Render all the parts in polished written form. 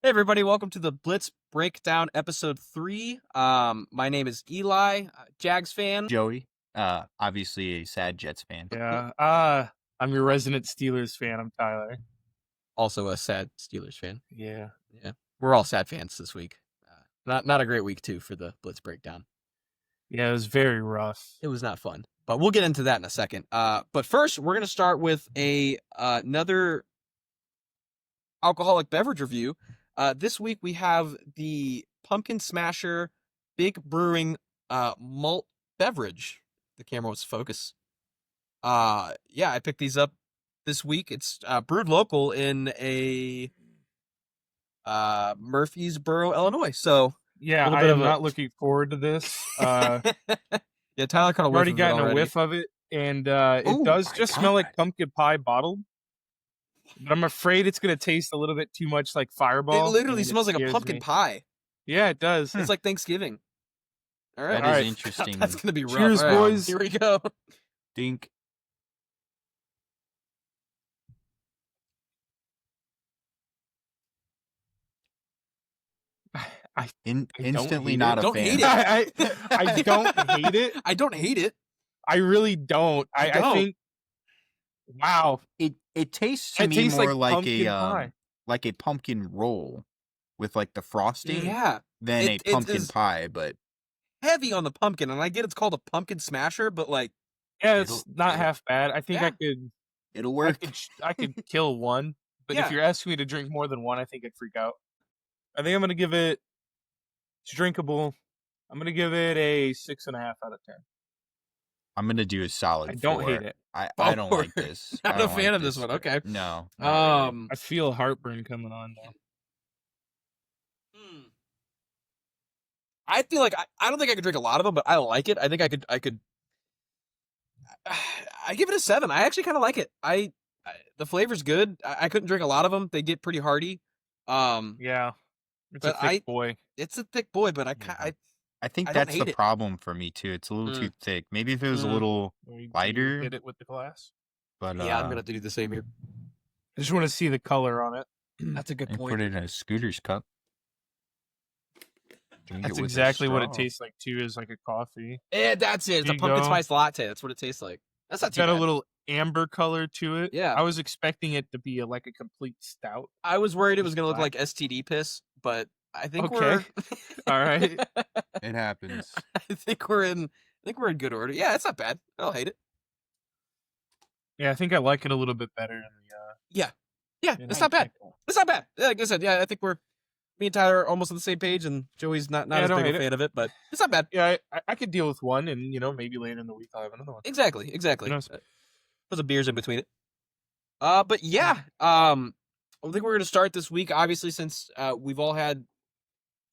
Hey everybody, welcome to the Blitz Breakdown episode 3. My name is Eli, Jags fan. Joey, obviously a sad Jets fan. Yeah. I'm your resident Steelers fan. I'm Tyler. Also a sad Steelers fan. Yeah. Yeah. We're all sad fans this week. Not a great week too for the Blitz Breakdown. Yeah, it was very rough. It was not fun. But we'll get into that in a second. But first we're gonna start with another alcoholic beverage review. This week we have the Pumpkin Smasher Big Brewing malt beverage. The camera was focus. I picked these up this week. It's brewed local in a Murfreesboro, Illinois. So Yeah, I am not looking forward to this. yeah, Tyler kind of already gotten a whiff of it, and it does just smell like pumpkin pie bottled. But I'm afraid it's gonna taste a little bit too much like Fireball. It literally smells like a pumpkin pie. Yeah, it does. It's like Thanksgiving. All right, That is interesting. That's gonna be rough. Cheers, All right, boys. Here we go. Dink. Instantly not a Don't fan. hate it. I don't hate it. I don't hate it. I really don't. I think. Wow. It tastes to It me tastes more like like pumpkin a pie. like a pumpkin roll with like the frosting Yeah. than It a pumpkin is pie, but heavy on the pumpkin, and I get it's called a pumpkin smasher, but like, Yeah, it's not it'll- half bad. I think Yeah. I could. it'll I work. could kill one, but Yeah. if you're asking me to drink more than one, I think I'd freak out. I think I'm gonna give it. It's drinkable. I'm gonna give it a 6.5 out of 10. I'm gonna do a solid. I don't 4. hate it. I don't like this. Not I a don't fan like of this one. Okay. No. not really. I feel heartburn coming on though. I feel like I don't think I could drink a lot of them, but I like it. I think I could. I give it a 7. I actually kind of like it. The flavor's good. I couldn't drink a lot of them. They get pretty hearty. Yeah, it's a But thick boy. It's a thick boy, but Yeah. I think I don't that's hate the it. problem for me too. It's a little too thick. Maybe if it was a little lighter. Hit it with the glass. But yeah, I'm gonna have to do the same here. I just want to see the color on it. That's a good and point. put it in a scooter's cup. Drink That's it with a exactly what it straw. tastes like too. Is like a coffee. Yeah, that's it. It's There a you pumpkin go. spice latte. That's what it tastes like. That's not It's too got bad. a little amber color to it. Yeah. I was expecting it to be like a complete stout. I was worried it was Just gonna look black. like STD piss, but I think Okay. we're All right. It happens. I think we're in good order. Yeah, it's not bad. I don't hate it. Yeah, I think I like it a little bit better in the. Yeah, in it's the not bad. pickle. It's not bad. Like I said, yeah, I think me and Tyler are almost on the same page, and Joey's not Yeah, I as don't big a hate it. fan of it, but it's not bad. Yeah, I could deal with one, and maybe later in the week I'll have another one. Exactly. Who knows? Put some beers in between it. But yeah, I think we're gonna start this week. Obviously, since we've all had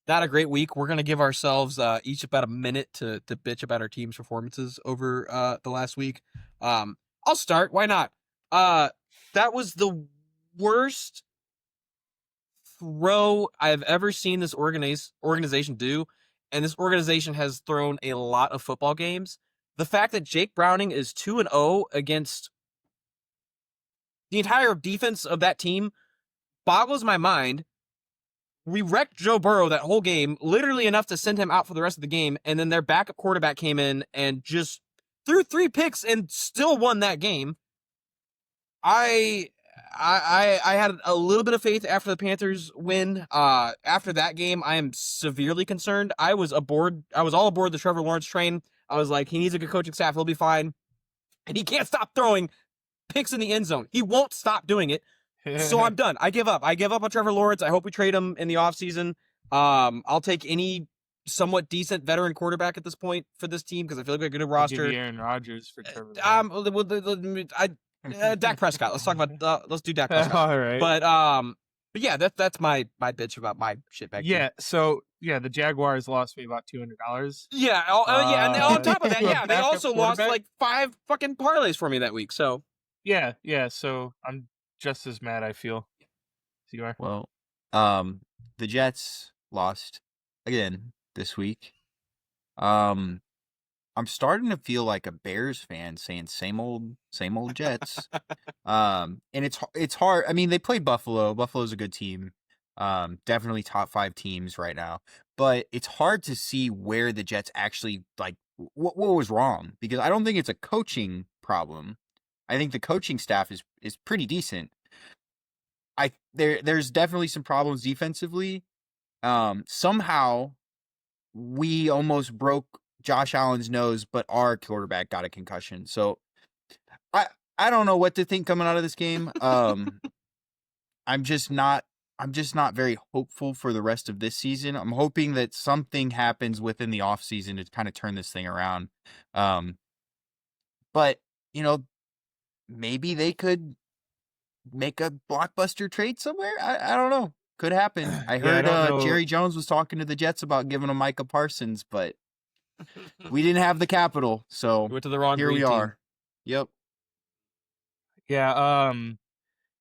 not a great week, we're gonna give ourselves each about a minute to bitch about our team's performances over the last week. I'll start. Why not? That was the worst throw I've ever seen this organization do, and this organization has thrown a lot of football games. The fact that Jake Browning is 2-0 against the entire defense of that team boggles my mind. We wrecked Joe Burrow that whole game, literally enough to send him out for the rest of the game, and then their backup quarterback came in and just threw 3 picks and still won that game. I had a little bit of faith after the Panthers win. After that game, I am severely concerned. I was all aboard the Trevor Lawrence train. I was like, he needs a good coaching staff. He'll be fine. And he can't stop throwing picks in the end zone. He won't stop doing it. So I'm done. I give up. I give up on Trevor Lawrence. I hope we trade him in the offseason. I'll take any somewhat decent veteran quarterback at this point for this team because I feel like we have a good Give roster. you Aaron Rodgers for Trevor. Dak Prescott. Let's talk about. Let's do Dak Prescott. All right. But yeah, that's my bitch about my shitbag. Yeah. So the Jaguars lost me about $200. Yeah. Yeah. And on top of that, to a yeah, they backup also lost quarterback? like 5 fucking parlays for me that week. So Yeah. So I'm just as mad. I feel. So you are. Well, the Jets lost again this week. I'm starting to feel like a Bears fan saying same old Jets. And it's hard. I mean, they played Buffalo. Buffalo's a good team. Definitely top 5 teams right now. But it's hard to see where the Jets actually like what was wrong, because I don't think it's a coaching problem. I think the coaching staff is pretty decent. There's definitely some problems defensively. Somehow we almost broke Josh Allen's nose, but our quarterback got a concussion. So I don't know what to think coming out of this game. I'm just not very hopeful for the rest of this season. I'm hoping that something happens within the offseason to kind of turn this thing around. But, maybe they could make a blockbuster trade somewhere. I don't know. Could happen. I heard Jerry Jones was talking to the Jets about giving them Micah Parsons, but we didn't have the capital, so went to the wrong. Here we are. Yep. Yeah.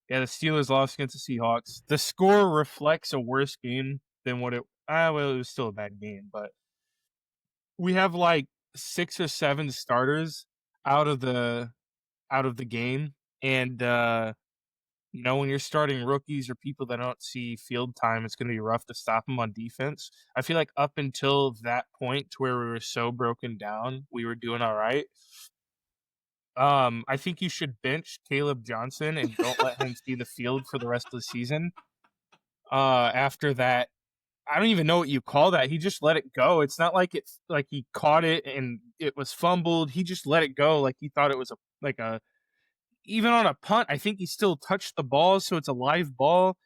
Yeah, the Steelers lost against the Seahawks. The score reflects a worse game than what it. Well, it was still a bad game, but we have like 6 or 7 starters out of the game, and when you're starting rookies or people that don't see field time, it's going to be rough to stop them on defense. I feel like up until that point, to where we were so broken down, we were doing all right. I think you should bench Caleb Johnson and don't let him see the field for the rest of the season. After that, I don't even know what you call that. He just let it go. It's not like it's like he caught it and it was fumbled. He just let it go like he thought it was even on a punt, I think he still touched the ball, so it's a live ball.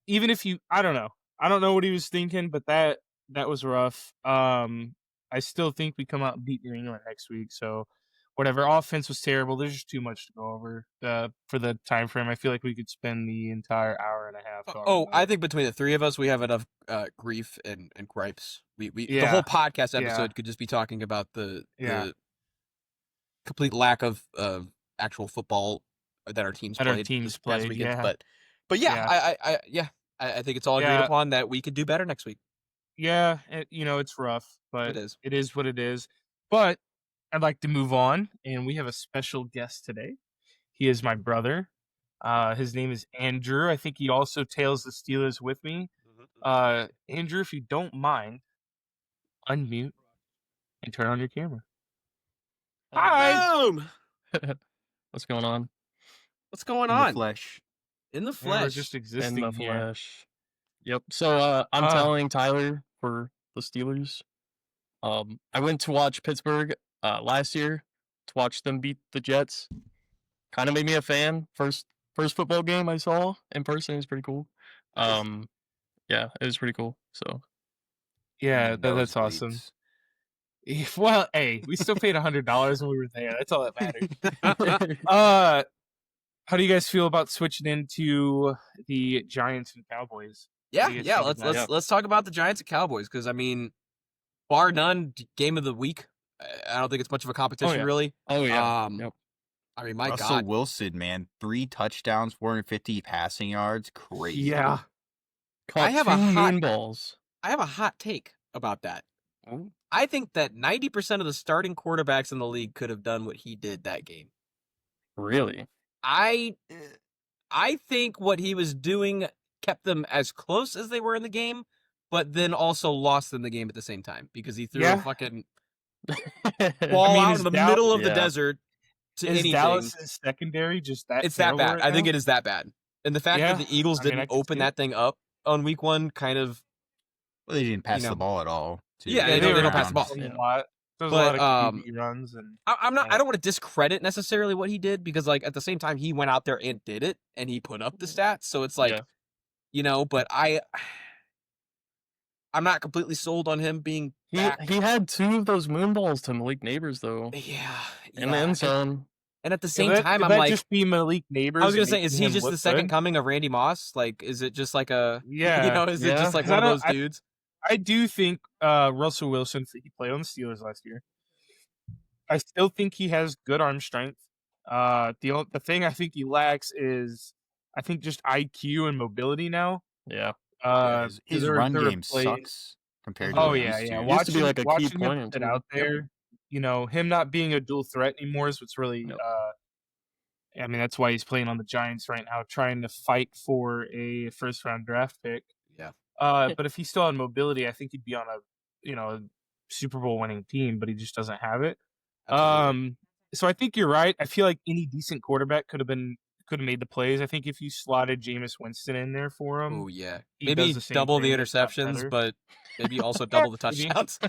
Even if I don't know. I don't know what he was thinking, but that was rough. I still think we come out and beat New England next week, so whatever. Offense was terrible. There's just too much to go over for the time frame. I feel like we could spend the entire hour and a half talking about I think between the three of us, we have enough grief and gripes. The whole podcast episode could just be talking about the complete lack of actual football that our teams played. But I think it's all agreed upon that we could do better next week. Yeah, it's rough, but it is what it is. But I'd like to move on, and we have a special guest today. He is my brother. His name is Andrew. I think he also tails the Steelers with me. Andrew, if you don't mind, unmute and turn on your camera. Hi. Boom. What's going on? What's going on? In the flesh. In the flesh. We're just existing in the here. flesh. Yep. So I'm telling Tyler for the Steelers. I went to watch Pittsburgh last year to watch them beat the Jets. Kind of made me a fan. First football game I saw in person. It was pretty cool. Yeah, it was pretty cool. So yeah, that's awesome. Well, hey, we still paid $100 when we were there. That's all that mattered. How do you guys feel about switching into the Giants and Cowboys? Yeah. Let's talk about the Giants and Cowboys, because I mean, bar none, game of the week. I don't think it's much of a competition, really. Oh yeah. Yep. I mean, my Russell God, Wilson, man, 3 touchdowns, 450 passing yards, crazy. Yeah. Caught I have 2 a hot- moon balls. I have a hot take about that. Oh. I think that 90% of the starting quarterbacks in the league could have done what he did that game. Really? I think what he was doing kept them as close as they were in the game, but then also lost in the game at the same time, because he threw a fucking ball out in the middle of the desert to anything. Dallas' secondary just that? It's that bad. I think it is that bad. And the fact that the Eagles didn't open that thing up on week 1 kind of... Well, they didn't pass the ball at all. Yeah, they don't pass the ball. There's a lot of QB runs. And, I don't want to discredit necessarily what he did, because like at the same time he went out there and did it, and he put up the stats. So it's like, but I'm not completely sold on him being back. He had 2 of those moon balls to Malik Neighbors though. Yeah. In the end zone. And at the same time, I'm I'm like, just be Malik Neighbors. I was gonna say, is he just the second coming of Randy Moss? Like, is it just like a is it just like one of those dudes? I do think Russell Wilson, he played on the Steelers last year. I still think he has good arm strength. The thing I think he lacks is, I think, just IQ and mobility now. Yeah. His run game sucks compared to It used to be like a key point out there. Him not being a dual threat anymore is what's really I mean, that's why he's playing on the Giants right now, trying to fight for a first-round draft pick. Yeah. But if he still had mobility, I think he'd be on a Super Bowl winning team, but he just doesn't have it. Absolutely. So I think you're right. I feel like any decent quarterback could have made the plays. I think if you slotted Jameis Winston in there for him, Oh yeah, he maybe does the same double the thing, if not interceptions, better. but maybe also double the Maybe. touchdowns.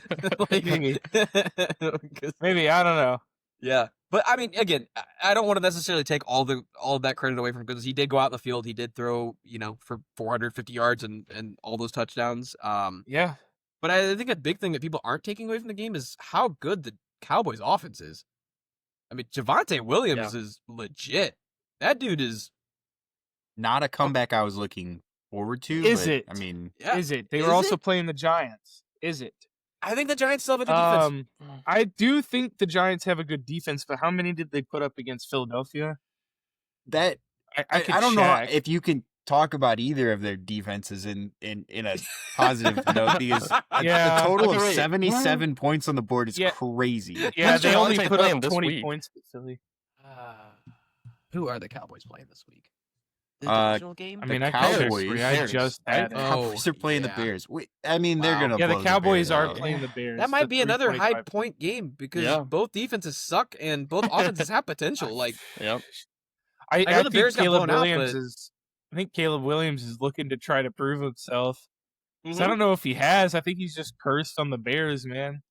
Like, Maybe. 'cause- maybe, I don't know. yeah, but I mean, again, I don't want to necessarily take all of that credit away from him because he did go out in the field. He did throw, for 450 yards and all those touchdowns. Yeah. But I think a big thing that people aren't taking away from the game is how good the Cowboys' offense is. I mean, Javonte Williams is legit. That dude is. Not a comeback I was looking forward to. Is but, it? I mean, Yeah, Is it? They Is were also it? playing the Giants. Is it? I think the Giants still have a good defense. I do think the Giants have a good defense, but how many did they put up against Philadelphia? that I could I don't know check. if you can talk about either of their defenses in a positive note because Yeah. the total Okay, of wait. 77 points on the board is Yeah. crazy. Yeah, Who's they only Javonte put playing up this 20 week? points to Philly. Who are the Cowboys playing this week? The Uh, divisional game? I The mean, I can check Cowboys- for you. I Bears, just right? had it. Oh, Cowboys are playing yeah. the Bears. I mean, they're Wow. gonna. Yeah, the blow Cowboys Bears are out. playing the Bears. That might the be another 325. high point game because Yeah. both defenses suck and both offenses have potential. Like, Yep. I know the think Bears got Caleb blown out, Williams but- is. I think Caleb Williams is looking to try to prove himself. So Mm-hmm. I don't know if he has. I think he's just cursed on the Bears, man.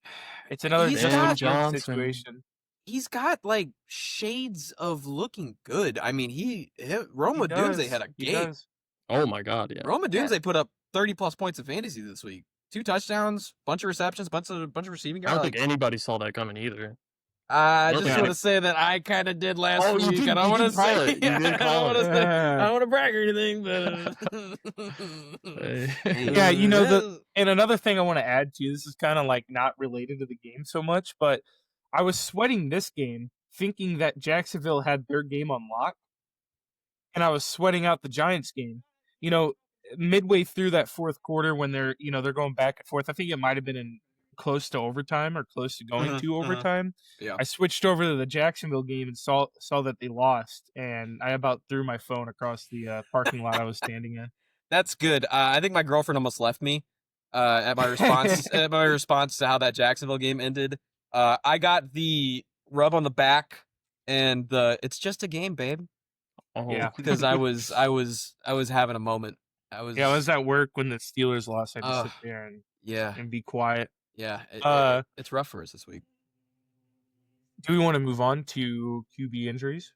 It's another He's Justin got- Fields Johnson. situation. he's got like shades of looking good. I mean, Roma He Doomsday does. had a He game. does. Oh my God, yeah. Roma Doomsday put up 30+ points of fantasy this week. 2 touchdowns, bunch of receptions, bunch of receiving I yards. don't think anybody saw that coming either. I Nope. just Yeah. want to say that I kind of did last Oh, you week. did- I don't you want to did call say. it. You did I call don't want to it. say. I don't want to brag or anything, but Yeah, you know, And another thing I want to add to you, this is kind of like not related to the game so much, but I was sweating this game thinking that Jacksonville had their game on lock, and I was sweating out the Giants game. You know, midway through that fourth quarter when they're going back and forth, I think it might have been in close to overtime or close to going Mhm, to mhm. overtime. Yeah. I switched over to the Jacksonville game and saw that they lost, and I about threw my phone across the parking lot I was standing in. That's good. I think my girlfriend almost left me at my response to how that Jacksonville game ended. I got the rub on the back and it's just a game, babe, Oh. Yeah. because I was having a moment. I was at work when the Steelers lost. I just Ugh. sit there yeah. and be quiet. Yeah. It's rough for us this week. Do we want to move on to QB injuries?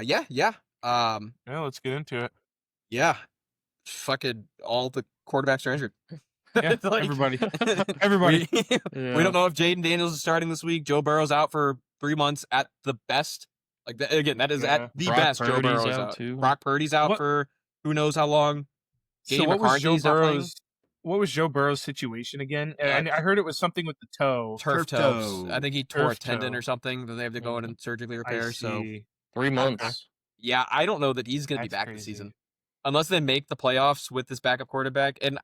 Yeah. Yeah, let's get into it. Yeah. Fucking all the quarterbacks are injured. Yeah, It's like- everybody. Everybody. We Yeah. don't know if Jaden Daniels is starting this week. Joe Burrow's out for 3 months at the best. Like again, that is Yeah. at the Brock best. Joe Purdy's Burrow's out, out. too. Brock Purdy's out What- for who knows how long. So JD what was Joe McCarthy's not playing. Burrow's? What was Joe Burrow's situation again? And I heard it was something with the toe. Turf Turf toe. toe. I think he tore a Turf tendon toe. or something that they have to go in and surgically I repair. So see. 3 months. yeah, I don't know that he's going to be That's back this crazy. season unless they make the playoffs with this backup quarterback. And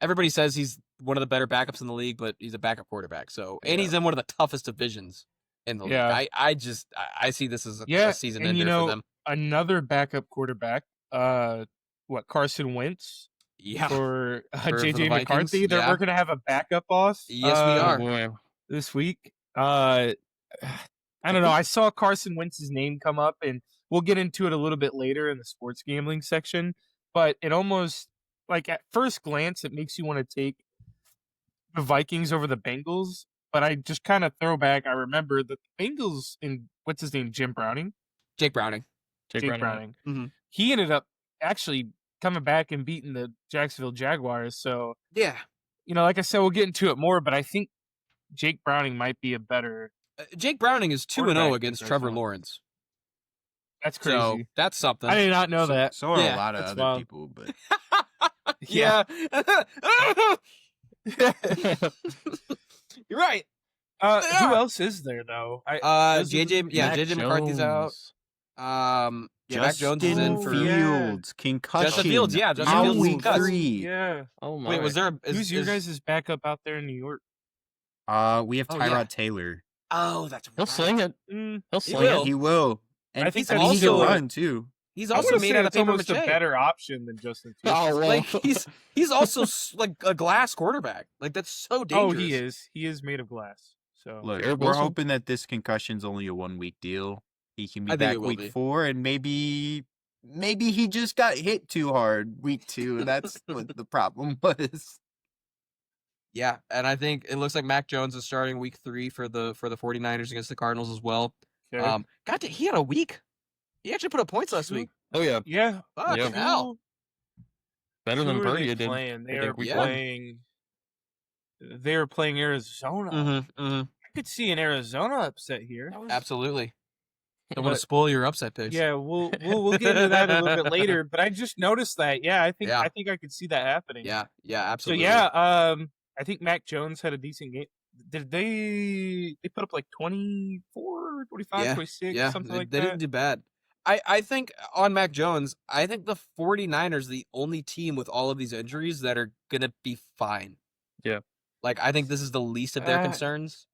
everybody says he's one of the better backups in the league, but he's a backup quarterback. So and he's in one of the toughest divisions in the Yeah. league. I see this as Yeah, a season and ender you know, for them. Another backup quarterback. Carson Wentz Yeah. for For the JJ Vikings, McCarthy. We're yeah. going to have a backup off. Yes, we Oh are. boy. This week. I don't know. I saw Carson Wentz's name come up, and we'll get into it a little bit later in the sports gambling section. But it almost, like at first glance, it makes you want to take the Vikings over the Bengals. But I just kind of throw back. I remember that the Bengals and what's his name, Jim Browning, Jake Browning. Jake Browning. Mhm. He ended up actually coming back and beating the Jacksonville Jaguars. So Yeah. like I said, we'll get into it more. But I think Jake Browning might be a better. Jake Browning is 2-0 Quarterback against is Trevor excellent. Lawrence. That's crazy. So that's something. I did not know that. So are Yeah, a lot of that's other wild. people, but Yeah. You're right. Who else is there though? Those are the- JJ Mac McCarthy's out. Jones. Mac Jones is in Justin for Fields, concussion. Justin Fields, yeah, Justin out Fields is week concussed. 3. Yeah. Oh my. Wait, was there Who's your guys' backup out there in New York? We have Oh, Tyrod yeah. Taylor. Oh, that's He'll right. sling it. Mm, He'll He sling will. it. He will. And I think that's he can still- run too. He's I'm also gonna made say out of it's paper almost mache. a better option than Justin Fields. Oh, well. Like he's also like a glass quarterback. Like that's so dangerous. Oh, he is. He is made of glass. So Look, Garrett we're Wilson? hoping that this concussion's only a 1-week deal. He can be I think back it will week be. 4, and maybe he just got hit too hard week 2, and that's what the problem was. Yeah, and I think it looks like Mac Jones is starting week 3 for the 49ers against the Cardinals as well. okay. He had a week. He actually put up points last week. Oh yeah, yeah, Fucking hell. better than who are they Purdy did. playing? They I think are week one. playing. They were playing Arizona. Mm-hmm. I could see an Arizona upset here. Absolutely. Don't want But- to spoil your upset picks. Yeah, we'll get into that a little bit later. But I just noticed that. Yeah, I think Yeah. I could see that happening. Yeah, So absolutely. yeah, I think Mac Jones had a decent game. Did they put up like 24, 25, Yeah, 26, yeah, something they, like they that? didn't do bad. I think on Mac Jones, I think the 49ers the only team with all of these injuries that are going to be fine. Yeah. Like, I think this is the least of their Uh, concerns.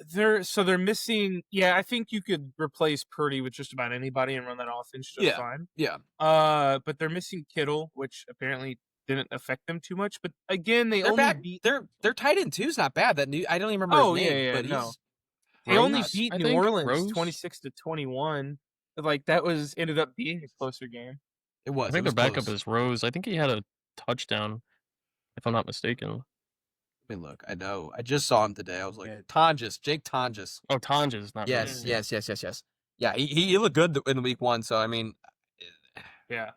They're missing. Yeah, I think you could replace Purdy with just about anybody and run that offense just Yeah, fine. yeah. But they're missing Kittle, which apparently didn't affect them too much. But again, they They're only back. beat Their tight end two's not bad. That new I don't even remember Oh, his yeah, name, yeah, but no. he's they only Rose, beat I New think, Orleans Rose? 26-21. Like that ended up being a closer game. it was. I think it was their backup close. is Rose. I think he had a touchdown, if I'm not mistaken. I mean, look, I know. I just saw him today. I was like, Yeah. Jake Tonjes. Oh, Tonjes, not Yes, Rose. yes. Yeah, he looked good in week 1. So I mean, Yeah.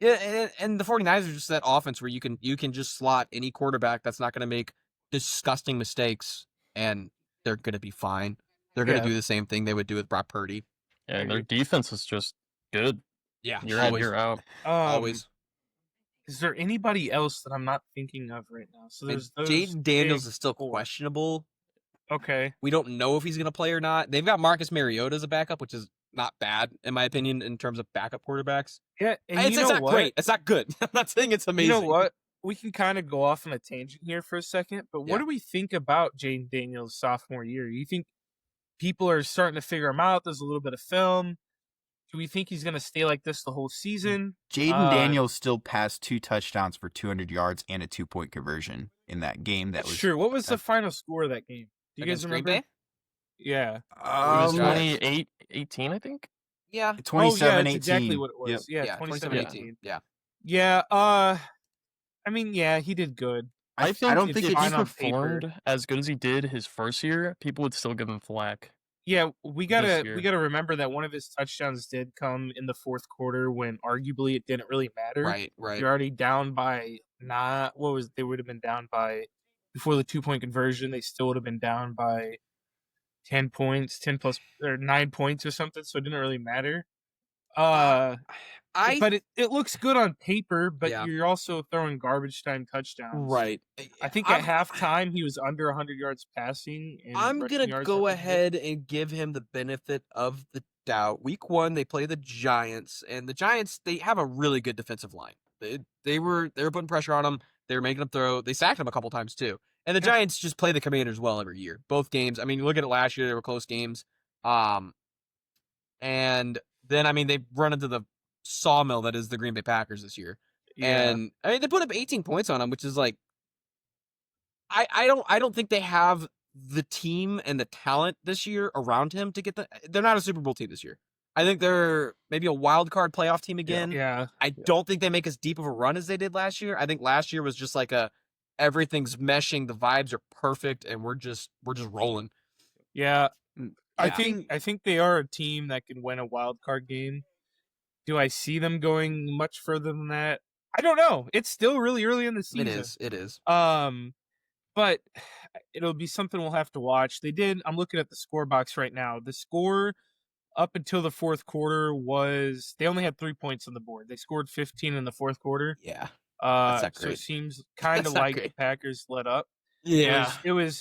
yeah, and the 49ers are just that offense where you can just slot any quarterback that's not going to make disgusting mistakes, and they're going to be fine. They're going to Yeah. do the same thing they would do with Brock Purdy. Yeah, and their defense is just good. Yeah, Year in, year out. always. Is there anybody else that I'm not thinking of right now? So And there's those Jaden Daniels big is still four. questionable. Okay. We don't know if he's going to play or not. They've got Marcus Mariota as a backup, which is not bad in my opinion in terms of backup quarterbacks. Yeah, and It's you know not what? great. It's not good. I'm not saying it's amazing. You know what? We can kind of go off on a tangent here for a second, but Yeah. what do we think about Jaden Daniels' sophomore year? You think people are starting to figure him out? There's a little bit of film. Do we think he's going to stay like this the whole season? Jaden Daniels still passed 2 touchdowns for 200 yards and a 2-point conversion in that game. That was Sure. What was the final score of that game? Do you Against guys Green remember? Bay? Yeah. It was Um, 28-18, I think. Yeah. 27-18. that's exactly what it was. Yep. Yeah, 27-18. 27-18. Yeah. Yeah, I mean, yeah, he did good. I think don't if, think if it's he fine on paper. performed as good as he did his first year, people would still give him flack. Yeah, we year. gotta remember that one of his touchdowns did come in the fourth quarter when arguably it didn't really matter. Right. You're already down by they would have been down by before the 2-point conversion, they still would have been down by 10 points, 10 plus or 9 points or something, so it didn't really matter. But it looks good on paper, but Yeah. you're also throwing garbage time touchdowns. right. I think at halftime he was under 100 yards passing. And I'm rushing gonna yards, go I think. ahead and give him the benefit of the doubt. Week 1, they play the Giants, and the Giants they have a really good defensive line. They were putting pressure on them. They were making them throw. They sacked him a couple times too. And the Giants just play the Commanders well every year. Both games. I mean, you look at it last year; they were close games. And then I mean they've run into the sawmill that is the Green Bay Packers this year. Yeah. And I mean they put up 18 points on them, which is like I don't think they have the team and the talent this year around him to get they're not a Super Bowl team this year. I think they're maybe a wild card playoff team again. Yeah. I don't think they make as deep of a run as they did last year. I think last year was just like everything's meshing, the vibes are perfect, and we're just rolling. Yeah. I Yeah. think they are a team that can win a wild card game. Do I see them going much further than that? I don't know. It's still really early in the season. It is. But it'll be something we'll have to watch. I'm looking at the score box right now. The score up until the fourth quarter was they only had 3 points on the board. They scored 15 in the fourth quarter. Yeah. not So great. it seems kind That's of not like the great. Packers let up. Yeah. It was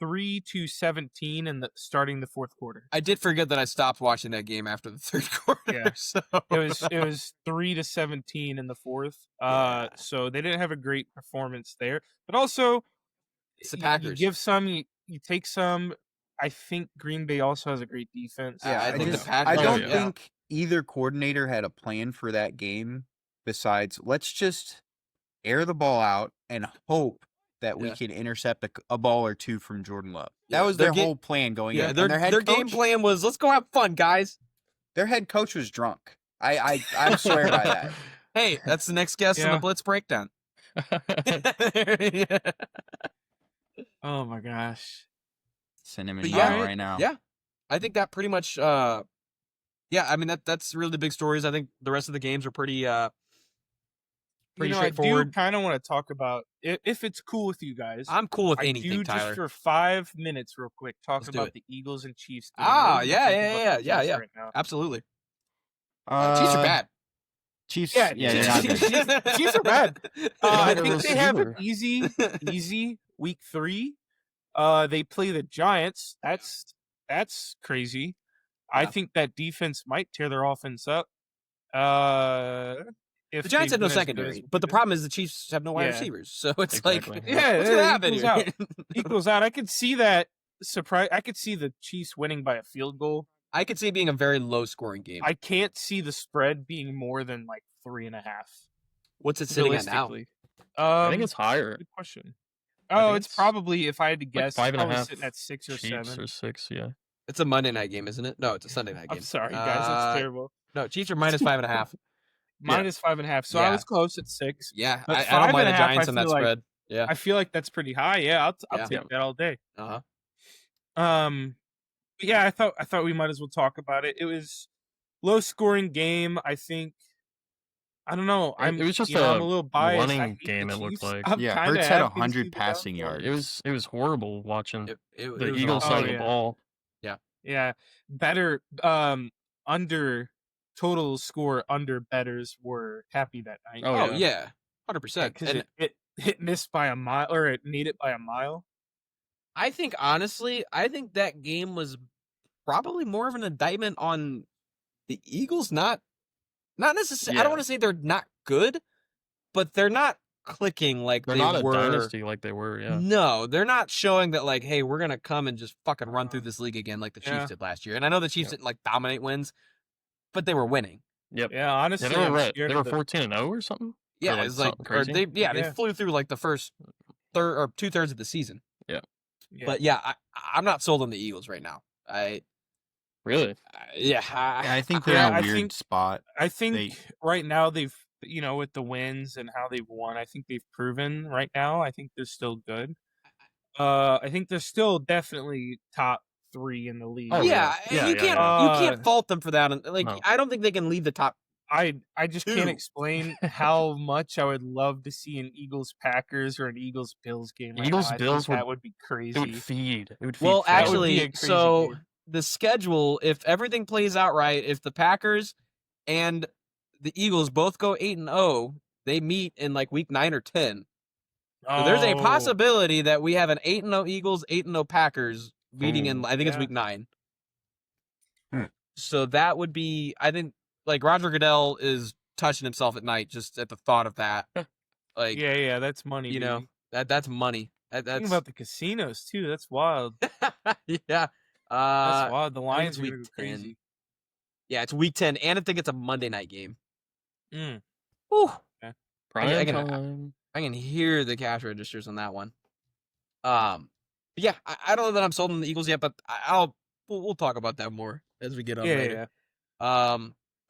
3-17 in the starting the fourth quarter. I did forget that I stopped watching that game after the third quarter. Yeah. So It was 3-17 in the fourth. Yeah. So they didn't have a great performance there. But also It's the you Packers. give some, you take some. I think Green Bay also has a great defense. Yeah, I think the Packers- I Oh, don't yeah. think either coordinator had a plan for that game besides let's just air the ball out and hope that we Yeah. can intercept a ball or two from Jordan Love. Yeah, That was their their ga- whole plan going Yeah, in. their And their game coach- plan was let's go have fun, guys. Their head coach was drunk. I swear by that. Hey, that's the next guest on Yeah. the Blitz breakdown. Oh my gosh. Send him an But email yeah, right now. Yeah, I think that pretty much. Yeah, I mean that's really the big stories. I think the rest of the games are pretty pretty I do straightforward. kind of want to talk about if it's cool with you guys. I'm cool with I anything, do Tyler. just for 5 minutes, real quick, talk Let's do about it. the Eagles and Chiefs game. Ah, What do you yeah, think yeah, about the yeah, Chiefs yeah. right now? Absolutely. Uh, Chiefs are bad. Chiefs. Yeah, Yeah, they're not good. Chiefs are bad. They I don't have a think they have an receiver. easy week 3. They play the Giants. That's crazy. I Yeah. think that defense might tear their offense up. If The Giants they have no win as good secondary, as- but the problem is the Chiefs have no wide Yeah. receivers. So it's Exactly. like, Yeah, what's yeah, gonna it happen equals here? out. equals out. I could see that surprise. I could see the Chiefs winning by a field goal. I could see it being a very low scoring game. I can't see the spread being more than like 3.5. What's it sitting at now? Realistically. I think it's higher. Good question. I Oh, think it's it's probably, if I had to guess, Like 5.5 probably sitting at 6 or Chiefs 7. or 6, yeah. It's a Monday night game, isn't it? No, it's a Sunday night game. I'm sorry, guys. That's terrible. No, Chiefs are minus 5.5. Minus 5.5. So I Yeah. was close at 6. Yeah, But I don't mind the 5.5, Giants I on that feel like- spread. Yeah. I feel like that's pretty high. Yeah, I'll Yeah. take that all day. Uh-huh. Yeah, I thought we might as well talk about it. It was low scoring game. I think. I don't know. It was just I'm a a little biased. I running hate the game, it looked Chiefs. like. I'm Yeah, kinda Hurts had happy to see 100 the passing downfall. yards. It was horrible watching It the was Eagles awful. side of Oh, the yeah. ball. Yeah, better under total score under betters were happy that night. Oh, Oh, yeah. yeah. 100%. because And it missed by a mile, or it made it by a mile. I think, honestly, that game was probably more of an indictment on the Eagles. Not necessarily. I Yeah. don't want to say they're not good, but they're not clicking like They're they not a were. dynasty like they were, yeah. No, they're not showing that, like, hey, we're gonna come and just fucking run through this league again like the Chiefs Yeah. did last year. And I know the Chiefs didn't like dominate wins, but they were winning. Yep. Yeah, Yeah, honestly, they were I'm what? scared They of were the- 14-0 or something? Yeah, like it's like, something or crazy? they Yeah. flew through like the first third or 2/3 of the season. Yeah. But yeah, I'm not sold on the Eagles right now. Really? Yeah, I think they're Yeah, in a I weird think- spot. I think They- right now they've, with the wins and how they've won, I think they've proven right now. I think they're still good. I think they're still definitely top 3 in the league. Oh, yeah, yeah, you yeah, can't yeah. you can't fault them for that. And like, No. I don't think they can leave the top. I just can't 2. explain how much I would love to see an Eagles Packers or an Eagles Bills game. Right Eagles now. I think Bills that would- would be crazy. It would feed. It would feed. Well, fire. That would be actually, a crazy so game. the schedule, if everything plays out right, if the Packers and the Eagles both go 8-0, they meet in like week 9 or 10. So there's a Oh, possibility that we have an 8-0 Eagles, 8-0 Packers meeting in, Ooh, I think it's yeah. week 9. Hmm. So that would be, I think, like Roger Goodell is touching himself at night just at the thought of that. Like, yeah, that's money. you know, baby. that's money. Think That's about the casinos too. That's wild. yeah. That's wild. The I think Lions it's are week gonna go 10. crazy. Yeah, it's week 10, and I think it's a Monday night game. Mm. Whew. Prime I can- time. I can hear the cash registers on that one. Yeah, I don't know that I'm sold on the Eagles yet, but we'll talk about that more as we get on Yeah, later.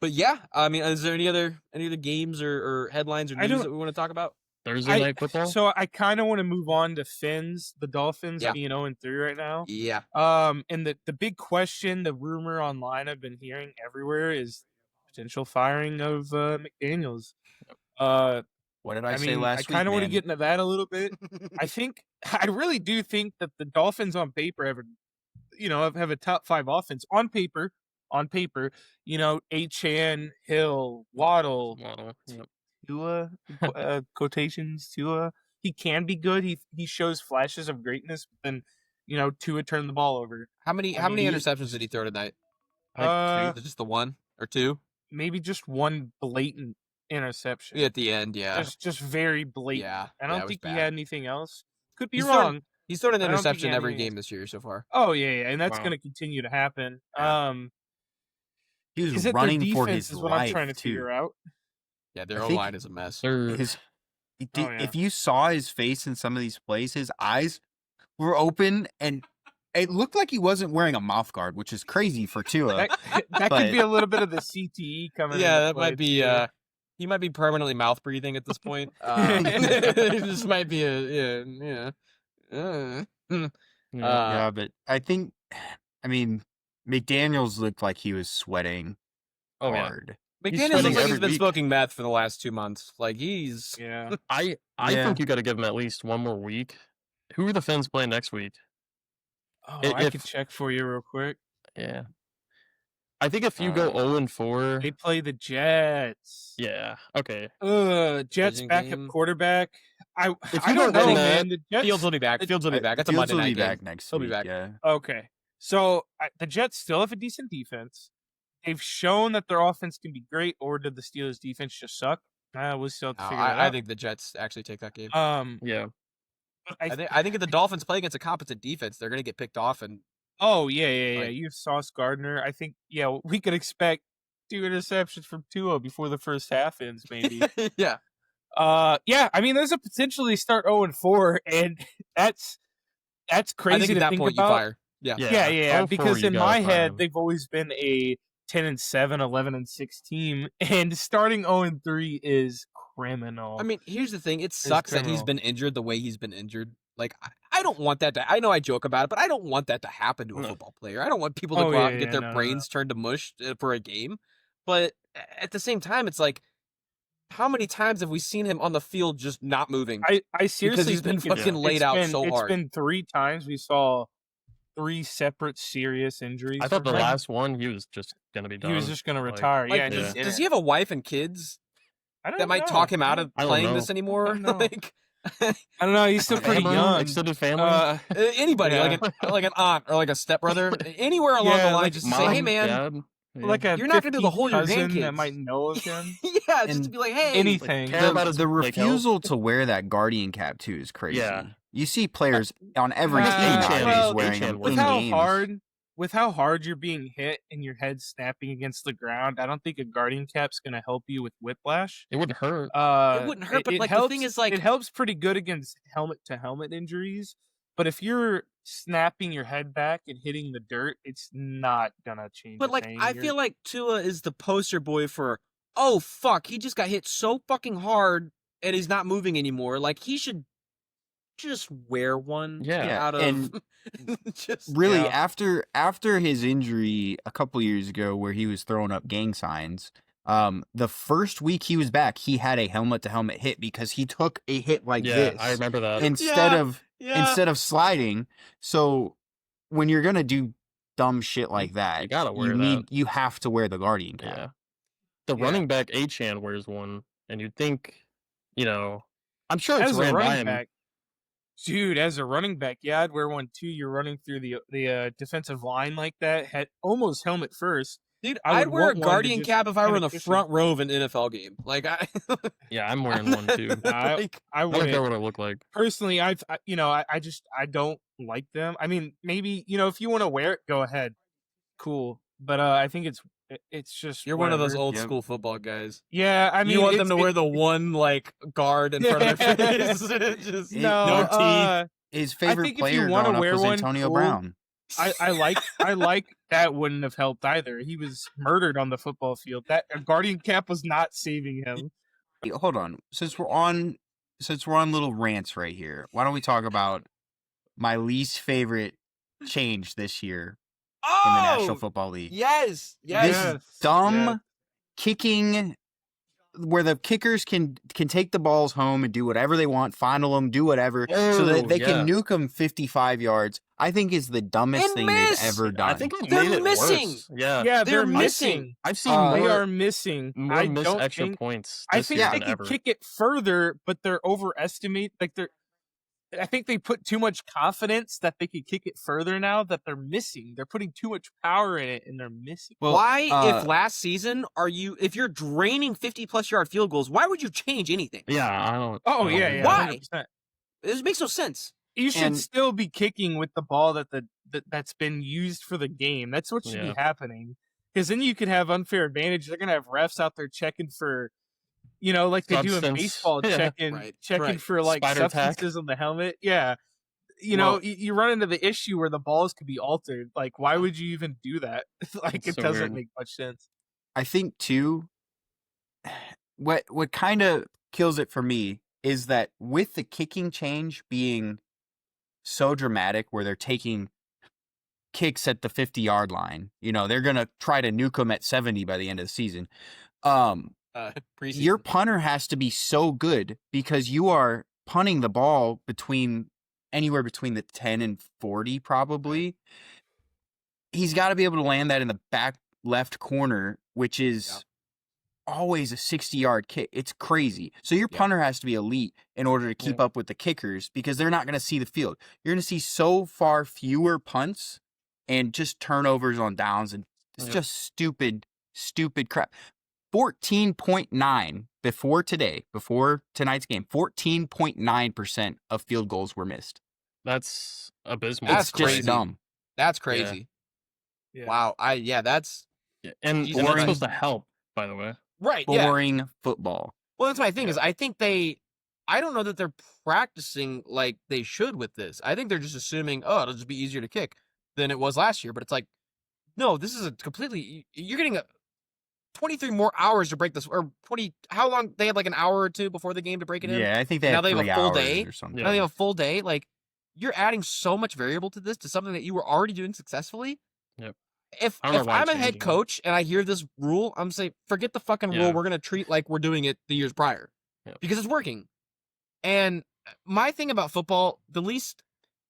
But yeah, I mean, is there any other games or headlines or I news don't- that we want to talk about? Thursday night football? So I kind of want to move on to Finns, the Dolphins Yeah. being 0-3 right now. Yeah, And the big question, the rumor online I've been hearing everywhere is potential firing of McDaniels. What did I, I say mean, last I week? kind of want to man? get into that a little bit. I really do think that the Dolphins on paper have a top 5 offense on paper. Achane, Hill, Waddle, Waddle, yep. Tua, quotations, Tua. He can be good. He shows flashes of greatness, but then, Tua turned the ball over. how many I mean, interceptions did he throw tonight? Uh, Just the one or two? maybe just one blatant interception. At the end, yeah, Just very blatant. yeah. I yeah, don't it was think he bad. had anything else. Could be He's wrong. He's thrown an I don't think interception he had every any- game this year so far. Oh yeah, and that's Wow. going to continue to happen. Yeah. He was Is it running their for defense his is what life I'm trying to too. figure out. Yeah, their I O think- line is a mess. They're His, Oh, yeah. if you saw his face in some of these plays, his eyes were open, and it looked like he wasn't wearing a mouth guard, which is crazy for Tua. That But- could be a little bit of the CTE coming. Yeah, into that play, might be. too. He might be permanently mouth breathing at this point. It just might be a yeah. Yeah, but I think, I mean, McDaniels looked like he was sweating Oh yeah. hard. McDaniels sweating looks like every he's been week. smoking meth for the last 2 months. Like he's Yeah. I Yeah. think you got to give him at least one more week. Who are the Finns playing next week? Oh, I- I if- could check for you real quick. Yeah. I think if you go 0-4, They play the Jets. yeah, okay. Jets Division backup game. quarterback. I If I you don't don't know, win man. The Jets. Fields will be back. Fields will be back. That's a Fields Monday will night be back game. next He'll be week. back. Yeah. Okay, so the Jets still have a decent defense. They've shown that their offense can be great, or did the Steelers' defense just suck? We'll still have to No, figure that I out. think the Jets actually take that game. Yeah. But I think if the Dolphins play against a competent defense, they're going to get picked off. And Oh yeah. Like- You have Sauce Gardner. I think we could expect 2 interceptions from Tua before the first half ends, maybe. yeah, Yeah. I mean, there's a potentially start 0-4, and that's I crazy think at to that think point you about. fire. Yeah, Yeah. 0-4, Because you in gotta my fire head, him. they've always been a 10-7, 11-6 team, and starting 0-3 is criminal. I mean, here's the thing: it sucks that he's criminal. been injured the way he's been injured. Like, I don't want that to. I know I joke about it, but I don't want that to happen to a No. football player. I don't want people to Oh, go out yeah, and get yeah, their no. brains turned to mush for a game. But at the same time, it's like, how many times have we seen him on the field just not moving? I seriously he's been think it's- fucking laid out so it's hard. been 3 times we saw 3 separate serious injuries. I thought the from him. last one he was just gonna be done. he was just gonna like- retire. Like, yeah, and does, he does he have a wife and kids I don't that might know. talk him out of I don't playing know. this anymore? don't know. Like I don't know. He's still pretty Family? young. Extended family. anybody, Yeah. like an aunt or like a stepbrother, anywhere along Yeah, the line, like just mom, say, "Hey, man." Dad, yeah. Like a You're not gonna be able to 15th hold your cousin grandkids. that might know of him. Yeah, just And to be like, "Hey, Anything. care about his The like, health. refusal to wear that guardian cap too is crazy. Yeah. You see players on every Well, team nowadays well, wearing H-hand them was in with how games. hard you're being hit and your head snapping against the ground, I don't think a guardian cap's gonna help you with whiplash. It wouldn't hurt. It wouldn't hurt, but, like, the helps, thing is, like- it helps pretty good against helmet to helmet injuries. But if you're snapping your head back and hitting the dirt, it's not gonna change. But a like, thing. I You're- feel like Tua is the poster boy for, oh fuck, he just got hit so fucking hard and he's not moving anymore. Like he should just wear one. Yeah, out of and just Really, Yeah. after his injury a couple years ago, where he was throwing up gang signs, the first week he was back, he had a helmet to helmet hit because he took a hit like Yeah, this I remember that. instead Yeah, of yeah. instead of sliding. So when you're gonna do dumb shit like that, gotta wear that. you have to wear the guardian cap. Yeah. The Yeah. running back Achan wears one, and you'd think, I'm sure it's as a ran by running him. back, dude, as a running back, yeah, I'd wear one too. You're running through the defensive line like that, had almost helmet first. Dude, I I'd would wear a want one to guardian just cap if I were in kinda the cushion. front row of an NFL game. Like I, Yeah, I'm wearing one too. I like, I wonder wouldn't. what it look like. Personally, I don't like them. I mean, maybe if you want to wear it, go ahead, cool. But I think it's just you're one of those whatever. old Yep. school football guys. Yeah, I mean, You want them it's- to wear the one like guard in front of their face. Just No, no teeth. His favorite think if you player wanna growing up wear was one, Antonio cool. Brown. I like that wouldn't have helped either. He was murdered on the football field. That a guardian cap was not saving him. Hey, hold on. Since we're on little rants right here, why don't we talk about my least favorite change this year in the National Football League? Yes, This Yes, dumb yes. kicking where the kickers can take the balls home and do whatever they want, final them, do whatever, so that Oh, they yeah. can nuke them 55 yards. I think is the dumbest And thing miss! they've ever done. I think it They're made it missing. worse. Yeah. Yeah, They're they're missing. missing. I've seen Uh, They more, are missing. more I missed don't extra think. points I this think year they than could ever. kick it further, but they're overestimate. I think they put too much confidence that they could kick it further now that they're missing. They're putting too much power in it and they're missing. Well, why, uh, if last season if you're draining 50+ yard field goals, why would you change anything? Yeah, I don't. Oh I don't yeah, get yeah. that. Why? 100%. It makes no sense. You should And- still be kicking with the ball that's been used for the game. That's what should Yeah. be happening. Because then you could have unfair advantage. They're gonna have refs out there checking for, like they do in Substance. baseball, Yeah. checking Right. for like Spider tack. substances on the helmet. Yeah. Well- You run into the issue where the balls could be altered. Like, why would you even do that? Like, It's it so doesn't weird. make much sense. I think too, what kind of kills it for me is that with the kicking change being so dramatic, where they're taking kicks at the 50-yard line, they're gonna try to nuke them at 70 by the end of the season. Preseason. Your punter has to be so good because you are punting the ball anywhere between the 10 and 40 probably. He's got to be able to land that in the back left corner, which is always a 60-yard kick. It's crazy. So your punter has to be elite in order to keep up with the kickers because they're not going to see the field. You're going to see so far fewer punts and just turnovers on downs, and it's just stupid crap. 14.9 before tonight's game, 14.9% of field goals were missed. That's abysmal. That's It's just crazy. dumb. That's crazy. Yeah. Wow. That's Yeah, and Jesus that's Christ. supposed to help, by the way. right. Yeah. Boring football. Well, that's my thing is I think I don't know that they're practicing like they should with this. I think they're just assuming, oh, it'll just be easier to kick than it was last year. But it's like, no, this is you're getting 23 more hours to break this, or 20. How long they had like an hour or two before the game to break it in? Yeah, I think they Now had they have a 3 full hours day? or something. Yeah. Now they have a full day. Like you're adding so much variable to this, to something that you were already doing successfully. Yep. If I don't know why I'm a changing head it. coach and I hear this rule, I'm saying forget the fucking Yeah. rule. We're gonna treat like we're doing it the years prior Yep. because it's working. And my thing about football,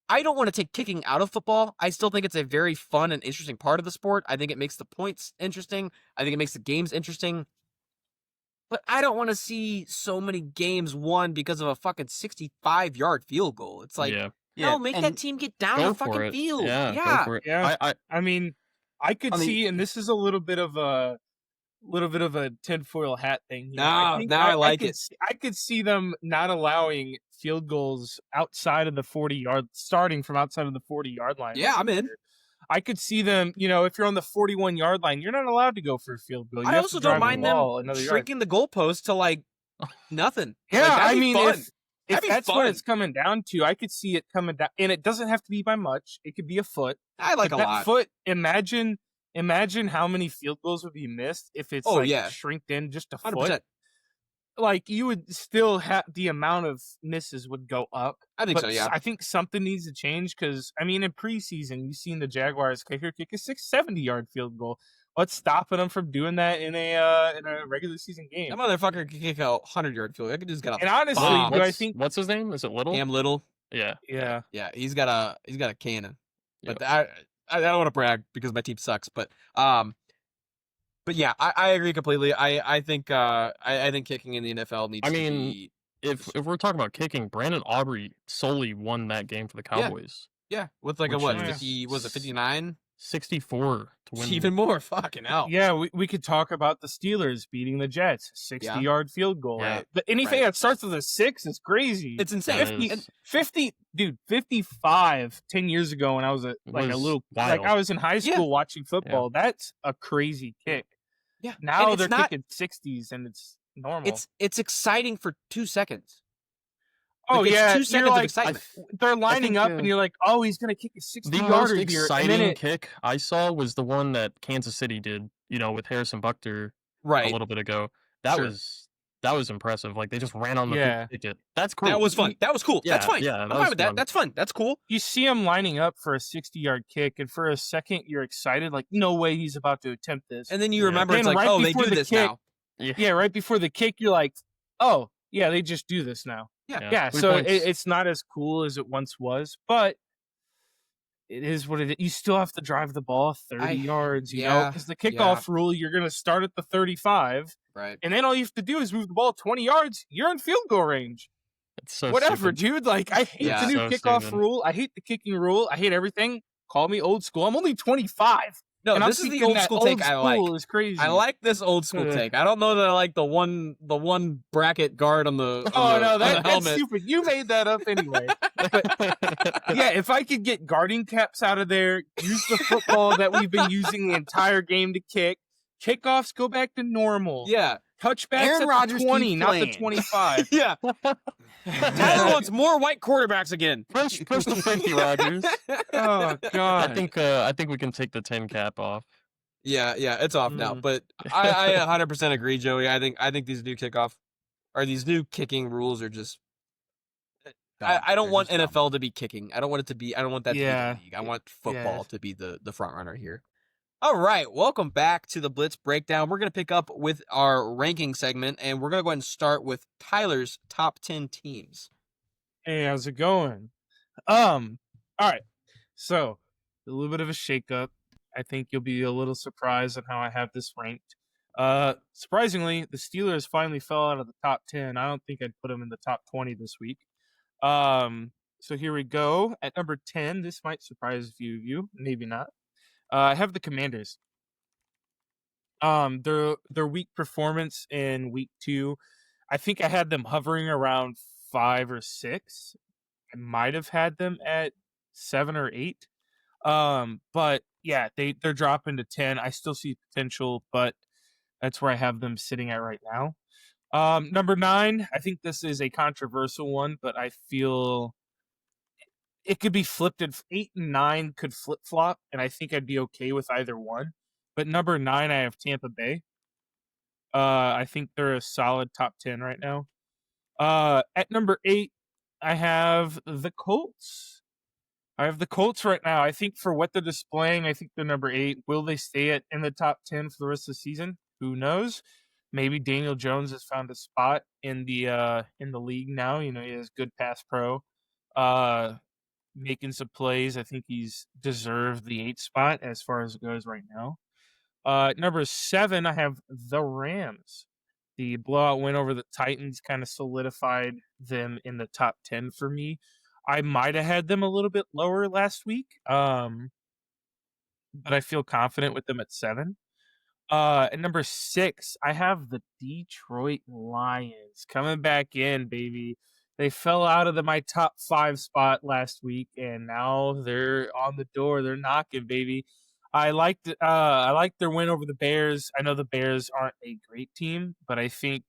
I don't want to take kicking out of football. I still think it's a very fun and interesting part of the sport. I think it makes the points interesting. I think it makes the games interesting. But I don't want to see so many games won because of a fucking 65-yard field goal. It's like, yeah, no, make and that team get down go the for fucking it. field. Yeah, Yeah. go for it. Yeah. I I mean, I could I mean- see, and this is a little bit of a tinfoil hat thing. here. Nah, think now I like could it. I could see them not allowing field goals outside of the 40-yard, starting from outside of the 40-yard line. Yeah, I'm in. I could see them, if you're on the 41-yard line, you're not allowed to go for a field goal. You I have also to don't drive the mind ball them another yard. shrinking the goalpost to like nothing. Yeah, Like, that'd I be mean, fun. if That'd be that's what fun. it's coming down to, I could see it coming down, and it doesn't have to be by much. It could be a foot. I like But a that lot. foot. Imagine how many field goals would be missed if it's Oh, yeah. shrinked in just a 100%. foot. Like you would still have the amount of misses would go up. I think But so, yeah. I think something needs to change because I mean, in preseason, you've seen the Jaguars kick a 70-yard field goal. What's stopping them from doing that in a regular season game? That motherfucker can kick a 100-yard field. I could just get a And honestly, bomb. do I think? what's his name? Is it Little? Cam Little. Yeah. Yeah, Yeah, he's got a cannon. Yep. But I don't want to brag because my team sucks. But yeah, I agree completely. I think kicking in the NFL needs I to mean, be If we're talking about kicking, Brandon Aubrey solely won that game for the Yeah. Cowboys. yeah with like a Which what is- 50 was it 59? 64 to win. Even more. Fucking hell. yeah. We could talk about the Steelers beating the Jets, 60-yard field goal. Yeah. But anything Right. that starts with a 6 is crazy. It's insane. That 50, is- 55 10 years ago when I was a Was little wild. like I was in high Yeah. school watching football. That's a crazy kick. Yeah. Now And it's they're not- kicking 60s and it's normal. It's exciting for 2 seconds. oh Like, it's yeah, 2 you're seconds of like excitement. they're lining think, up and you're like, oh, he's gonna kick a 60 the most yarder here. And exciting then it, kick I saw was the one that Kansas City did, with Harrison Butker Right. a little bit ago. That Sure. was impressive. Like they just ran on the Yeah. ticket. That's cool. That was fun. That was cool. That's Yeah, fine. yeah, I'm that fine was with that. fun. That's fun. That's cool. you see him lining up for a 60-yard kick, and for a second you're excited, like no way he's about to attempt this. And then you Yeah. remember it's Then like, right oh, they before do the this kick- now. yeah, right before the kick, you're like, oh yeah, they just do this now. Yeah, 3 so points. it's not as cool as it once was, but it is what it is. You still have to drive the ball 30 yards, you know, yeah, because the kickoff rule, you're going to start at the 35, Right. and then all you have to do is move the ball 20 yards. You're in field goal range. It's so Whatever, stupid. dude. Like, I hate Yeah. the new So kickoff stupid. rule. I hate the kicking rule. I hate everything. Call me old school. I'm only 25. No, And I'm this is the thinking old that school old take I like. school is crazy. I like this old school Ugh. take. I don't know that I like the one bracket guard on the Oh no, on the that's helmet. stupid. You made that up anyway. Yeah, if I could get guarding caps out of there, use the football that we've been using the entire game to kick, kickoffs go back to normal. Yeah, Touchbacks Aaron at Rodgers the 20, keep not the playing. 25. yeah. Tyler wants more white quarterbacks again. First to 50, Rodgers. Oh god. I think we can take the 10 cap off. Yeah, it's off now. Mm. But I 100% agree, Joey. I think these new these new kicking rules are just. I don't They're want just dumb. NFL to be kicking. I don't want that Yeah. to be the league. I want football Yeah. to be the front runner here. All right, welcome back to the Blitz Breakdown. We're going to pick up with our ranking segment, and we're going to go ahead and start with Tyler's top 10 teams. Hey, how's it going? All right. So, a little bit of a shakeup. I think you'll be a little surprised at how I have this ranked. Surprisingly, the Steelers finally fell out of the top 10. I don't think I'd put them in the top 20 this week. So here we go. At number 10, this might surprise a few of you, maybe not. I have the Commanders. Their weak performance in week 2, I think I had them hovering around 5 or 6. I might have had them at 7 or 8. But yeah, they're dropping to 10. I still see potential, but that's where I have them sitting at right now. Number 9, I think this is a controversial one, but I feel it could be flipped. 8 and 9 could flip flop, and I think I'd be okay with either one. But number 9, I have Tampa Bay. I think they're a solid top 10 right now. At number 8, I have the Colts. I have the Colts right now. I think for what they're displaying, I think they're number 8. Will they stay in the top 10 for the rest of the season? Who knows? Maybe Daniel Jones has found a spot in the league now. You know, he has good pass pro, making some plays. I think he's deserved the 8th spot as far as it goes right now. Number 7, I have the Rams. The blowout win over the Titans kind of solidified them in the top 10 for me. I might have had them a little bit lower last week, but I feel confident with them at 7. At number 6, I have the Detroit Lions coming back in, baby. They fell out of my top 5 spot last week, and now they're on the door. They're knocking, baby. I liked their win over the Bears. I know the Bears aren't a great team, but I think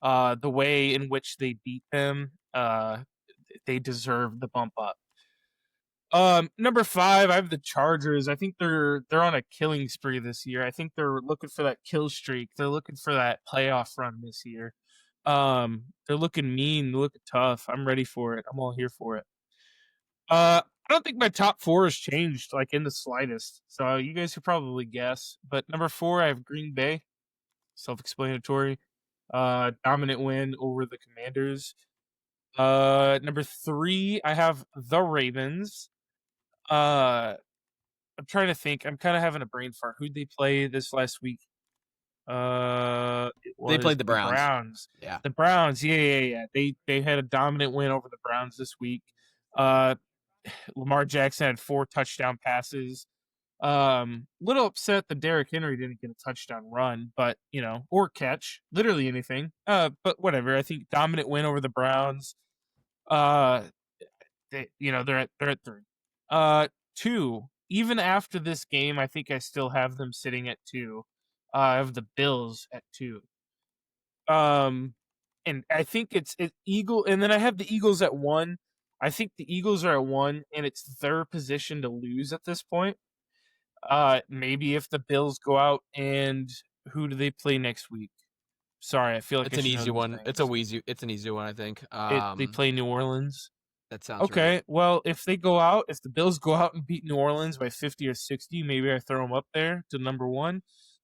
the way in which they beat them, they deserve the bump up. Number 5, I have the Chargers. I think they're on a killing spree this year. I think they're looking for that kill streak. They're looking for that playoff run this year. They're looking mean, they're looking tough. I'm ready for it. I'm all here for it. I don't think my top 4 has changed like in the slightest. So you guys could probably guess. But number 4, I have Green Bay. Self-explanatory. Dominant win over the Commanders. Number 3, I have the Ravens. I'm trying to think. I'm kind of having a brain fart. Who'd they play this last week? They played the Browns. Yeah. The Browns. Yeah. They had a dominant win over the Browns this week. Lamar Jackson had 4 touchdown passes. Little upset that Derrick Henry didn't get a touchdown run, but or catch, literally anything. But whatever. I think dominant win over the Browns. They're at 3. 2. Even after this game, I think I still have them sitting at 2. I have the Bills at 2. And I think it's Eagle, and then I have the Eagles at 1. I think the Eagles are at 1, and it's their position to lose at this point. Maybe if the Bills go out and who do they play next week? Sorry, I feel like It's an easy one. It's an easy one, I think. They play New Orleans. That sounds okay. right. Well, if the Bills go out and beat New Orleans by 50 or 60, maybe I throw them up there to number 1.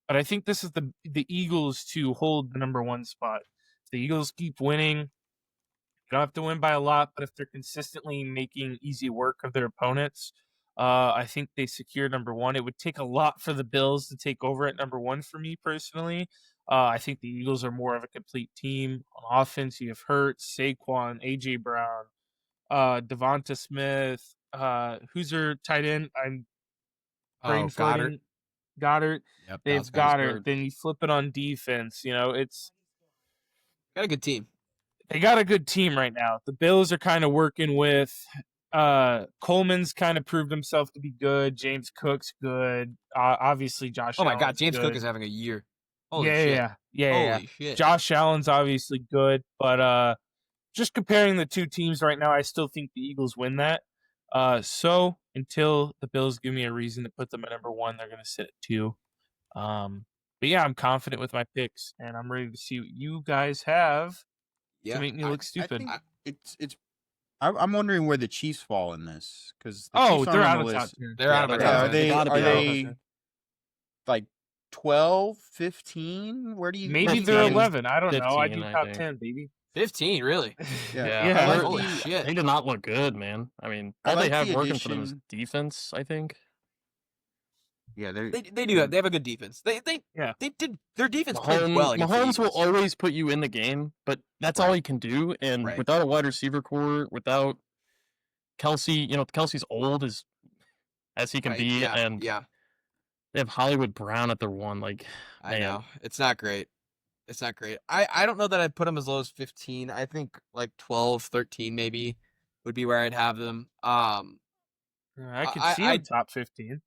But I think this is the Eagles to hold the number 1 spot. If the Eagles keep winning, you don't have to win by a lot, but if they're consistently making easy work of their opponents, I think they secure number 1. It would take a lot for the Bills to take over at number 1 for me personally. I think the Eagles are more of a complete team. On offense, you have Hurts, Saquon, A.J. Brown, Devonta Smith. Who's their tight end? I'm brain Goddard. Goddard. Yep, They Dallas have Goedert. Goddard. Then you flip it on defense. You know, Got a good team. they got a good team right now. The Bills are kind of working with Coleman's kind of proved himself to be good. James Cook's good. Obviously, Josh. Oh my God, Allen's James Cook good. is having a year. Holy yeah, shit. yeah. Holy shit. Josh Allen's obviously good, but just comparing the two teams right now, I still think the Eagles win that. So until the Bills give me a reason to put them at number 1, they're going to sit at 2. But yeah, I'm confident with my picks, and I'm ready to see what you guys have Yeah. to make me look stupid. I think it's. I'm wondering where the Chiefs fall in this because Oh, Chiefs they're aren't out on of the top list. 10. They're out of my they're top Yeah, out. are 10. They they gotta are be out. they like 12, 15? Where do you Maybe put they're them? 11. I don't know. I 15, do I top think. 10, baby. 15, really? Yeah. Yeah. I like Holy the- shit. They did not look good, man. I mean, I all like they have the working for them is addition- defense, I think. Yeah, they're They do have a good defense. They did their defense played well against the Mahomes will Eagles. always put you in the game, but that's all Right. he can do. And Right. without a wide receiver core, without Kelsey, Kelsey's old as he can Right, be, yeah, and yeah, they have Hollywood Brown at their 1. Like, I man. know. It's not great. It's not great. I don't know that I'd put them as low as 15. I think like 12, 13 maybe would be where I'd have them. I could see I- them top 15.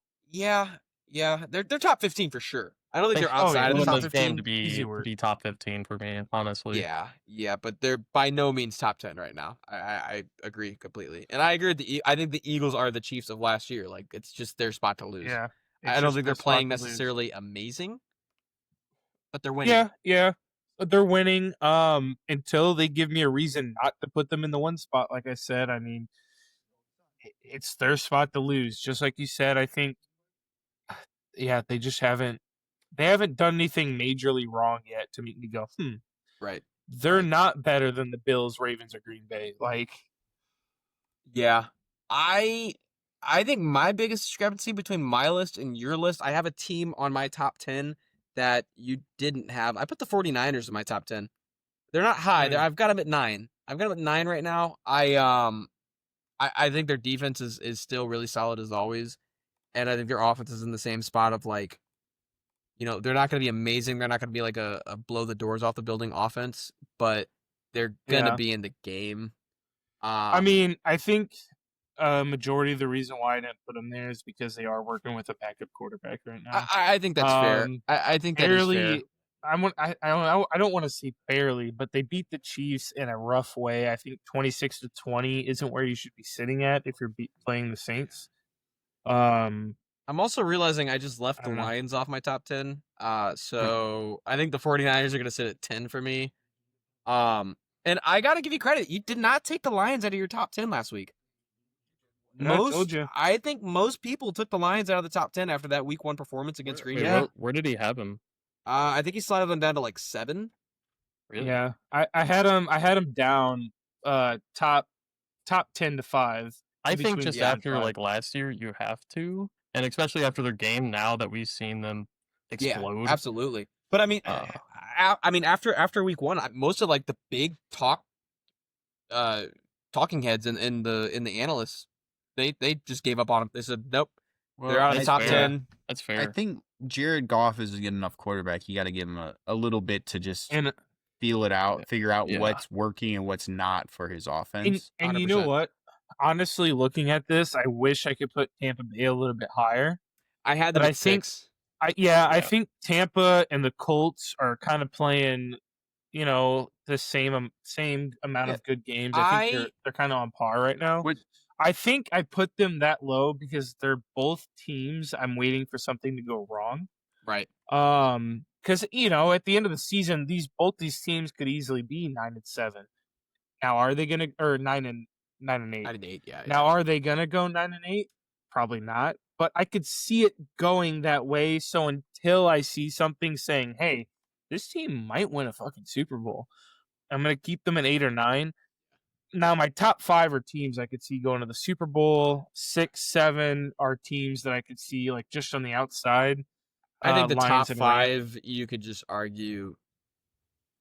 Yeah, they're top 15 for sure. I don't think they're Oh, yeah, outside of the win top this game 15. to Easy be work. top 15 for me, honestly. Yeah, but they're by no means top 10 right now. I agree completely, and I agree with I think the Eagles are the Chiefs of last year. Like it's just their spot to lose. Yeah. I don't think they're playing necessarily amazing, but they're winning. Yeah. But they're winning until they give me a reason not to put them in the 1 spot. Like I said, I mean, it's their spot to lose. Just like you said, I think, yeah, they just haven't done anything majorly wrong yet to make me go, Right. they're not better than the Bills, Ravens, or Green Bay. Like, Yeah. I think my biggest discrepancy between my list and your list, I have a team on my top 10 that you didn't have. I put the 49ers in my top 10. They're not high. I've got them at 9. I've got them at 9 right now. I think their defense is still really solid as always. And I think their offense is in the same spot of like, they're not going to be amazing. They're not going to be like a blow the doors off the building offense, but they're going to Yeah. be in the game. I mean, I think a majority of the reason why I didn't put them there is because they are working with a backup quarterback right now. I think that's fair. I think that is fair. Barely. I don't want to say barely, but they beat the Chiefs in a rough way. I think 26-20 isn't where you should be sitting at if you're playing the Saints. I'm also realizing I just left I the don't know. Lions off my top 10. So I think the 49ers are going to sit at 10 for me. And I got to give you credit. You did not take the Lions out of your top 10 last week. I told you. I think most people took the Lions out of the top 10 after that week 1 performance against Green Wait, Bay. Yeah. where did he have him? I think he slotted them down to like 7. Really? Yeah, I had them down top 10 to 5. I think between just 10 and after 5. like last year, you have to, and especially after their game now that we've seen them explode. Yeah, absolutely. But I mean, Uh, after week 1, most of like the big talking heads in the analysts, they just gave up on him. They said, nope, they're out of the that's top fair. 10. That's fair. I think Jared Goff is a good enough quarterback. You got to give him a little bit to just And feel it out, figure out Yeah. what's working and what's not for his offense. and you know 100%. what? Honestly, looking at this, I wish I could put Tampa Bay a little bit higher. I had them But at I think- 6. I Yeah. think Tampa and the Colts are kind of playing, the same amount Yeah. of good games. I think they're kind of on par right now. Which- I think I put them that low because they're both teams. I'm waiting for something to go wrong. Right. Because at the end of the season, both these teams could easily be 9-7. Now, are they gonna or 9-8? 9-8, yeah. Now, are they gonna go 9-8? Probably not. But I could see it going that way. So until I see something saying, "Hey, this team might win a fucking Super Bowl," I'm gonna keep them at 8 or 9. Now, my top 5 are teams I could see going to the Super Bowl. 6, 7 are teams that I could see like just on the outside. I think the Lions top and Rams. 5 you could just argue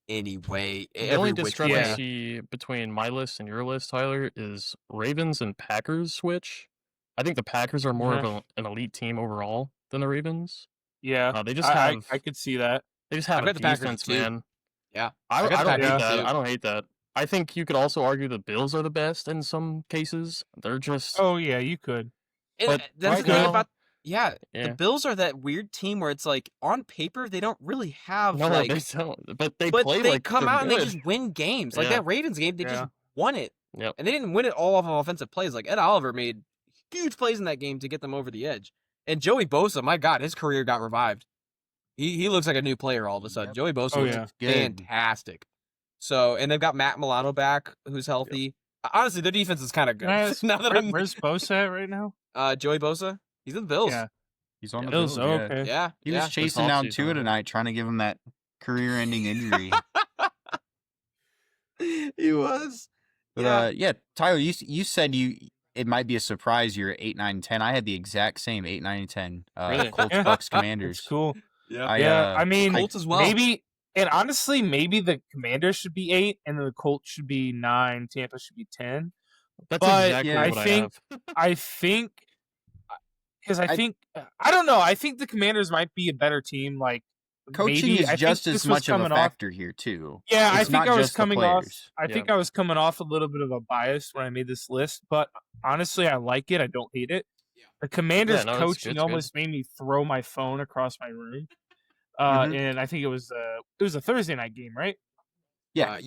anyway. The only every which way. discrepancy between my list and your list, Tyler, is Ravens and Packers switch. I think the Packers are more of an elite team overall than the Ravens. Yeah, They just I have I could see that. they just have I've a got the Packers defense, too. man. Yeah. I I got the don't hate Packers that. too. I don't hate that. I think you could also argue the Bills are the best in some cases. They're just Oh yeah, you could. And But that's right the thing now- about the yeah. Bills are that weird team where it's like on paper they don't really have No, like they don't. But they but play they like come they're out and they good. just win games. Like Yeah. that Ravens game, they Yeah. just won it. Yep. And they didn't win it all off of offensive plays. Like Ed Oliver made huge plays in that game to get them over the edge. And Joey Bosa, my God, his career got revived. He looks like a new player all of a sudden. Yep. Joey Bosa Oh, looks yeah. Good. fantastic. So, and they've got Matt Milano back, who's healthy. Honestly, their defense is kind of good. Can I ask, now that I'm where's Bosa at right now? Joey Bosa, he's in the Bills. Yeah. He's on the Bills. Bills. Yeah. Okay. Yeah, He yeah. was chasing down offseason, Tua yeah. tonight, trying to give him that career-ending injury. He was. But yeah, Tyler, you said it might be a surprise you're at 8, 9, 10. I had the exact same 8, 9, and 10. Really? Colts, Yeah. Bucks, Commanders. It's cool. Yeah. Yeah, I mean, Colts as well. maybe, and honestly, maybe the Commanders should be 8, and the Colts should be 9. Tampa should be 10. That's But exactly yeah, what I I think- have. I think because I don't know. I think the Commanders might be a better team. Like Coaching maybe, is I think just this as was much of a coming off- factor here too. Yeah, I It's think not I was just the coming off. players. I think I was coming off a little bit of a bias when I made this list, but honestly, I like it. I don't hate it. The Commanders no, it's coaching good. almost made me throw my phone across my room. Mhm. And I think it was a Thursday night game, right? Yeah.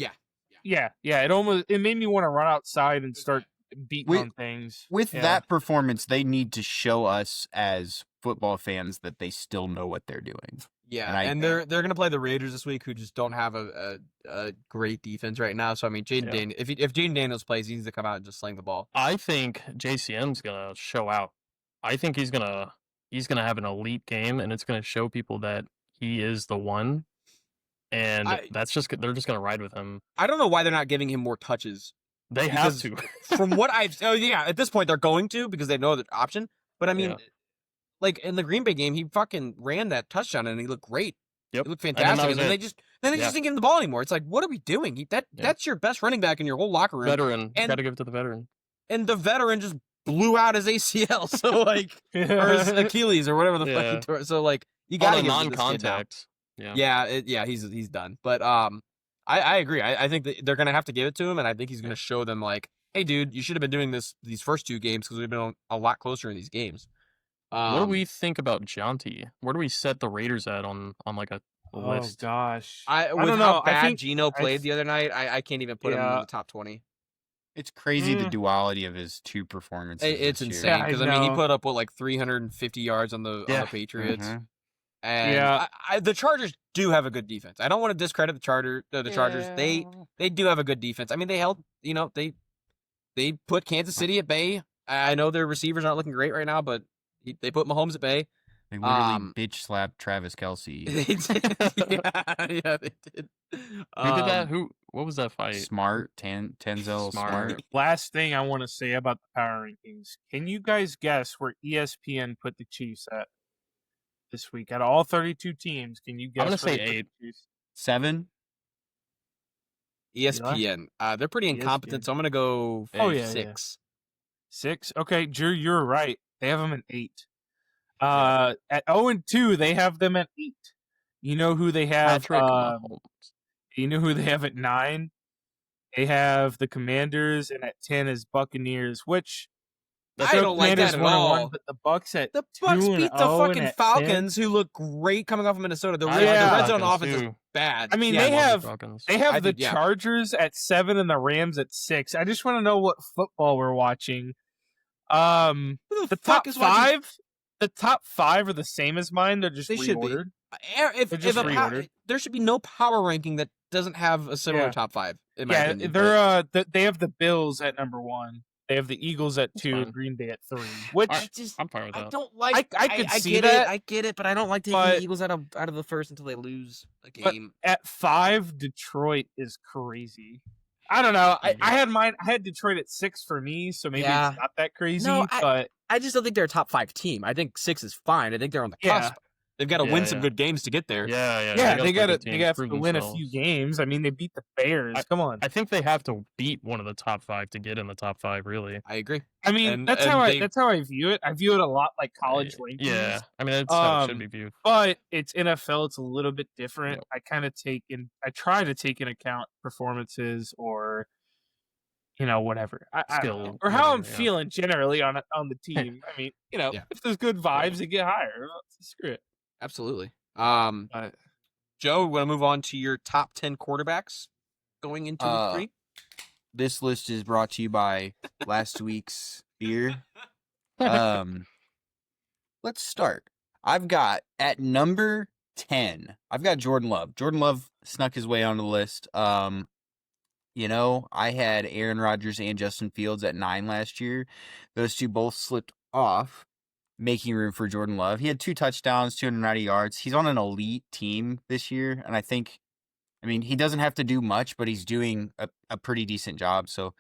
Yeah. It made me want to run outside and start beating With- on things. With Yeah. that performance, they need to show us as football fans that they still know what they're doing. Yeah, And and they're gonna play the Raiders this week, who just don't have a great defense right now. So I mean, Jaden Yeah. Daniels, if Jaden Daniels plays, he needs to come out and just sling the ball. I think JCM's gonna show out. I think he's gonna have an elite game, and it's gonna show people that he is the one. And they're just gonna ride with him. I don't know why they're not giving him more touches. They have to. From what I've, at this point they're going to because they know the option. But I mean, Yeah. like in the Green Bay game, he fucking ran that touchdown and he looked great. Yep. He looked And then fantastic. that And was then it. they Yeah. just didn't give him the ball anymore. It's like, what are we doing? That's your best running back in your whole locker room. Veteran. And- Gotta give it to the veteran. And the veteran just blew out his ACL. So like, or his Achilles or whatever the fuck Yeah. he tore. So like, you On gotta a give it to this kid now. non-contact. Yeah. He's done. But I agree. I think that they're gonna have to give it to him, and I think he's gonna show them like, hey, dude, you should have been doing these first two games because we've been a lot closer in these games. What do we think about Jonty? Where do we set the Raiders at on like a Oh list? gosh, I don't with know. how I bad think Gino played the other night, I can't even put him in Yeah. the top 20. It's crazy the Mm. duality of his two performances. It's this year. insane Yeah, I because I mean he know. put up like 350 yards on the Yeah. Patriots. Mhm. And Yeah. the Chargers do have a good defense. I don't want to discredit the Chargers. They do have a good defense. I mean, they held, they put Kansas City at bay. I know their receivers aren't looking great right now, but they put Mahomes at bay. They literally Um, bitch slapped Travis Kelsey. They did. Yeah, they did. Who did that? What was that fight? Smart, Tenzel Smart. Smart. Last thing I want to say about the power rankings. Can you guys guess where ESPN put the Chiefs at this week? Out of all 32 teams, can you guess? gonna where say they put 8. the Chiefs? 7. ESPN. They're pretty incompetent, ESPN. so I'm gonna go Oh, yeah, yeah. 6. 6. Okay, Drew, you're right. They have them at 8. At 0-2, they have them at 8. You know who they have? Patrick Mahomes. You know who they have at 9? They have the Commanders, and at 10 is Buccaneers, which I don't like that at 1-1, all. but the Bucks at The Bucks 2-0 beat the and fucking at 10. Falcons, who look great coming off of Minnesota. The I red, like the the red zone Falcons, offense is too. bad. I mean, Yeah, they I love the have Falcons. They have I the think, yeah. Chargers at 7 and the Rams at 6. I just want to know what football we're watching. The Who the top fuck is watching- 5, the top 5 are the same as mine. They're just They should be. reordered. If They're just reordered. there should be no power ranking that doesn't have a similar Yeah. top 5. In my Yeah, opinion, they're they have the Bills at number 1. They have the Eagles at 2 fine. and Green Bay at 3. Which Alright. I'm fine with I that. don't like. I could see get that, it. I get it, but I don't like taking but- the Eagles out of the first until they lose a But- game. at 5, Detroit is crazy. I don't know. I had mine. I had Detroit at 6 for me, so maybe Yeah. it's not that crazy. No, but I just don't think they're a top 5 team. I think 6 is fine. I think they're on the Yeah. cusp. They've got to Yeah, win some yeah. good games to get there. Yeah, they play good they teams, got prove to win a few themselves. games. I mean, they beat the Bears. Come on. I think they have to beat one of the top 5 to get in the top 5. Really. I agree. I mean, And that's how I view it. I view it a lot like college rankings. Yeah, I mean that's how it should be viewed. But it's NFL. It's a little bit different. Yep. I try to take into account performances or whatever. I don't know. Skill, Or how I'm whatever, yeah. feeling generally on the team. I mean, Yeah. if there's good vibes, they get higher. Screw it. Absolutely. But Joe, we want to move on to your top 10 quarterbacks going into week 3. This list is brought to you by last week's beer. Let's start. I've got at number 10, I've got Jordan Love. Jordan Love snuck his way onto the list. I had Aaron Rodgers and Justin Fields at 9 last year. Those two both slipped off, making room for Jordan Love. He had 2 touchdowns, 290 yards. He's on an elite team this year, and he doesn't have to do much, but he's doing a pretty decent job. So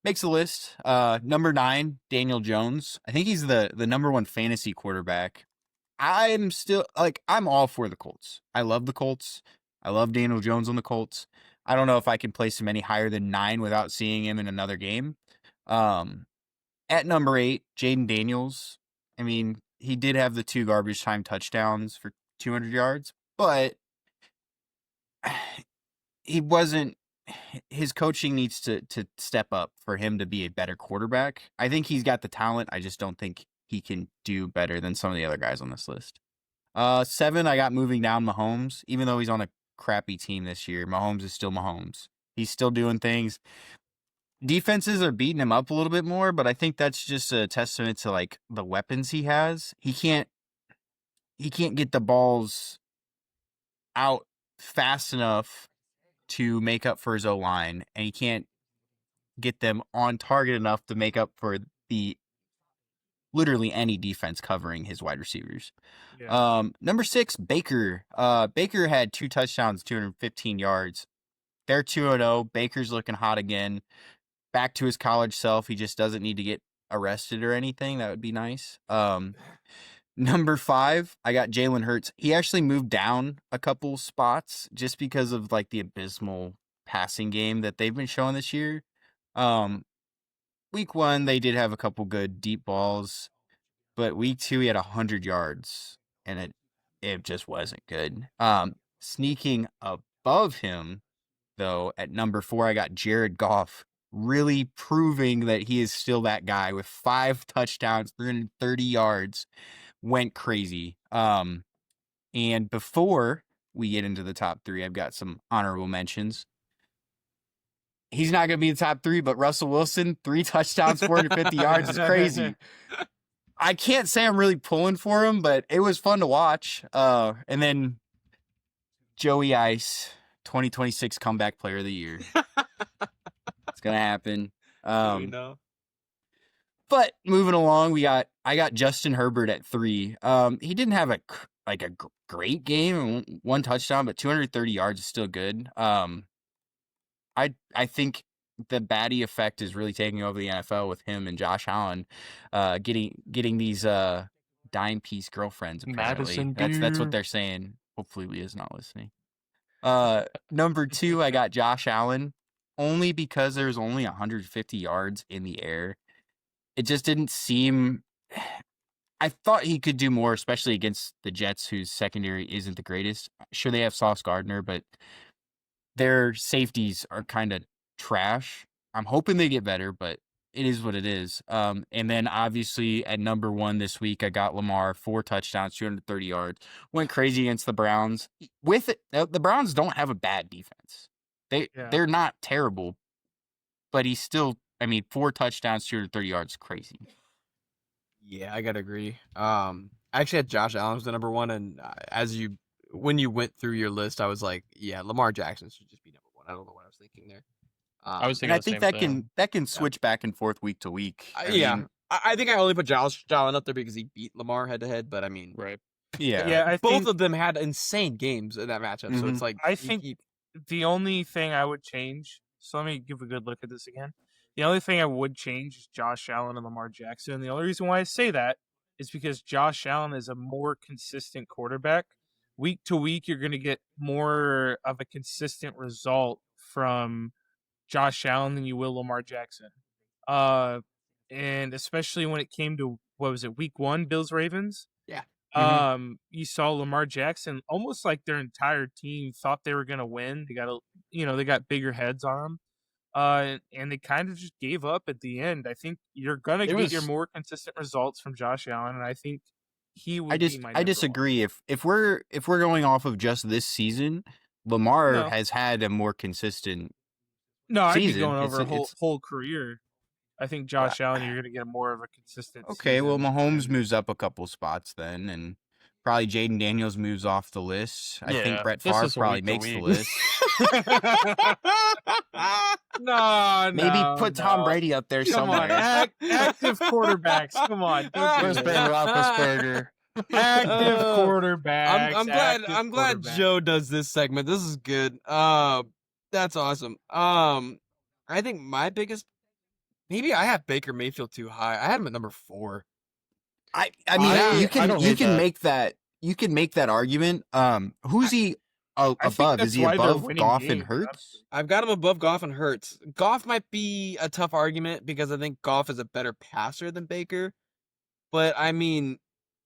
makes the list. Number 9, Daniel Jones. I think he's the number 1 fantasy quarterback. I'm all for the Colts. I love the Colts. I love Daniel Jones on the Colts. I don't know if I can place him any higher than 9 without seeing him in another game. At number 8, Jaden Daniels. I mean, he did have the 2 garbage time touchdowns for 200 yards, but his coaching needs to step up for him to be a better quarterback. I think he's got the talent. I just don't think he can do better than some of the other guys on this list. 7, I got moving down Mahomes. Even though he's on a crappy team this year, Mahomes is still Mahomes. He's still doing things. Defenses are beating him up a little bit more, but I think that's just a testament to like the weapons he has. He can't get the balls out fast enough to make up for his O-line, and he can't get them on target enough to make up for literally any defense covering his wide receivers. yeah. Number 6, Baker. Baker had 2 touchdowns, 215 yards. They're 2-0. Baker's looking hot again. Back to his college self. He just doesn't need to get arrested or anything. That would be nice. Number 5, I got Jalen Hurts. He actually moved down a couple spots just because of like the abysmal passing game that they've been showing this year. Week 1, they did have a couple good deep balls, but week 2, he had 100 yards, and it just wasn't good. Sneaking above him, though, at number 4, I got Jared Goff, really proving that he is still that guy with 5 touchdowns, 330 yards. Went crazy. And before we get into the top 3, I've got some honorable mentions. He's not going to be in the top 3, but Russell Wilson, 3 touchdowns, 450 yards is crazy. I can't say I'm really pulling for him, but it was fun to watch. And then Joey Ice, 2026 Comeback Player of the Year. It's going to happen. But moving along, I got Justin Herbert at 3. He didn't have a great game, 1 touchdown, but 230 yards is still good. I think the baddie effect is really taking over the NFL with him and Josh Allen, getting these dime piece girlfriends. Apparently, Madison that's what Beer. they're saying. Hopefully, Leah's not listening. Number 2, I got Josh Allen, only because there's only 150 yards in the air. It just didn't seem. I thought he could do more, especially against the Jets, whose secondary isn't the greatest. Sure, they have Sauce Gardner, but their safeties are kind of trash. I'm hoping they get better, but it is what it is. And then obviously at number 1 this week, I got Lamar, 4 touchdowns, 230 yards. Went crazy against the Browns. With it, the Browns don't have a bad defense. They're not terrible, but he's still. 4 touchdowns, 230 yards, crazy. Yeah, I gotta agree. I actually had Josh Allen as the number 1, and when you went through your list, I was like, yeah, Lamar Jackson should just be number 1. I don't know what I was thinking there. I was And thinking I the think same that thing. can switch back and forth week to week. I think I only put Josh Allen up there because he beat Lamar head to head, but Right. Yeah, I both think of them had insane games in that matchup. So it's like I think the only thing I would change. So let me give a good look at this again. The only thing I would change is Josh Allen and Lamar Jackson. And the only reason why I say that is because Josh Allen is a more consistent quarterback. Week to week, you're going to get more of a consistent result from Josh Allen than you will Lamar Jackson. And especially when it came to, what was it, week 1, Bills Ravens? Yeah. You saw Lamar Jackson almost like their entire team thought they were going to win. They got bigger heads on them. And they kind of just gave up at the end. I think you're going to get your more consistent results from Josh Allen, and I think he would be my I number disagree. one. If we're going off of just this season, Lamar No. has had a more consistent No, I'd be season. going over It's- a whole career. I think Josh Allen, you're going to get more of a consistent Okay, well, season. Mahomes moves up a couple spots then, and probably Jaden Daniels moves off the list. I think Yeah, Brett this Favre is probably week to makes the week. list. No, Maybe put Tom Brady up there Come on, somewhere. active quarterbacks. Come on, don't do Where's this. Ben Roethlisberger? Active quarterbacks. I'm glad quarterbacks. Joe does this segment. This is good. That's awesome. I think my biggest, maybe I have Baker Mayfield too high. I had him at number 4. I mean, I you don't hate that. can make that argument. Who's he think above? that's Is he why they're above winning Goff and games, Hurts? I've got him above Goff and Hurts. Goff might be a tough argument because I think Goff is a better passer than Baker. But I mean,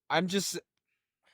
I'm just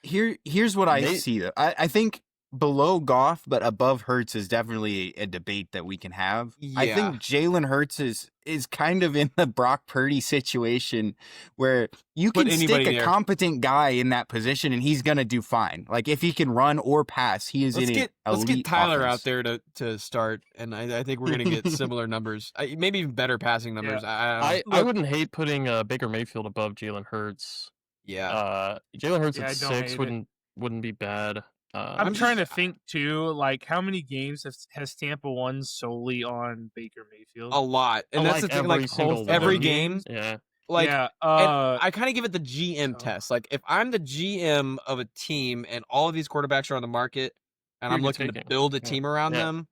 Here's what I May- see though. I think below Goff but above Hurts is definitely a debate that we can have. I Yeah. think Jalen Hurts is kind of in the Brock Purdy situation where you Put can anybody stick a there. competent guy in that position and he's gonna do fine. Like if he can run or pass, he is let's in get an let's get elite Tyler offense. out there to start, and I think we're gonna get similar numbers, maybe even better passing numbers. I wouldn't hate putting Baker Mayfield above Jalen Hurts. Yeah, Jalen Hurts Yeah, I at don't hate 6 it. wouldn't be bad. I'm I'm trying to just- think too, like how many games has Tampa won solely on Baker Mayfield? a lot, and I that's like the thing. every Like single one. every Whole game, Yeah, like yeah, and I kind of give it the GM oh. test. Like if I'm the GM of a team and all of these quarterbacks are on the market, and Who I'm you looking to taking? build a Yeah. team around Yeah. them,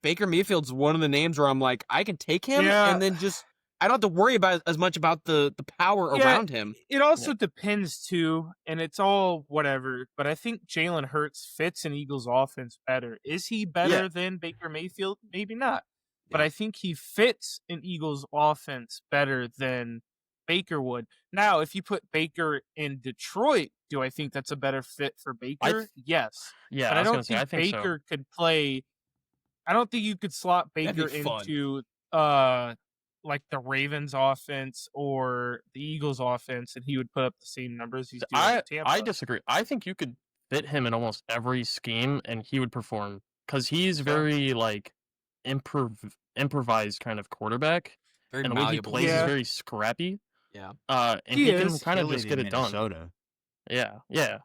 Baker Mayfield's one of the names where I'm like, I can take him, Yeah. and then just I don't have to worry about as much about the power Yeah. around him. It also depends too, and it's all whatever. But I think Jalen Hurts fits an Eagles offense better. Is he better than Baker Mayfield? Maybe not. But I think he fits an Eagles offense better than Baker would. Now, if you put Baker in Detroit, do I think that's a better fit for Baker? Yes. yeah. But I I was don't gonna say, I think think Baker could play. I don't think you could slot That'd Baker be fun. into like the Ravens offense or the Eagles offense, and he would put up the same numbers he's doing in Tampa. I disagree. I think you could fit him in almost every scheme, and he would perform because he's very like improvised kind of quarterback, Very and the way he malleable. plays Yeah. is very scrappy. Yeah. And He he can is. kind of Kill just in get it done. Minnesota. Yeah.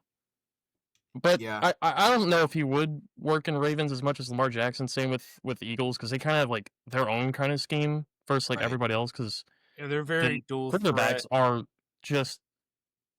But Yeah. I don't know if he would work in Ravens as much as Lamar Jackson. Same with the Eagles because they kind of have like their own kind of scheme versus like Right. everybody else because Yeah, they're very dual quarterbacks threat. are just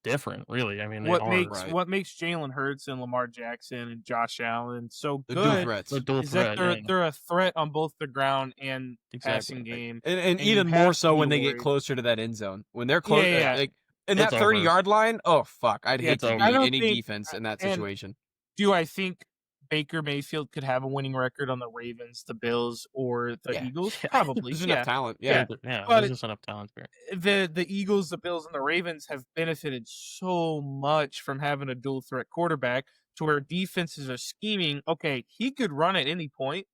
different, really. I mean, they What are. makes right. what makes Jalen Hurts and Lamar Jackson and Josh Allen so The dual good threats. They're dual is that threat. they're a threat on both the ground and Exactly. passing game. And and you even have more to so be when they get worried. closer to that end zone. When they're close, Yeah. like in It's that over. 30-yard line, oh fuck, I'd Yeah, hate it's to over. be I don't any think- defense in that and- situation. Do I think Baker Mayfield could have a winning record on the Ravens, the Bills, or the Yeah. Eagles? Yeah. Probably. There's yeah. enough talent. Yeah. Yeah. But There's just enough talent there. The Eagles, the Bills, and the Ravens have benefited so much from having a dual threat quarterback to where defenses are scheming. Okay, he could run at any point.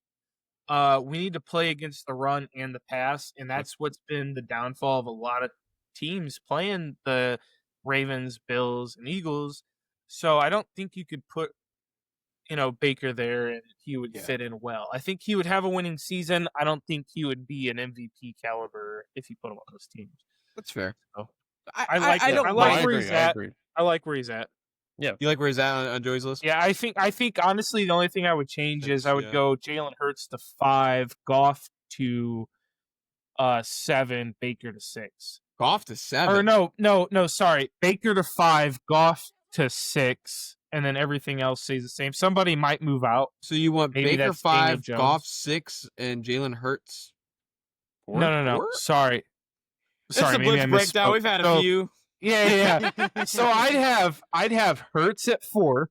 We need to play against the run and the pass, and that's what's been the downfall of a lot of teams playing the Ravens, Bills, and Eagles. So I don't think you could put Baker there and he would Yeah. fit in well. I think he would have a winning season. I don't think he would be an MVP caliber if you put him on those teams. That's fair. So, I like I that. don't I No, like mind- where agree, he's I at. agree. I like where he's at. You like where he's at on Joey's list? Yeah, I think honestly the only thing I would change is I would Yeah. go Jalen Hurts to 5, Goff to 7, Baker to 6. Goff to 7. Or no, sorry. Baker to 5, Goff to 6, and then everything else stays the same. Somebody might move out. So you want Maybe Baker that's Daniel 5, Jones. Goff 6, and Jalen Hurts? No. Four? Sorry. It's a maybe I blitz breakdown. misspoke. We've had a So, few. Yeah. So I'd have Hurts at 4,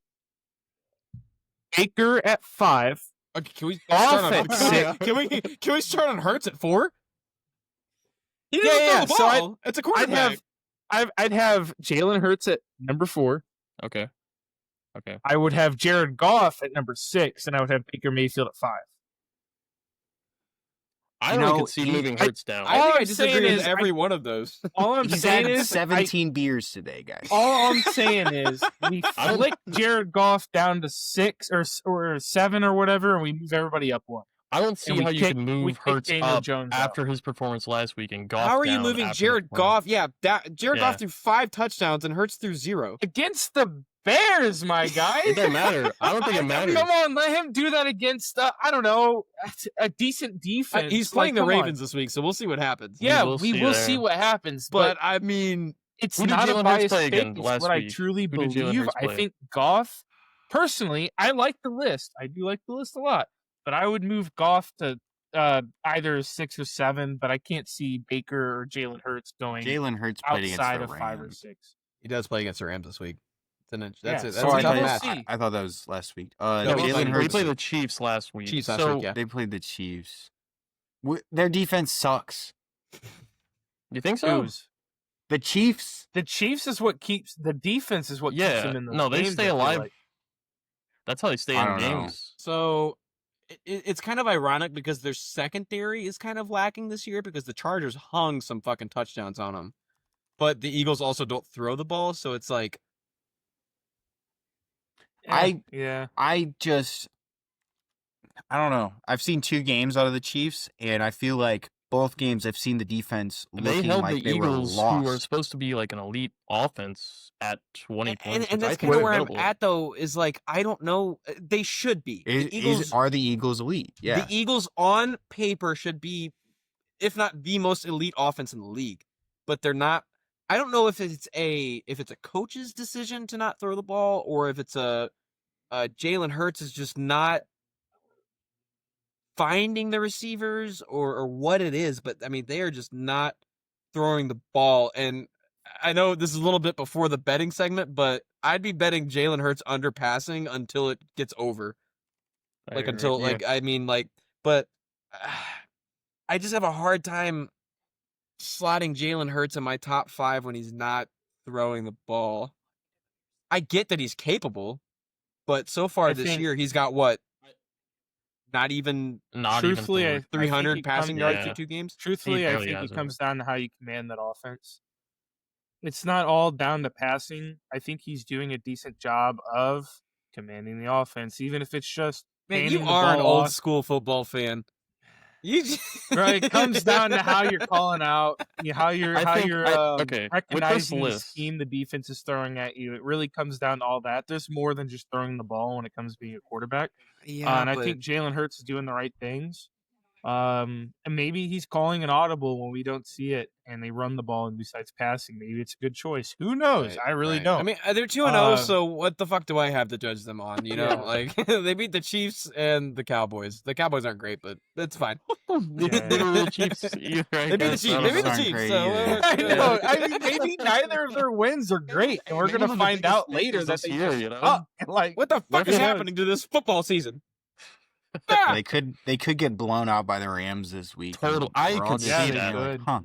Baker at 5. Okay, can we Off start on at six. Can we start on Hurts at 4? He doesn't Yeah. throw the So ball. It's a quarterback. I'd have Jalen Hurts at number 4. Okay. I would have Jared Goff at number 6, and I would have Baker Mayfield at 5. I You only know, could see he- moving Hurts down. I think All I I'm disagree saying with is every one of those. All I'm He's saying had is 17 beers today, guys. all I'm saying is we I don't- flick Jared Goff down to 6 or 7 or whatever, and we move everybody up 1. I don't see we how you kick- can we move kick Hurts Daniel up Jones out. after his performance last week and Goff How are you down moving after his Jared performance. Goff? Yeah, Jared Yeah. Goff threw 5 touchdowns and Hurts threw 0. Against the Bears, my guy. It doesn't matter. I don't think it matters. Come on, let him do that against I don't know, a decent defense. He's playing Like, the come on. Ravens this week, so we'll see what happens. Yeah, will we see will there. see what happens, But but I mean, it's Who did not a Jalen Hurts biased play take. again It's last what I week? truly Who did Jalen believe. Hurts I play? think Goff, personally, I like the list. I do like the list a lot, but I would move Goff to either 6 or 7, but I can't see Baker or Jalen Hurts going Jalen Hurts played against outside the of 5 or Rams. 6. he does play against the Rams this week. That's it. Yeah, That's Oh, a I tough we'll match. see. I thought that was last week. No, we Jalen played- we Hurts. played the Chiefs last week. Chiefs last so week, yeah. They played the Chiefs. Their defense sucks. You think so? Who's- The Chiefs. The Chiefs is what keeps the defense is what keeps Yeah, them in the no, they games, stay I feel alive. like. That's how they stay I in don't know. games. So it's kind of ironic because their secondary is kind of lacking this year because the Chargers hung some fucking touchdowns on them, but the Eagles also don't throw the ball, so it's like Yeah. I don't know. I've seen 2 games out of the Chiefs, and I feel like both games I've seen the defense They looking held like the they Eagles, were lost. who are supposed to be like an elite offense, at 20 points. and which I that's think kind of is where I'm notable. at though. Is like I don't know. They should be. The Eagles Are the Eagles elite? Yeah. The Eagles on paper should be, if not the most elite offense in the league, but they're not. I don't know if it's a coach's decision to not throw the ball or if it's a Jalen Hurts is just not finding the receivers or what it is. But I mean, they are just not throwing the ball. And I know this is a little bit before the betting segment, but I'd be betting Jalen Hurts under passing until it gets over. I agree. Until I mean but I just have a hard time slotting Jalen Hurts in my top 5 when he's not throwing the ball. I get that he's capable, but so far I this think- year he's got what? Not even Not Truthfully, even I- 300 he passing comes- yards yeah. through 2 games. Truthfully, I barely think has it it. comes down to how you command that offense. It's not all down to passing. I think he's doing a decent job of commanding the offense, even if it's just Man, handing you the are an ball old off. school football fan. You Right, it comes down to how you're calling out, how you're okay, with this recognizing the list, scheme the defense is throwing at you. It really comes down to all that. There's more than just throwing the ball when it comes to being a quarterback. yeah, And I think Jalen Hurts is doing the right things. And maybe he's calling an audible when we don't see it, and they run the ball. And besides passing, maybe it's a good choice. Who knows? Right, I really right. don't. I mean, they're 2-0, Uh, so what the fuck do I have to judge them on? You know, Yeah. like they beat the Chiefs and the Cowboys. The Cowboys aren't great, but it's fine. they didn't really Chiefs either. I They beat the guess. Chiefs. I They don't beat the know. Aren't Chiefs. great So either. I know. I mean, maybe neither of their wins are great, and we're Maybe gonna one of the find out biggest later that this they year, just you know? suck. Like, what the fuck Who is knows? happening to this football season? Ah! They could get blown out by the Rams this week. and Total- I we're all could just see sitting that. there like, huh.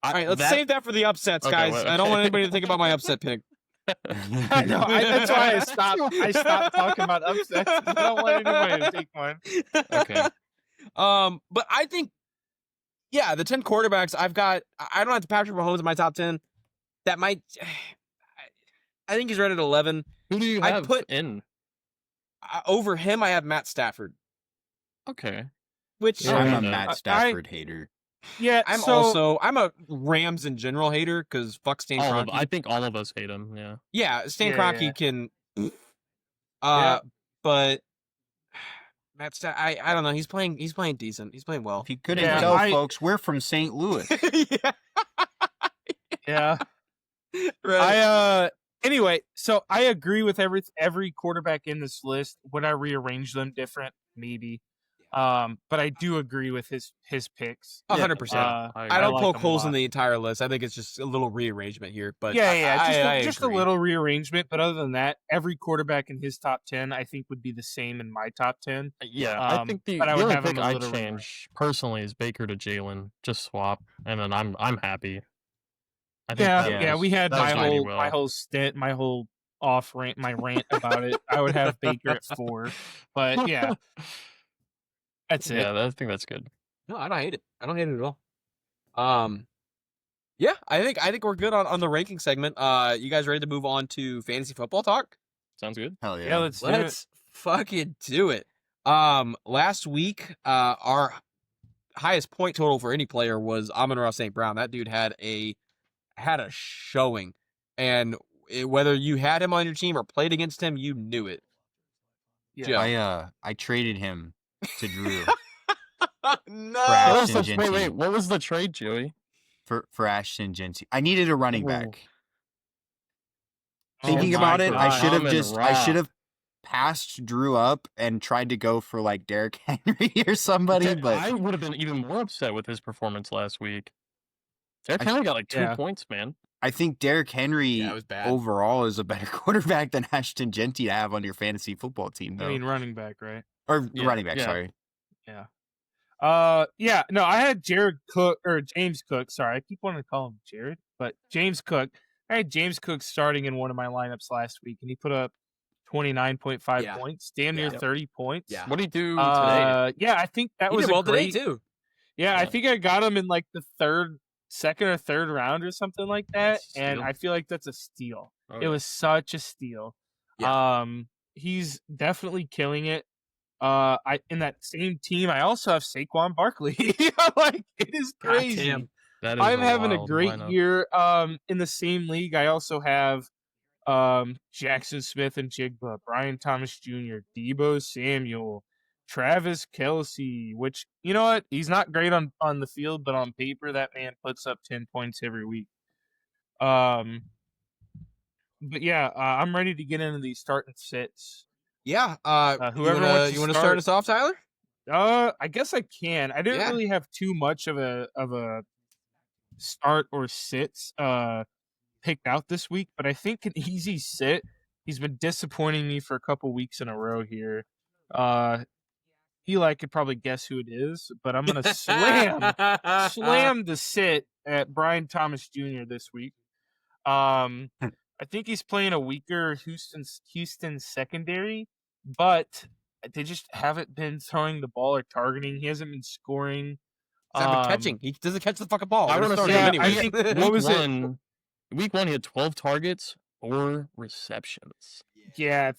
All right, let's save that for the upsets, Okay, guys. wait, I don't want okay. anybody to think about my upset pick. I know. That's why I stopped. I stopped talking about upsets. I don't want anybody to take one. Okay. But I think, yeah, the 10 quarterbacks I've got. I don't have Patrick Mahomes in my top 10. That might. I think he's right at 11. Who do you I have put- in? Over him, I have Matt Stafford, Okay. which Yeah, I'm I a know. Matt Stafford hater. Yeah, I'm a Rams in general hater because fuck Stan All of, Kroenke. I think all of us hate him. Yeah. Yeah, Stan Yeah, Kroenke yeah. can. Yeah. But Matt I don't know. He's playing decent. He's playing well. If you couldn't Yeah, tell, I- folks, we're from St. Louis. yeah. yeah. Right. Anyway, so I agree with every quarterback in this list. Would I rearrange them different? Maybe. But I do agree with his picks. 100%. I don't like poke him a holes in lot. the entire list. I think it's just a little rearrangement here. But Just a agree. little rearrangement. But other than that, every quarterback in his top 10, I think, would be the same in my top 10. Yeah, I think but I would only have him pick a I little change personally is Baker to Jalen. Just swap, and then I'm happy. I think Yeah. We had that's my really whole stint, my whole my rant about it. I would have Baker at 4, but yeah, that's it. Yeah, I think that's good. No, I don't hate it. I don't hate it at all. Yeah, I think we're good on the ranking segment. You guys ready to move on to fantasy football talk? Sounds good. Hell yeah. Yeah, let's fucking do it. Last week, our highest point total for any player was Amon-Ra St. Brown. That dude had a showing, and whether you had him on your team or played against him, you knew it. Yeah. I traded him to Drew No. Ashton Genty. Wait, what was the trade, Joey? for Ashton Genty. I needed a running Ooh. back. Oh Thinking my about it, I God. should have passed Drew up and tried to go for like Derrick Henry or somebody, but I would have been even more upset with his performance last week. Derrick Henry got like 2 points, man. I think Derrick Henry it was bad. overall is a better quarterback than Ashton Genty to have on your fantasy football team, though. I mean, running back, right? Or Yeah, running back, yeah. sorry. No, I had James Cook. Sorry, I keep wanting to call him Jared, but James Cook. I had James Cook starting in one of my lineups last week, and he put up 29.5 Yeah. points, damn near Yeah. 30 points. Yeah. What did he do today? Yeah, I think that He was did well a great. today too. Yeah, I Yeah. think I got him in like the second or third round or something like that, That's a and steal. I feel like that's a steal. Oh, It yeah. was such a steal. Yeah. He's definitely killing it. I in that same team, I also have Saquon Barkley. Like, it is crazy. Goddamn. That is I'm having a wild great lineup. year. In the same league, I also have Jackson Smith and Jigba, Brian Thomas Jr., Debo Samuel, Travis Kelce, which, you know what? He's not great on the field, but on paper, that man puts up 10 points every week. But yeah, I'm ready to get into these start and sits. Yeah. Whoever wants to you want to start us off, Tyler? I guess I can. I didn't Yeah. really have too much of a start or sits picked out this week, but I think an easy sit. He's been disappointing me for a couple weeks in a row here. Eli could probably guess who it is, but I'm gonna slam the sit at Brian Thomas Jr. this week. I think he's playing a weaker Houston secondary, but they just haven't been throwing the ball or targeting. He hasn't been scoring. He's not been catching. He doesn't catch the fucking ball. I We're wanna starting say, him I anyways. think- what was it? Week one, he had 12 targets, 4 receptions. Yeah,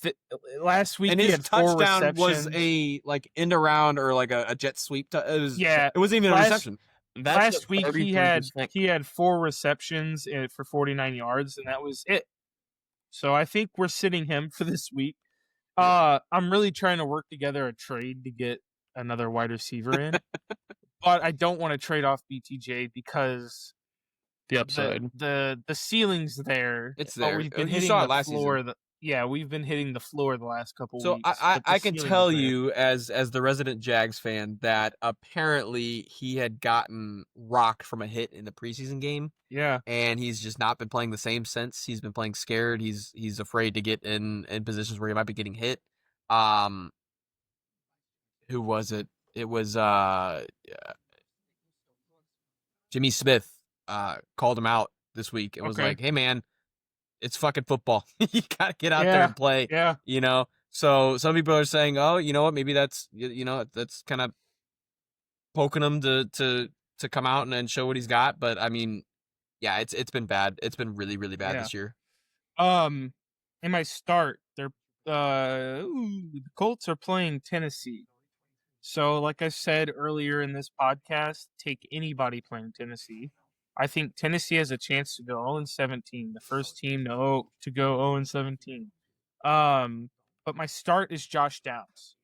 last week and he his had 4 touchdown was receptions. a like end around or like a jet sweep. It wasn't even a last- reception. That's Last a week he 33%. had 4 receptions for 49 yards, and that was it. So I think we're sitting him for this week. I'm really trying to work together a trade to get another wide receiver in, but I don't want to trade off BTJ because the upside. the ceiling's there. It's but there. We've been You hitting saw the it last floor. season. We've been hitting the floor the last couple So weeks. I but the can ceiling's tell there. you as the resident Jags fan that apparently he had gotten rocked from a hit in the preseason game, Yeah. and he's just not been playing the same since. He's been playing scared. He's afraid to get in positions where he might be getting hit. Who was it? It was Jimmy Smith called him out this week and was Okay. like, "Hey man, it's fucking football. You gotta get out there and play." Yeah. You know, so some people are saying, "Oh, you know what? Maybe that's that's kind of poking him to come out and show what he's got." But I mean, yeah, it's been bad. It's been really really bad Yeah. this year. In my start, the Colts are playing Tennessee. So, like I said earlier in this podcast, take anybody playing Tennessee. I think Tennessee has a chance to go 0-17, the first team to go 0-17. But my start is Josh Downs.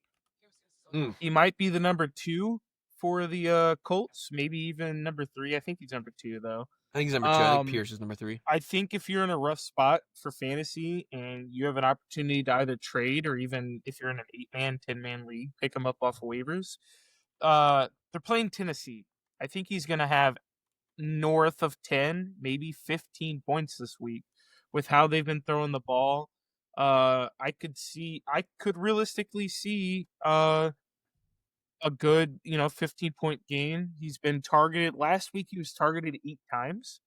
He might be the number 2 for the Colts, maybe even number 3. I think he's number 2 though. I think he's number 2. I think Um, Pierce is number 3. I think if you're in a rough spot for fantasy and you have an opportunity to either trade or even if you're in an 8-man, 10-man league, pick him up off of waivers. They're playing Tennessee. I think he's going to have north of 10, maybe 15 points this week with how they've been throwing the ball. I could realistically see a good, 15-point game. He's been targeted. Last week he was targeted 8 times.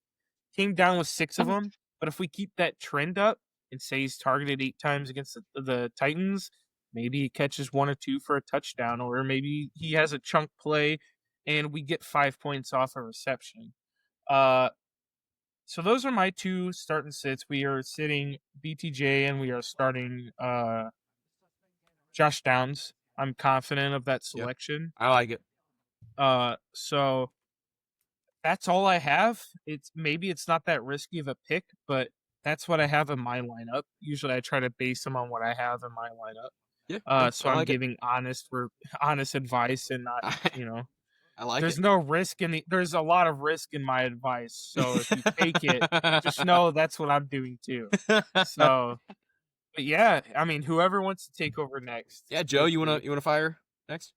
Came down with 6 of them. But if we keep that trend up and say he's targeted 8 times against the Titans, maybe he catches 1 or 2 for a touchdown, or maybe he has a chunk play and we get 5 points off a reception. So those are my 2 starting sits. We are sitting BTJ and we are starting Josh Downs. I'm confident of that selection. I like it. So that's all I have. It's not that risky of a pick, but that's what I have in my lineup. Usually I try to base them on what I have in my lineup. Yeah. So I'm giving honest advice and not, I like there's it. no risk there's a lot of risk in my advice. So if you take it, just know that's what I'm doing too. So, but yeah, I mean, whoever wants to take over next. Yeah, Joe, you wanna fire next?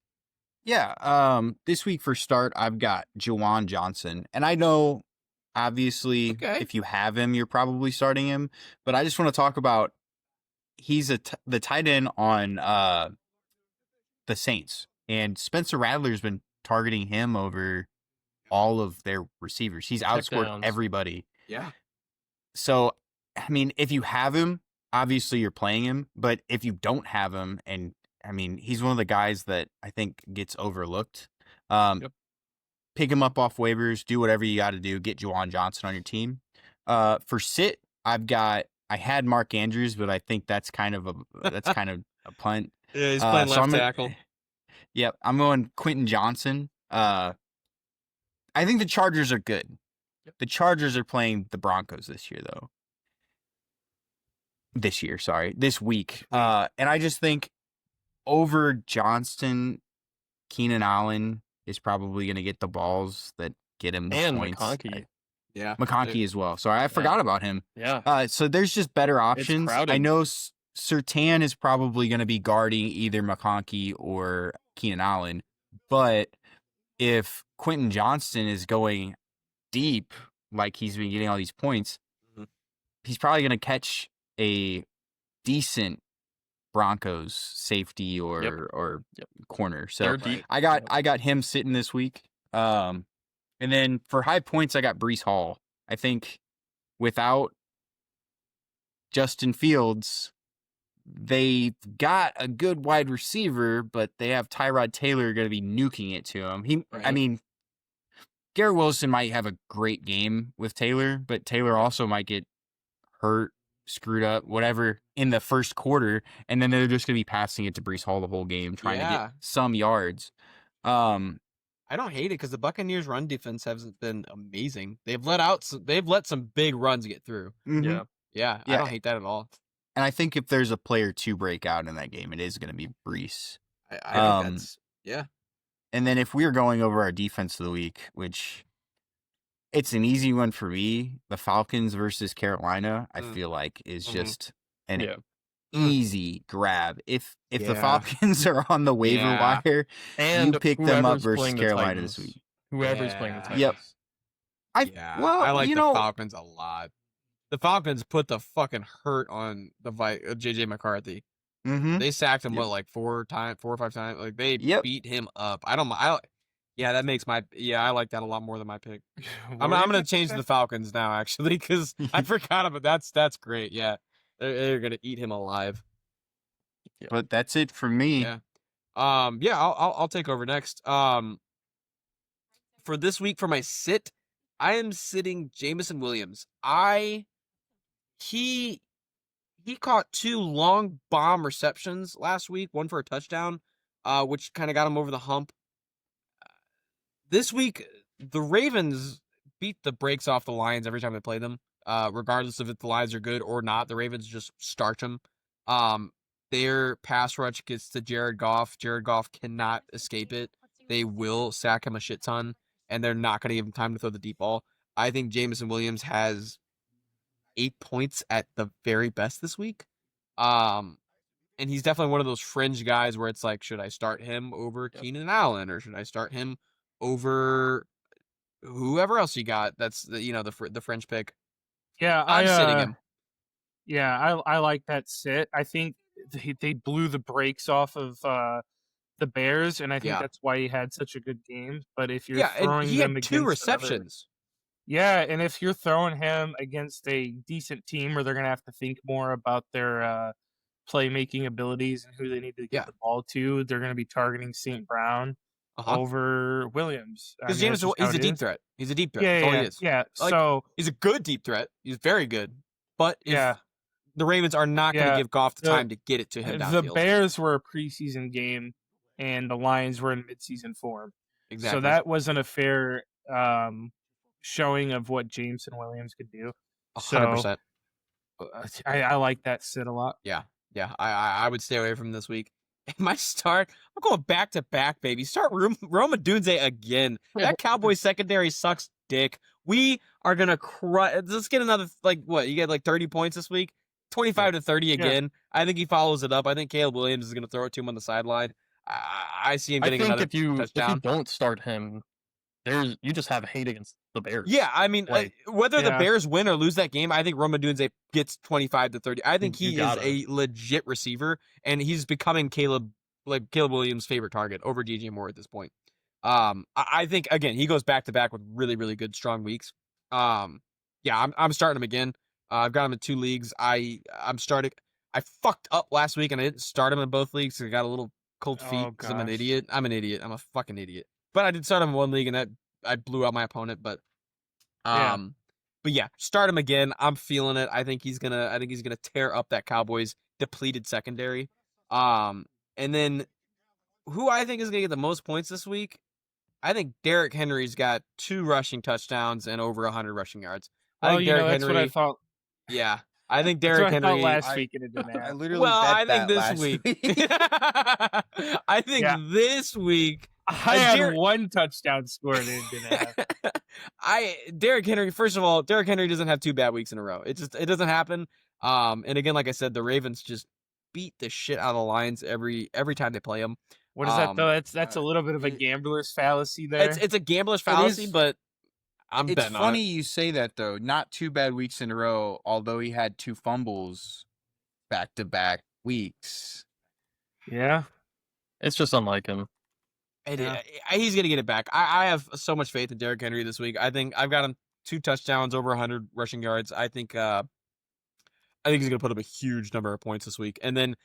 Yeah. This week for start, I've got Juwan Johnson, and I know, obviously, Okay. if you have him, you're probably starting him. But I just want to talk about he's the tight end on the Saints, and Spencer Rattler's been targeting him over all of their receivers. He's outscored Checkdowns. everybody. Yeah. So, I mean, if you have him, obviously you're playing him. But if you don't have him, and I mean, he's one of the guys that I think gets overlooked. Yep. Pick him up off waivers. Do whatever you got to do. Get Juwan Johnson on your team. For sit, I had Mark Andrews, but I think that's kind of a punt. Yeah, he's playing So left tackle. Yep, I'm going Quentin Johnson. I think the Chargers are good. The Chargers are playing the Broncos this year, though. This week. And I just think over Johnston, Keenan Allen is probably going to get the balls that get him the And points. McConkey. Yeah. McConkey as well. Sorry, I forgot about him. Yeah. So there's just better options. crowded. I know Surtain is probably going to be guarding either McConkey or Keenan Allen, but if Quentin Johnston is going deep, like he's been getting all these points, Mhm. he's probably going to catch a decent Broncos safety or corner. So They're deep. I got him sitting this week. And then for high points, I got Breece Hall. I think without Justin Fields, they've got a good wide receiver, but they have Tyrod Taylor going to be nuking it to him. I Right. mean, Garrett Wilson might have a great game with Taylor, but Taylor also might get hurt, screwed up, whatever, in the first quarter, and then they're just going to be passing it to Breece Hall the whole game, trying to Yeah. get some yards. I don't hate it because the Buccaneers' run defense hasn't been amazing. They've let some big runs get through. mhm. Yeah. Yeah, I Yeah. don't hate that at all. And I think if there's a player to break out in that game, it is going to be Breece. I think that's And then if we're going over our defense of the week, which it's an easy one for me, the Falcons versus Carolina, I Mm. feel like is Mhm. just an Yeah. easy grab. If the Yeah. Falcons are on the waiver Yeah. wire, And you pick them up whoever's versus playing the Carolina this Titans. week. Whoever's playing the Yeah. Titans. Yep. I like the Falcons a lot. The Falcons put the fucking hurt on the JJ McCarthy. Mhm. They sacked him Yep. like 4 or 5 times. Like they Yep. beat him up. Yeah, that makes I like that a lot more than my pick. What I'm were you gonna picking change to again? the Falcons now actually because I forgot about that's great. Yeah, they're gonna eat him alive. But that's it for me. Yeah. Yeah, I'll take over next. For this week for my sit, I am sitting Jameson Williams. He caught 2 long bomb receptions last week, one for a touchdown, which kind of got him over the hump. This week, the Ravens beat the brakes off the Lions every time they play them. Regardless of if the Lions are good or not, the Ravens just starch them. Their pass rush gets to Jared Goff. Jared Goff cannot escape it. They will sack him a shit ton, and they're not going to give him time to throw the deep ball. I think Jameson Williams has 8 points at the very best this week. And he's definitely one of those fringe guys where it's like, should I start him over Yep. Keenan Allen, or should I start him over whoever else you got? That's the fringe pick. Yeah, I'm sitting him. Yeah, I like that sit. I think they blew the brakes off of the Bears, and I think Yeah. that's why he had such a good game. But if you're Yeah, and throwing he them had against 2 another- receptions. yeah, and if you're throwing him against a decent team where they're gonna have to think more about their playmaking abilities and who they need to get Yeah. the ball to, they're gonna be targeting St. Brown over Williams. I Because mean, James, that's just he's how a it deep is. threat. He's a deep threat. Yeah, That's all yeah, he is. yeah. Like, So he's a good deep threat. He's very good. But if yeah, the Ravens are not going to Yeah, give Goff the the- time to get it to him the downfield. Bears were a preseason game, and the Lions were in midseason form. Exactly. So that wasn't a fair showing of what Jameson Williams could do. 100%. I like that sit a lot. Yeah. I would stay away from this week. My start, I'm going back to back, baby. Start Roma Dunze again. That Cowboys secondary sucks dick. We are gonna crush. Let's get another what? You get 30 points this week, 25 to 30 again. I think he follows it up. I think Caleb Williams is gonna throw it to him on the sideline. I see him I getting think another if you touchdown. don't start him, you just have hate against the Bears. Yeah, I mean, Like, whether the yeah. Bears win or lose that game, I think Roma Dunze gets 25 to 30. I think You he is gotta. a legit receiver, and he's becoming Caleb Williams' favorite target over DJ Moore at this point. I think again he goes back to back with really, really good strong weeks. Yeah, I'm starting him again. I've got him in 2 leagues. I'm starting. I fucked up last week and I didn't start him in both leagues. So I got a little cold feet Oh, because I'm an gosh. idiot. I'm an idiot. I'm a fucking idiot. But I did start him in 1 league and that I blew out my opponent. But Yeah. but yeah, start him again. I'm feeling it. I think he's gonna tear up that Cowboys depleted secondary. And then who I think is gonna get the most points this week? I think Derrick Henry's got 2 rushing touchdowns and over 100 rushing yards. I Well, think you know, Derrick that's Henry. what I thought. Yeah, I think That's Derrick what I thought Henry. last week, and it didn't I happen. literally Well, bet I think that this last week. I think Yeah. this week. I had Derrick- 1 touchdown scored, and it didn't happen. Derrick Henry. First of all, Derrick Henry doesn't have 2 bad weeks in a row. It doesn't happen. And again, like I said, the Ravens just beat the shit out of the Lions every time they play them. What is that though? That's a little bit of a it- gambler's fallacy there. It's a gambler's fallacy, is- but I'm It's betting on funny it. you say that though. Not 2 bad weeks in a row, although he had 2 fumbles back to back weeks. yeah. It's just unlike him. Yeah. He's gonna get it back. I have so much faith in Derrick Henry this week. I think I've got him 2 touchdowns, over 100 rushing yards. I think he's gonna put up a huge number of points this week. And then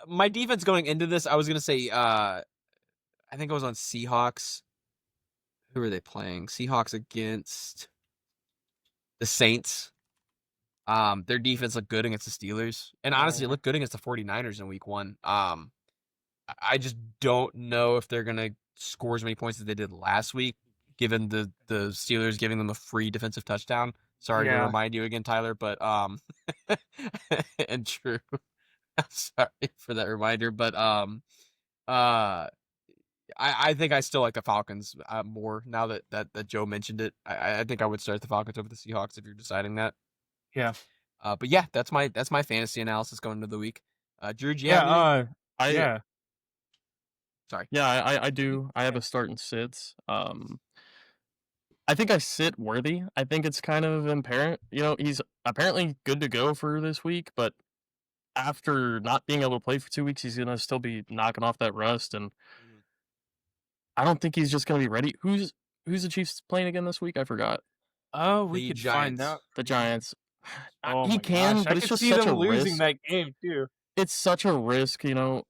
my defense going into this, I was gonna say I think I was on Seahawks. Who are they playing? Seahawks against the Saints. Their defense looked good against the Steelers, and honestly, it looked good against the 49ers in week 1. I just don't know if they're gonna score as many points as they did last week, given the Steelers giving them a free defensive touchdown. Sorry to Yeah. remind you again, Tyler, but and true. I'm sorry for that reminder, but I think I still like the Falcons more now that Joe mentioned it. I think I would start the Falcons over the Seahawks if you're deciding that. Yeah. But yeah, that's my fantasy analysis going into the week. Drew, do you have anything? Yeah. Sorry. Yeah, I do. I have a start and sits. I think I sit Worthy. I think it's kind of apparent. You know, he's apparently good to go for this week, but after not being able to play for 2 weeks, he's gonna still be knocking off that rust, and I don't think he's just gonna be ready. Who's the Chiefs playing again this week? I forgot. Oh, we The could Giants. find out. The Giants. Oh He my can, gosh, but I it's could just see such them a losing risk. that game too. It's such a risk, throwing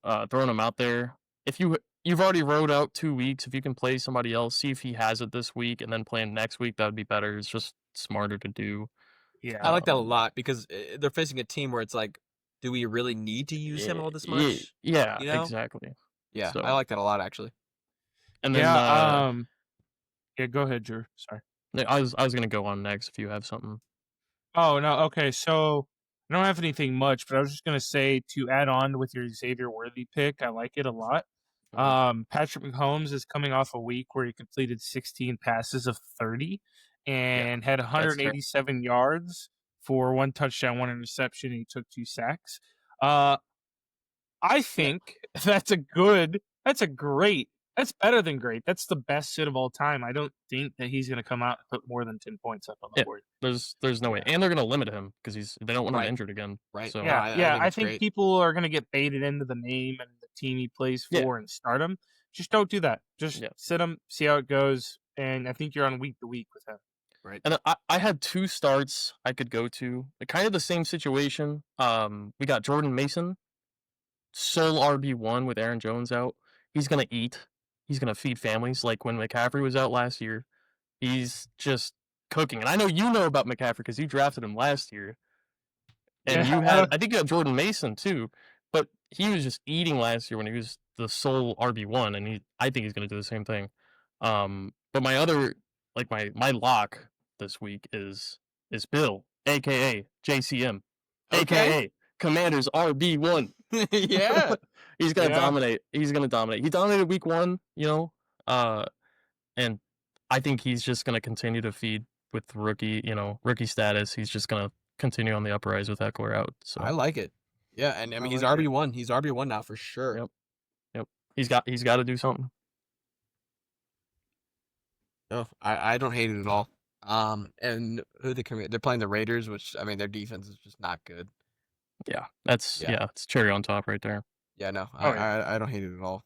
him out there. If you've already rode out 2 weeks, if you can play somebody else, see if he has it this week, and then play him next week, that would be better. It's just smarter to do. Yeah. I like that a lot because they're facing a team where it's like, do we really need to use him all this much? Yeah, you know? exactly. Yeah, So- I like that a lot actually. And then Yeah. Yeah. Go ahead, Drew. Sorry. I was gonna go on next if you have something. Oh no. Okay. So I don't have anything much, but I was just gonna say to add on with your Xavier Worthy pick. I like it a lot. Patrick Mahomes is coming off a week where he completed 16 passes of 30, and had 187 yards for 1 touchdown, 1 interception, and he took 2 sacks. I think that's better than great. That's the best sit of all time. I don't think that he's going to come out and put more than 10 points up on the board. There's no way, and they're going to limit him because they don't want him injured again. Right. So I think people are going to get baited into the name and the team he plays for and start him. Just don't do that. Just sit him, see how it goes, and I think you're on week to week with him. Right. And I had 2 starts I could go to. Kind of the same situation. We got Jordan Mason, sole RB1 with Aaron Jones out. He's going to eat. He's going to feed families. Like when McCaffrey was out last year, he's just cooking. And I know you know about McCaffrey because you drafted him last year. And I think you had Jordan Mason too, but he was just eating last year when he was the sole RB1, and I think he's going to do the same thing. But my other, like my lock this week is Bill, aka JCM, aka Commanders RB1. Yeah. He's gonna dominate. He's gonna dominate. He dominated week 1, and I think he's just gonna continue to feed with rookie status. He's just gonna continue on the uprise with Eckler out. So I like it. Yeah, and I mean he's RB1. He's RB1 now for sure. Yep. He's got to do something. No, I don't hate it at all. And who they're playing the Raiders, which I mean their defense is just not good. Yeah, it's cherry on top right there. Yeah, no, I don't hate it at all.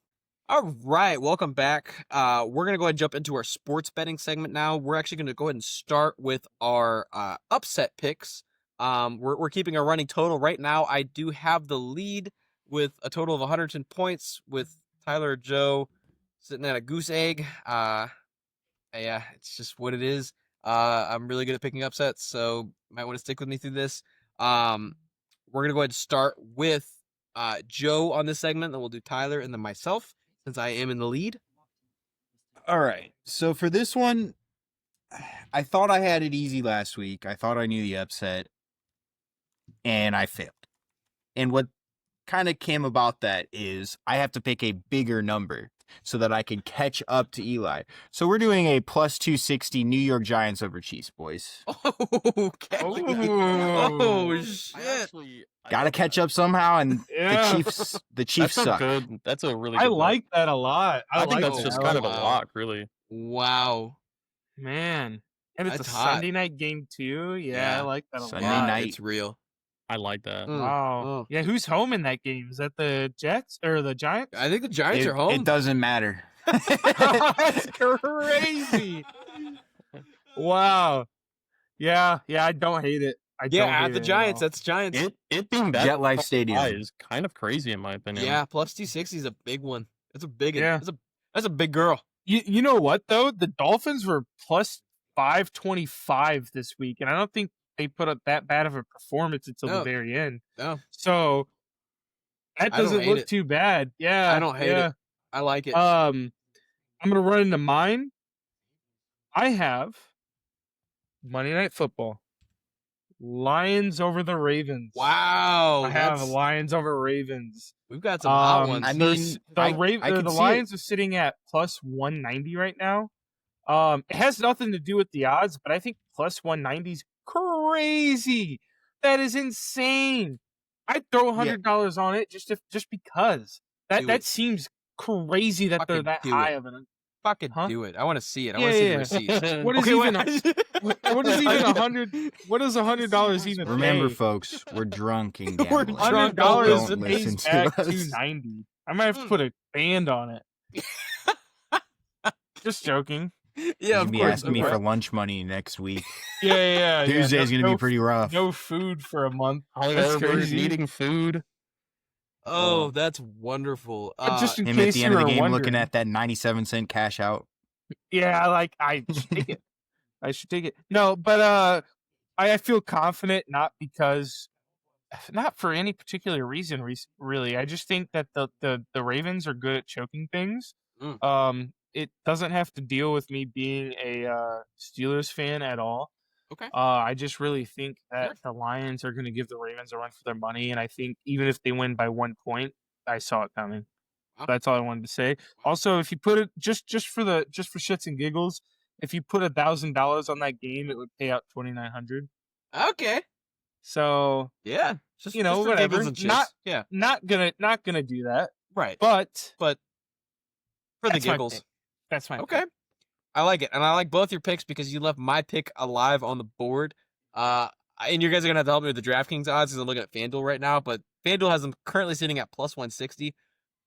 All right, welcome back. We're gonna go ahead and jump into our sports betting segment now. We're actually gonna go ahead and start with our upset picks. We're keeping a running total right now. I do have the lead with a total of 110 points, with Tyler Joe sitting at a goose egg. Yeah, it's just what it is. I'm really good at picking upsets, so you might want to stick with me through this. We're gonna go ahead and start with Joe on this segment, then we'll do Tyler and then myself, since I am in the lead. All right. So for this one, I thought I had it easy last week. I thought I knew the upset, and I failed. And what kind of came about that is I have to pick a bigger number so that I can catch up to Eli. So we're doing a plus 260 New York Giants over Chiefs, boys. Okay. Oh shit. Got to catch up somehow, and the Chiefs suck. That's a really good I like that a lot. I think that's that. just kind of a lock, really. Wow. Man. And it's That's a hot. Sunday night game too. Yeah, I like that a lot. Sunday night. It's real. I like that. Wow. Oh. Yeah, who's home in that game? Is that the Jets or the Giants? I think the Giants are home. It doesn't matter. That's crazy. Wow. Yeah, I don't hate it. At the Giants. That's Giants. It being that MetLife Stadium is kind of crazy in my opinion. Yeah, plus 260 is a big one. That's a big one. Yeah. That's a big girl. You know what though? The Dolphins were plus 525 this week, and I don't think they put up that bad of a performance until the very end. No. So that doesn't look too bad. Yeah. I don't hate it. I like it. I'm gonna run into mine. I have Monday Night Football. Lions over the Ravens. Wow. I have Lions over Ravens. We've got some hot ones. I mean, the Lions are sitting at plus 190 right now. It has nothing to do with the odds, but I think plus 190 is crazy. That is insane. I'd throw $100 on it just because. That seems crazy that they're that high of an. Fucking do it. I want to see it. I want to see the receipts. What is even what is even $100? What is $100 even? Remember, pay? folks, we're drunk and We're gambling. drunk. $100 Don't pays listen to back us. $290. I might have to put a band on it. Just joking. Yeah, You'll of be course. asking me for lunch money next week. Yeah. Tuesday's gonna be pretty rough. No food for a month. That's That's crazy. eating food. Oh, that's wonderful. Just in Him case at the you end of the were game wondering. looking at that 97-cent cash out. Yeah, I should take it. I should take it. No, but I feel confident not for any particular reason. Really, I just think that the Ravens are good at choking things. It doesn't have to deal with me being a Steelers fan at all. Okay. I just really think that the Lions are going to give the Ravens a run for their money, and I think even if they win by 1 point, I saw it coming. Wow. That's all I wanted to say. Also, if you put it just for shits and giggles, if you put $1,000 on that game, it would pay out $2,900. Okay. So Yeah. Just, you know, just for giggles whatever. and shits. Yeah. Not gonna do that. Right. But For the that's my giggles. pick. That's my Okay. pick. I like it. And I like both your picks because you left my pick alive on the board. And you guys are going to have to help me with the DraftKings odds because I'm looking at FanDuel right now. But FanDuel has them currently sitting at plus 160.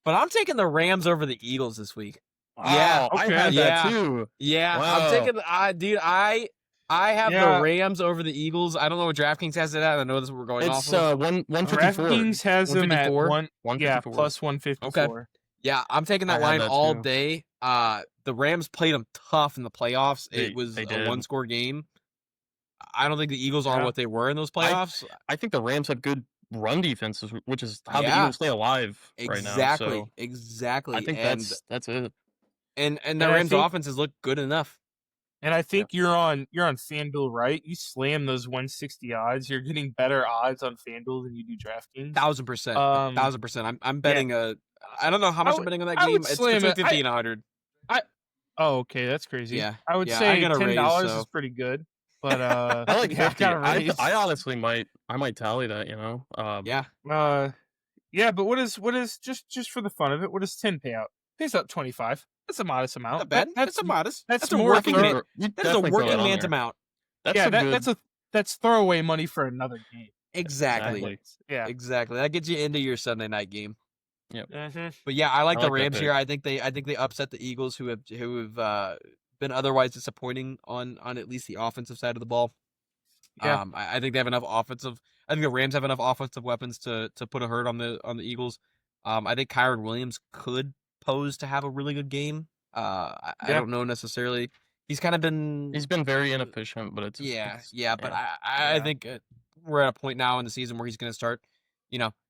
But I'm taking the Rams over the Eagles this week. Yeah, Wow, I okay. had Yeah. that too. Yeah. Wow. I'm taking, dude, I have Yeah. the Rams over the Eagles. I don't know what DraftKings has it at. I know this is what we're going It's off of. 154. DraftKings has them at 154? 154. 154. Plus 154. Yeah, I'm taking that I had line that all too. day. The Rams played them tough in the playoffs. They- It was they a did. one-score game. I don't think the Eagles are Yeah. what they were in those playoffs. I think the Rams have good run defenses, which is how the Yeah. Eagles stay alive right now. Exactly. So Exactly. I think and that's it. and the And I Rams think- offenses look good enough. And I think you're on FanDuel, right? You slam those 160 odds, you're getting better odds on FanDuel than you do DraftKings. 1,000%. Um, 1,000%. I'm betting I don't know how much I I'm betting on that I game. would It's slam between it. 50 and 100. Oh, okay, that's crazy. Yeah. I would Yeah, I say gotta raise, $10 so- is pretty good. But I like yeah, 50. gotta I raise. honestly might tally that. You know. Yeah. Yeah, but what is just for the fun of it? What does 10 pay out? Pays out 25. That's a modest amount. Not bad. That's That's a modest. that's a more working for- man. You That is a definitely throw working that on man's there. amount. That's yeah, a good. that's throwaway money for another game. Exactly. Exactly. Yeah. Exactly. That gets you into your Sunday night game. Mhm. But yeah, I like I the like that Rams pick. here. I think they upset the Eagles, who have been otherwise disappointing on at least the offensive side of the ball. Yeah. I think they have enough offensive. I think the Rams have enough offensive weapons to put a hurt on the Eagles. I think Kyron Williams could pose to have a really good game. I Yeah. don't know necessarily. He's kind of been He's been very inefficient, but it's But Yeah. I think we're at a point now in the season where he's going to start,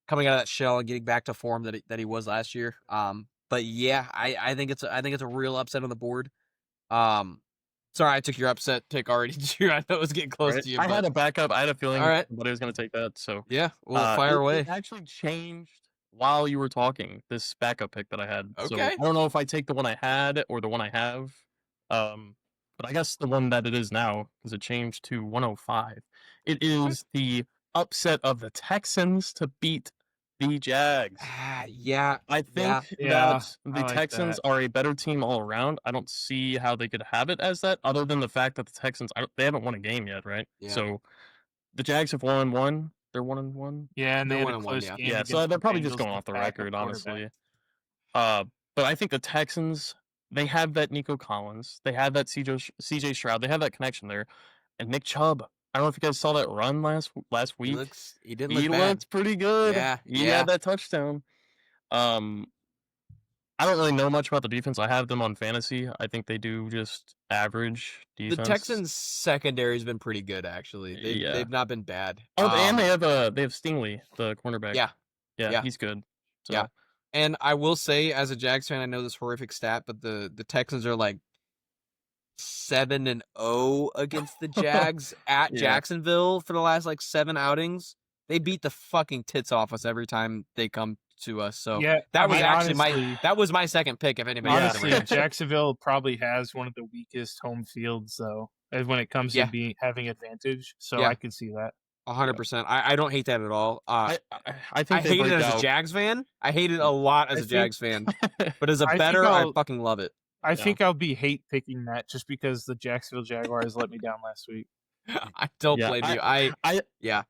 coming out of that shell and getting back to form that he was last year. But yeah, I think it's a real upset on the board. Sorry, I took your upset pick already, Drew. I know it was getting close Right? to you. I but had a backup. I had a feeling All right. somebody was going to take that. So yeah, well, fire it away. actually changed while you were talking. This backup pick that I had. So Okay. I don't know if I take the one I had or the one I have. But I guess the one that it is now because it changed to 105. It is the upset of the Texans to beat the Jags. Yeah, I think Yeah, that the I like Texans are a better team all around. I don't see how they could have it as that, other than the fact that the Texans they haven't won a game yet, right? Yeah. So the Jags have won one. They're 1-1. Yeah, and They're they had a 1-1, close yeah. game. Yeah, so against they're the probably just Bengals going with off the backup record, quarterback. honestly. But I think the Texans, they have that Nico Collins, they have that CJ Stroud, they have that connection there, and Nick Chubb. I don't know if you guys saw that run last week. he didn't He look bad. looked pretty good. Yeah, He yeah. had that touchdown. I don't really know much about the defense. I have them on fantasy. I think they do just average defense. The Texans secondary has been pretty good actually. Yeah. They've not been bad. Oh, and they have Stingley, the cornerback. Yeah. Yeah. he's good. So, Yeah. And I will say, as a Jags fan, I know this horrific stat, but the Texans are like 7-0 against the Jags at Yeah. Jacksonville for the last like 7 outings. They beat the fucking tits off us every time they come to us. So Yeah, that I was mean, actually honestly, that was my second pick. If anybody Yeah. has honestly, Jacksonville probably has one of the weakest home fields, though, when it comes Yeah. to having advantage. So Yeah. I can see that. 100%. I don't hate that at all. I I think they hate it break as a out. Jags fan. I hate it a lot as I a think- Jags fan. But as a I think better, I I'll- fucking love it. I Yeah. think I'll be hate picking that just because the Jacksonville Jaguars let me down last week. I don't Yeah, blame you.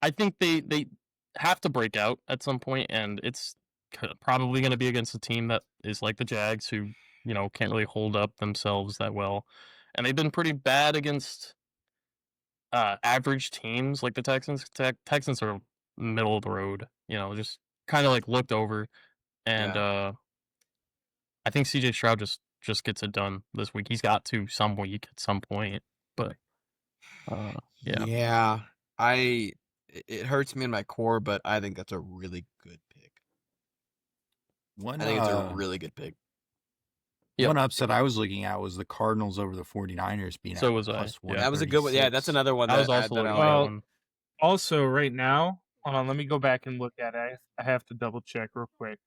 I think they have to break out at some point, and it's probably going to be against a team that is like the Jags, who can't really hold up themselves that well, and they've been pretty bad against average teams like the Texans. Texans are middle of the road, just kind of like looked over, and I think CJ Stroud just gets it done this week. He's got to some week at some point, but yeah. Yeah. It hurts me in my core, but I think that's a really good pick. One, I think it's a really good pick. Yep. one upset I was looking at was the Cardinals over the 49ers being So at was I, plus yeah. That was a good one. Yeah, that's 136. another one I was that also I looking like. at Well, that one. Also, right now, hold on, let me go back and look at it. I have to double check real quick.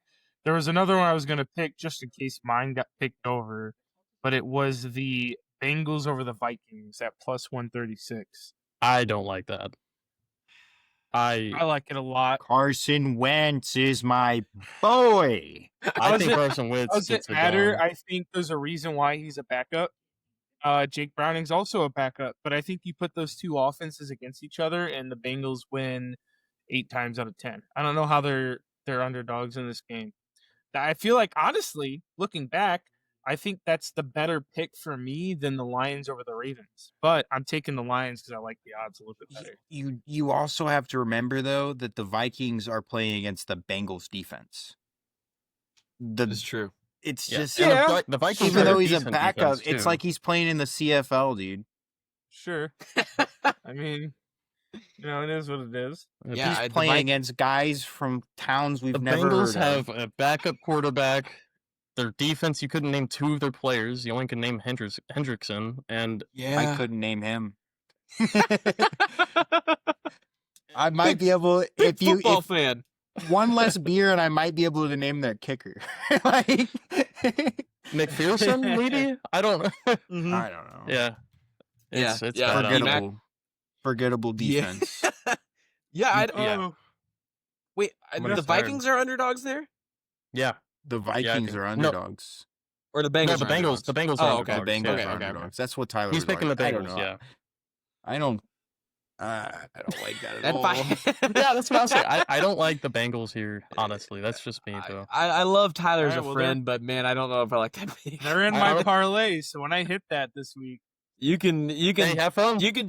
There was another one I was going to pick just in case mine got picked over, but it was the Bengals over the Vikings at plus 136. I don't like that. I like it a lot. Carson Wentz is my boy. I think Doesn't- Carson Wentz Doesn't gets it matter. done. I think there's a reason why he's a backup. Jake Browning's also a backup, but I think you put those two offenses against each other, and the Bengals win 8 times out of 10. I don't know how they're underdogs in this game. I feel like, honestly, looking back, I think that's the better pick for me than the Lions over the Ravens. But I'm taking the Lions because I like the odds a little bit better. You also have to remember though that the Vikings are playing against the Bengals defense. That's true. It's Yeah. just And Yeah. the Vikings even are though he's a decent backup, defense, it's too. like he's playing in the CFL, dude. Sure. I mean, it is what it is. Yeah, He's the playing Vik- against guys from towns we've The never Bengals heard have of. a backup quarterback. Their defense, you couldn't name 2 of their players. You only could name Hendrickson, and I couldn't name him. I might be able Big football fan. one less beer and I might be able to name their kicker. like McPherson, maybe? I don't know. Mhm. I don't know. Yeah. It's Yeah, bad out there. Forgettable Yeah. defense. Yeah, I, Yeah. Oh, wait. What The is Vikings are underdogs there, Yeah. The Vikings think- are no. underdogs. or the No, Bengals? the are Bengals. underdogs? The Bengals Oh, are okay. The underdogs. Bengals okay, are okay, underdogs. okay. That's what Tyler He's would picking the like. I don't Bengals, know. yeah. I don't like that at That all. Yeah, that's what I'm saying. I don't like the Bengals here, honestly. That's just me, though. I love Tyler as Alright, a well, friend, but man, I don't know if I like that pick. they're in I my don't- parlay, so when I hit that this week, You can Hey, have fun. you can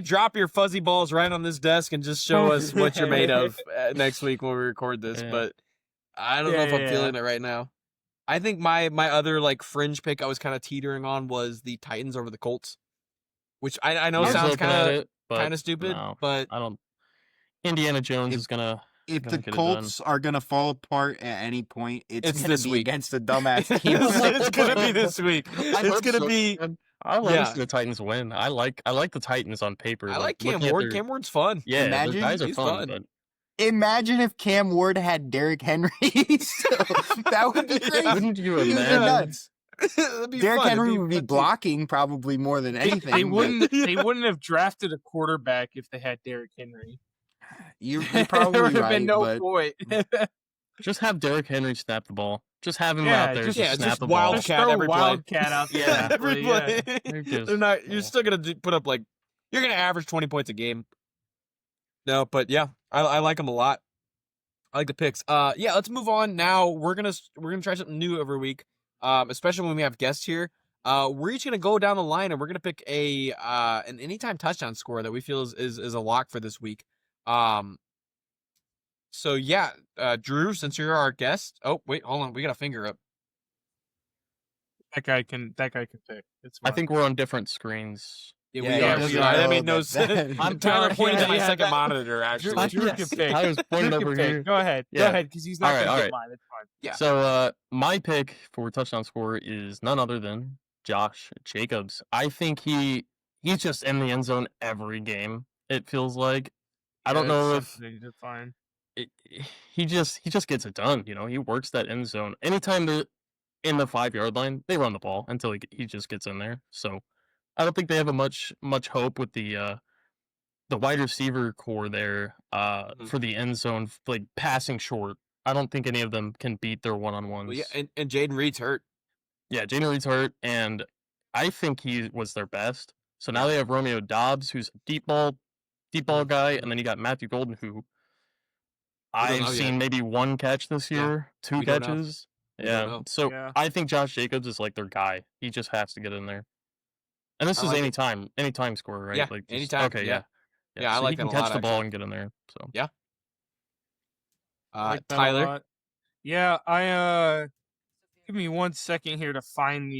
drop your fuzzy balls right on this desk and just show us what you're made of next week when we record this. Yeah. But I don't know if I'm feeling it right now. I think my other like fringe pick I was kind of teetering on was the Titans over the Colts, which I know I was sounds looking at kind it, but of stupid, no, but I don't. Indiana Jones If- is gonna. If Gotta the get it done. Colts are gonna fall apart at any point, it's It's gonna this be week. against the dumbass team. it's gonna be this week. I It's hope gonna so, be. man. I love yeah. to see the Titans win. I like the Titans on paper. I like Cam looking at Ward. their- Cam Ward's fun. Yeah, Imagine- those guys are he's fun. fun. But Imagine if Cam Ward had Derrick Henry. So, that would be crazy. wouldn't you He'd be imagine? nuts. That'd be Derrick fun. It'd Henry would be fun too. blocking probably more than anything. they but wouldn't have drafted a quarterback if they had Derrick Henry. You're there probably would have right, been no but point. Just have Derrick Henry snap the ball. Just have him Yeah, out there. just- to yeah, snap just the wild ball. Just cat throw every play. Wildcat out there. Yeah. Every Yeah. play. They're just- They're not. You're yeah. still gonna put up like you're gonna average 20 points a game. No, but yeah, I like them a lot. I like the picks. Yeah, let's move on now. We're gonna try something new every week. Especially when we have guests here. We're each gonna go down the line and we're gonna pick an anytime touchdown score that we feel is a lock for this week. So yeah, Drew, since you're our guest. Oh wait, hold on, we got a finger up. That guy can pick. It's I fine. think we're on different screens. Yeah, Yeah, we yeah, are. it doesn't We are. That know made no that- sense. I'm Tyler Tyler pointed at my yeah, second that- monitor. Actually, Drew Yes. can pick. I was pointing Drew can over pick. here. Go ahead. Go Yeah. ahead, because he's not All right, gonna all get right. mine. It's fine. Yeah. So my pick for touchdown score is none other than Josh Jacobs. I think he's just in the end zone every game. It feels like. I don't know if It's fine. he just gets it done. He works that end zone. Anytime they're in the 5-yard line, they run the ball until he just gets in there. So I don't think they have a much hope with the wide receiver core there for the end zone, like passing short. I don't think any of them can beat their one-on-ones. Well, yeah, and Jaden Reed's hurt. Yeah, Jaden Reed's hurt, and I think he was their best. So now they have Romeo Dobbs, who's a deep ball guy, and then you got Matthew Golden, who don't I've know yet. seen maybe one catch this Yeah, year, 2 we don't know. catches. We don't Yeah, know. so Yeah. I think Josh Jacobs is like their guy. He just has to get in there. And this I is like it. anytime score, right? Yeah, Like just- anytime, Okay, yeah. yeah. Yeah, I so like he that can a catch lot, the ball actually. and get in there. So I like that a Tyler. lot. Yeah, I give me 1 second here to find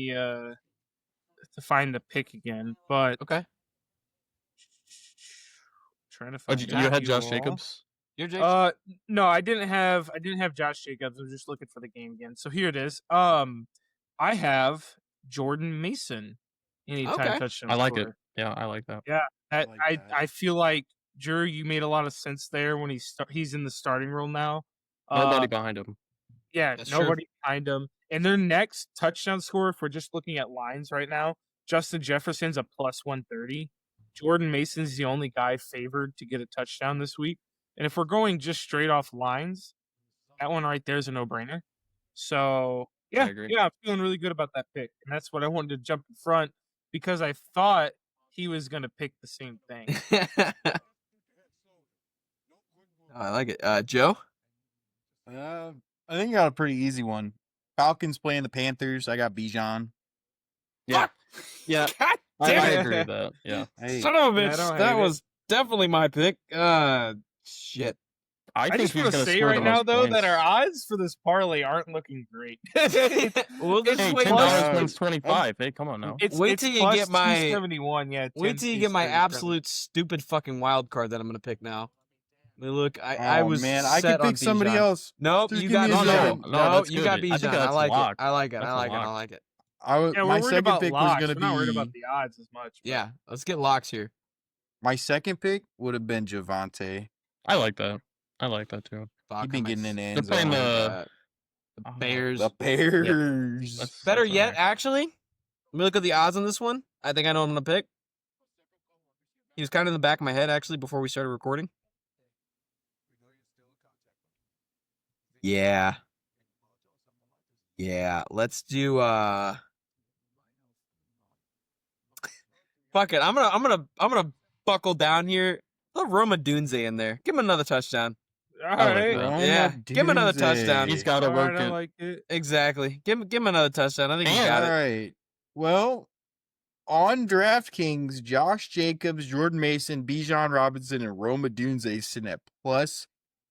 the pick again, but Okay, trying to Oh, find. you had Matthew Josh Wall. Jacobs? you're Jake. No, I didn't have Josh Jacobs. I was just looking for the game again. So here it is. I have Jordan Mason. Anytime Okay. touchdown. I like it. scorer. Yeah, I like that. I, like I, that. I feel like Drew, you made a lot of sense there when he's in the starting role now. Nobody behind him. Yeah, That's true. nobody behind him. And their next touchdown scorer, if we're just looking at lines right now, Justin Jefferson's a plus 130. Jordan Mason's the only guy favored to get a touchdown this week. And if we're going just straight off lines, that one right there is a no-brainer. So, yeah, agree. I'm feeling really good about that pick. And that's what I wanted to jump in front because I thought he was going to pick the same thing. I like it. Joe? I think you got a pretty easy one. Falcons playing the Panthers. I got Bijan. Yeah. Yeah. God I damn it. agree with that. Yeah. Hey, Son of a Yeah, I bitch. don't That hate it. was definitely my pick. Shit. I I think just he's want to gonna say score right the now, most though, that points. our odds for this parlay aren't looking great. Well, It's Hey, like $10 plus- wins 25. Hey, come on now. Wait it's till you plus get my- 271. Yeah, Wait 10, till you get my 237. absolute stupid fucking wild card that I'm going to pick now. I mean, look, I oh, was man, I set could on pick somebody Bijan. else. Nope, Just you give got me a Bijan. second. No, that's you got good. I Bijan. think I that's like it. locked. I like it. That's I a like it. I lock. like it. Yeah, My we're worried second about pick was locks. gonna We're not worried be about the odds as much. but- Yeah, let's get locks here. my second pick would have been Javante. I like that. I like that too. Fuck, He'd been I getting might in the s- end They're playing zone. the Oh, Bears. The Bears. That's Better all yet, right. actually, let me look at the odds on this one. I think I know what I'm going to pick. He was kind of in the back of my head, actually, before we started recording. Yeah. Yeah, let's do fuck it. I'm gonna buckle down here. Throw Roma Dunze in there. Give him another touchdown. All I like right. that. Yeah, give him another touchdown. He's got to All work right, I it. like it. Exactly. Give him another touchdown. I think he And- got All it. right. Well, on DraftKings, Josh Jacobs, Jordan Mason, Bijan Robinson, and Roma Dunze sitting at plus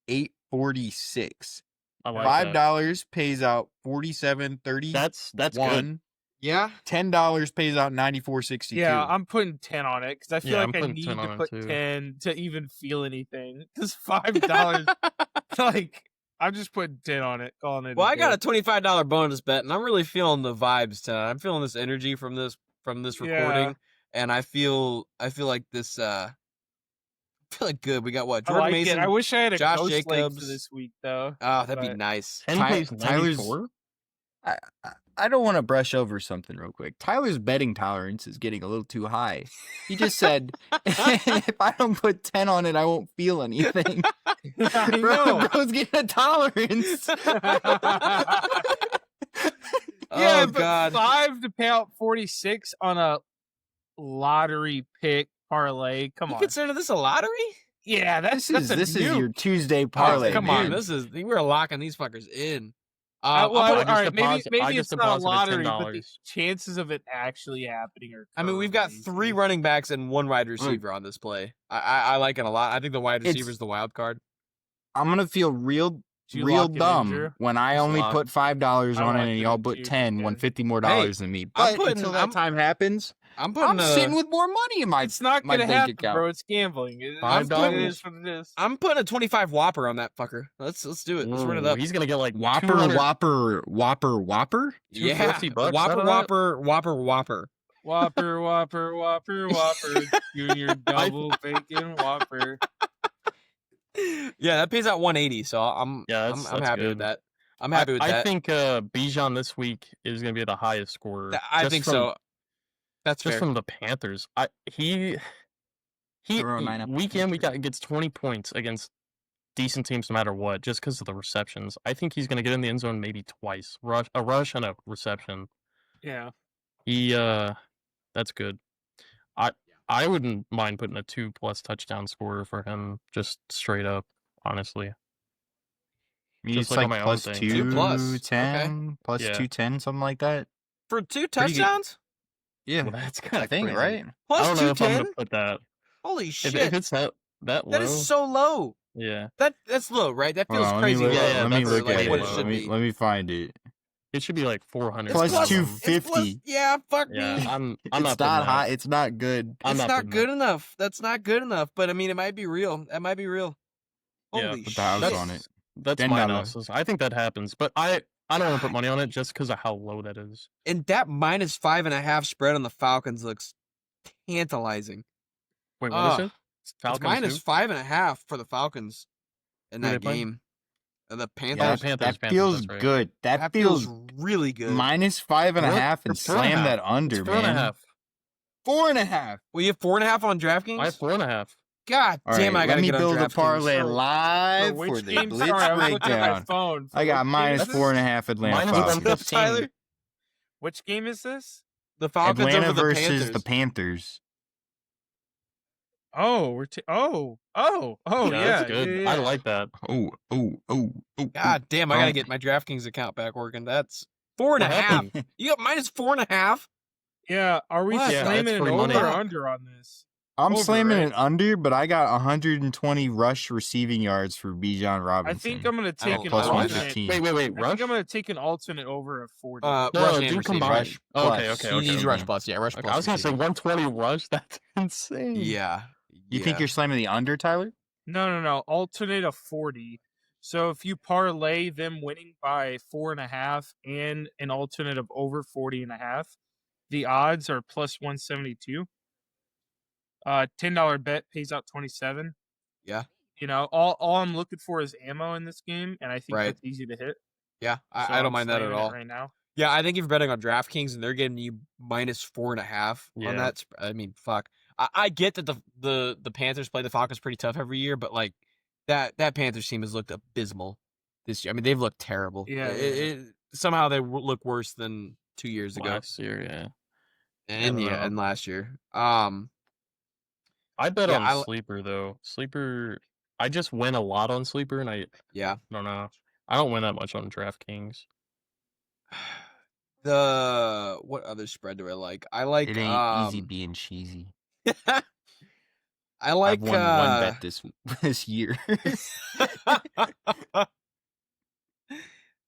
846. I like that. $5 pays out 47.31. That's good. Yeah. $10 pays out 94.62. Yeah, I'm putting 10 on it because I feel Yeah, I'm like I putting need 10 to on it, put too. 10 to even feel anything. Because $5, like, I'm just putting 10 on it, calling it. Well, I got a $25 bonus bet, and I'm really feeling the vibes tonight. I'm feeling this energy from this recording, and I feel like this. I feel like good. We got what? I Jordan like Mason. it. I wish I had a Josh ghost leg for Jacobs. this week, though. Oh, that'd be but- nice. 10 Ty- plays Tyler's- 94? I don't want to brush over something real quick. Tyler's betting tolerance is getting a little too high. He just said, if I don't put 10 on it, I won't feel anything. I know. Bro's getting a tolerance. Yeah, Oh but God. 5 to pay out 46 on a lottery pick parlay. Come You on. consider this a lottery? Yeah, that's This a is nuke. your Tuesday Oh, parlay. come man. on, this is we're locking these fuckers in. Well, I'll put- all just right, maybe deposit- I maybe just it's not a deposited lottery, but the $10. chances of it actually happening are. I mean, we've got crazy. 3 running backs and 1 wide receiver on this play. I like it a lot. I think the wide It's- receiver is the wild card. I'm gonna feel real Did you real lock it in, dumb Drew? when I Just only lock. put $5 I on it locked and it y'all in put too, 10, yeah. won $50 more dollars than me. I'm But putting- until that I'm- time happens, I'm putting I'm sitting with more money in my It's not my gonna bank happen, account. bro. It's gambling. It $5. is what it is. I'm putting a 25 whopper on that fucker. Let's do it. Let's run it Ooh, up. He's gonna get like Whopper, 200 Whopper. Yeah, $250 Whopper, out of that? Whopper, Whopper, Whopper. Whopper, Whopper, Whopper, Whopper. Junior double bacon Whopper. Yeah, that pays out 180. So I'm Yeah, I'm that's happy with good. that. I'm happy with I that. think Bijan this week is gonna be the highest scorer. I just think from- so. That's Just fair. from the Panthers. He Throw a line up week in, week Panthers. out gets 20 points against decent teams no matter what, just because of the receptions. I think he's gonna get in the end zone maybe twice. A rush and a reception. Yeah. He that's good. I wouldn't mind putting a 2+ touchdown scorer for him, just straight up, honestly. He's Just like like on my own plus thing. 210, plus Yeah. 210, something like that. For 2 Pretty good. touchdowns? Yeah, Well, that's kind I of think, crazy. right? I Plus don't know if I'm 210? gonna put that. Holy If, shit. if it's that low, That is so low. yeah, That's low, right? That Hold feels on, crazy Let me low. look, Yeah, let me that's look like at what it. it should be. Let me find it. it should be like 400. Plus plus- something. 250. Yeah, fuck Yeah, me. I'm It's not not putting that. high. It's not good. I'm It's not not putting good that. enough. That's not good enough. But I mean, it might be real. That might be real. Yeah, Holy put the house shit. on it. That's $10. my analysis. I think that happens, but I don't want to put money on it just because of how low that is. And that minus 5.5 spread on the Falcons looks tantalizing. Wait, what is Ugh. it? It's Falcons It's minus too? 5.5 for the Falcons in Who they that playing? game. The Yeah, Panthers. Panthers, that feels that's right. good. That, that feels feels really good. minus 5.5 and Throw it slam half. that under, It's 4.5. man. 4.5. Well, you have 4.5 on DraftKings. I have 4.5. God All damn, right, I gotta let me get on build a DraftKings. parlay For live which for the game? Blitz Sorry, I was looking at my breakdown. phone. For I got which game minus is this? 4.5 Atlanta Minus Falcons. 115. Tyler, Which game is this? the Falcons Atlanta over the versus Panthers. the Panthers. Oh, we're oh, Yeah, yeah, that's good. yeah, I yeah. like that. Oh. God damn, I gotta Um, get my DraftKings account back working. That's 4.5. happened? You got minus 4.5. Yeah, are we What? Yeah, slamming it's an free over money. or under on this? I'm Over, slamming right? it under, but I got 120 rush receiving yards for Bijan Robinson. I think I'm gonna I take don't- an plus I don't mind alternate. 115. Wait, I Rush? think I'm gonna take an alternate over of 40. Rush No, and do receiving. combine. Rush Oh, plus. okay. He needs okay. rush plus. Yeah, rush Okay, plus. I was gonna say receiving. 120 rush. That's insane. Yeah. You think you're slamming the under, Tyler? No. Alternate of 40. So if you parlay them winning by 4.5 and an alternate of over 40.5, the odds are plus 172. $10 bet pays out 27. Yeah. You know, all I'm looking for is ammo in this game, and I think Right. that's easy to hit. Yeah, So I don't I'm mind that at slamming it all. right now. Yeah, I think if you're betting on DraftKings and they're getting you minus 4.5 on Yeah. that, I mean, fuck. I get that the Panthers play the Falcons pretty tough every year, but like that Panthers team has looked abysmal this year. I mean, they've looked terrible. Yeah, somehow they look worse than 2 years ago, Last year, yeah. and don't know. and last year. I bet Yeah, on Sleeper though. Sleeper, I just win a lot on Sleeper, and I Yeah. don't know. I don't win that much on DraftKings. What other spread do I like? I like It ain't easy being cheesy. I like I've won one bet this year.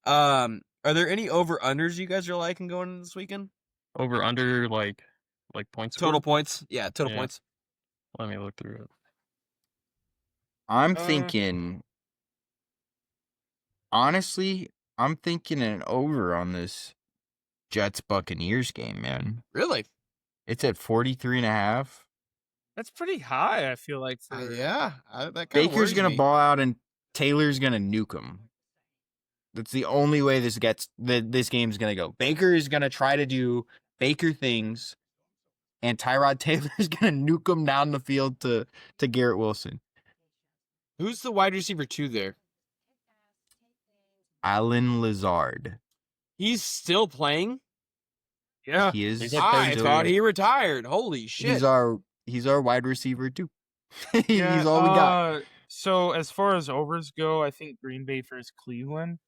Are there any over unders you guys are liking going into this weekend? Over under like points. Total scored? points? Yeah, total Yeah. points. Let me look through it. I'm Uh, thinking, honestly, I'm thinking an over on this Jets Buccaneers game, man. Really? It's at 43.5. That's pretty high, I feel like. For Yeah. That kinda Baker's worries gonna me. ball out and Taylor's gonna nuke him. That's the only way this game's gonna go. Baker is gonna try to do Baker things, and Tyrod Taylor's gonna nuke him down the field to Garrett Wilson. Who's the wide receiver 2 there? Allen Lazard. He's still playing? Yeah. He is. He's at I 32. thought he retired. Holy shit. He's our wide receiver too. Yeah, He's all we got. So as far as overs go, I think Green Bay versus Cleveland.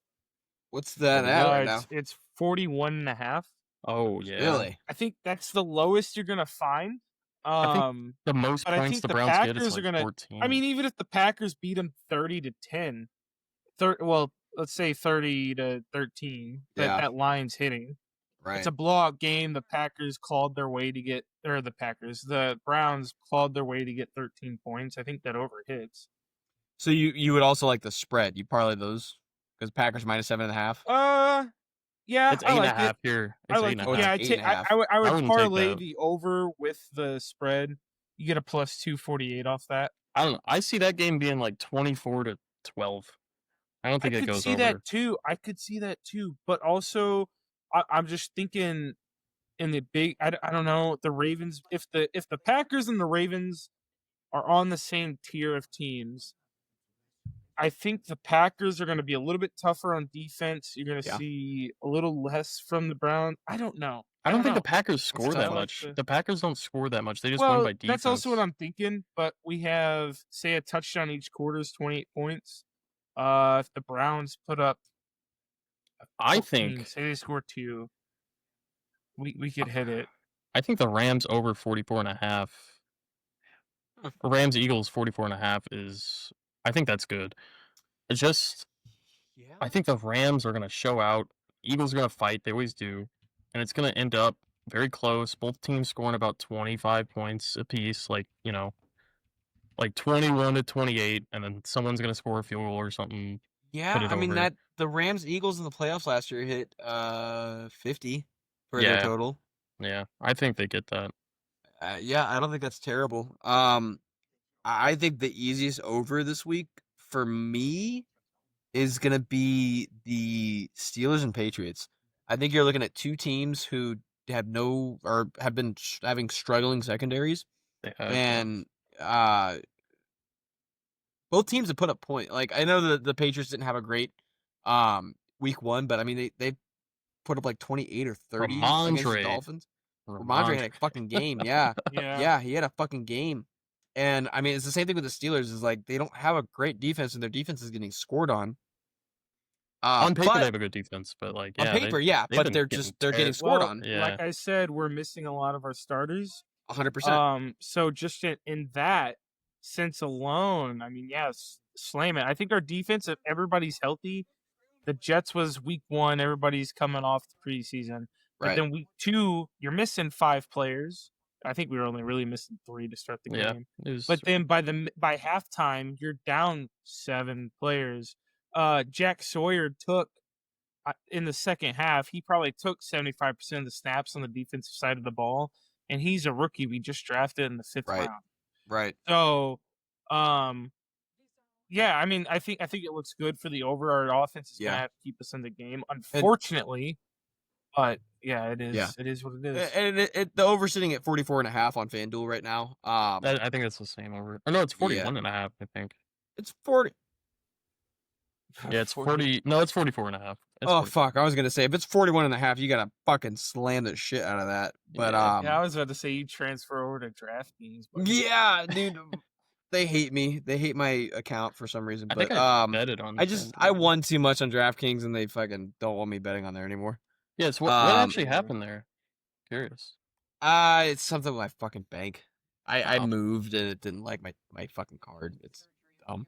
What's that at right now? It's 41.5. Oh yeah. Really? I think that's the lowest you're gonna find. I think The most but I points think the the Browns get Packers is are like gonna- 14. I mean, even if the Packers beat them 30-10, well, let's say 30-13, Yeah. that line's hitting. Right. It's a blowout game. The Packers clawed their way to get, or the Browns clawed their way to get 13 points. I think that over hits. So you would also like the spread. You parlay those? Because Packers minus 7.5. Yeah, it's I like 8.5 it. here. I It's like 8.5. Oh, yeah, it's I take. 8.5. I would I wouldn't take parlay that. the over with the spread. You get a plus 248 off that. I don't know. I see that game being like 24-12. I don't I think it could goes see over. that too. But also, I'm just thinking in the big. I don't know the Ravens. If the Packers and the Ravens are on the same tier of teams, I think the Packers are going to be a little bit tougher on defense. You're going to Yeah. see a little less from the Browns. I don't know. I don't think know. the Packers score that tough much. to- The Packers don't score that much. They just win Well, by defense. that's also what I'm thinking. But we have, say, a touchdown each quarter is 28 points. If the Browns put up, I 14, think say they score 2, we could hit it. I think the Rams over 44.5. Rams Eagles 44.5 is. I think that's good. It's just Yeah. I think the Rams are gonna show out. Eagles are gonna fight. They always do, and it's gonna end up very close. Both teams scoring about 25 points apiece. Like 21-28, and then someone's gonna score a field goal or something. Yeah, put it I mean over. that the Rams Eagles in the playoffs last year hit 50 for their Yeah. total. Yeah, I think they get that. Yeah, I don't think that's terrible. I think the easiest over this week for me is gonna be the Steelers and Patriots. I think you're looking at two teams who have no or have been having struggling secondaries, They have, and both teams have put up point. Like I know the Patriots didn't have a great week 1, but I mean they put up like 28 or 30 against the Ramondre. Dolphins. Ramondre had a fucking game. Yeah. Yeah. Yeah, he had a fucking game. And I mean, it's the same thing with the Steelers. Is like they don't have a great defense, and their defense is getting scored on. On paper, but they have a good defense, but like on yeah, paper, yeah, they've but been they're getting getting scored Well, on. Yeah. like I said, we're missing a lot of our starters. 100%. So just in that sense alone, I mean, yes, slam it. I think our defense, if everybody's healthy, the Jets was week 1, everybody's coming off the preseason. But Right. then week 2, you're missing 5 players. I think we were only really missing 3 to start the Yeah, game. it was, But then by halftime, you're down 7 players. Jack Sawyer took in the second half, he probably took 75% of the snaps on the defensive side of the ball, and he's a rookie we just drafted in the 5th Right. round. Right. So, yeah, I mean, I think it looks good for the over. Our offense is Yeah. gonna have to keep us in the game, unfortunately. But yeah, it is. Yeah. It is what it is. And the over sitting at 44.5 on FanDuel right now. I think that's the same over. Or no, it's 41.5, I think. It's 40. Yeah, it's 40. No, it's 44.5. It's Oh 40. fuck! I was gonna say if it's 41.5, you gotta fucking slam the shit out of that. But Yeah. Yeah, I was about to say you transfer over to DraftKings. But yeah, dude, they hate me. They hate my account for some reason. I But think I betted on. I FanDuel. won too much on DraftKings, and they fucking don't want me betting on there anymore. Yeah, so what actually happened there? Curious. It's something with my fucking bank. I Oh. moved and it didn't like my fucking card. It's dumb.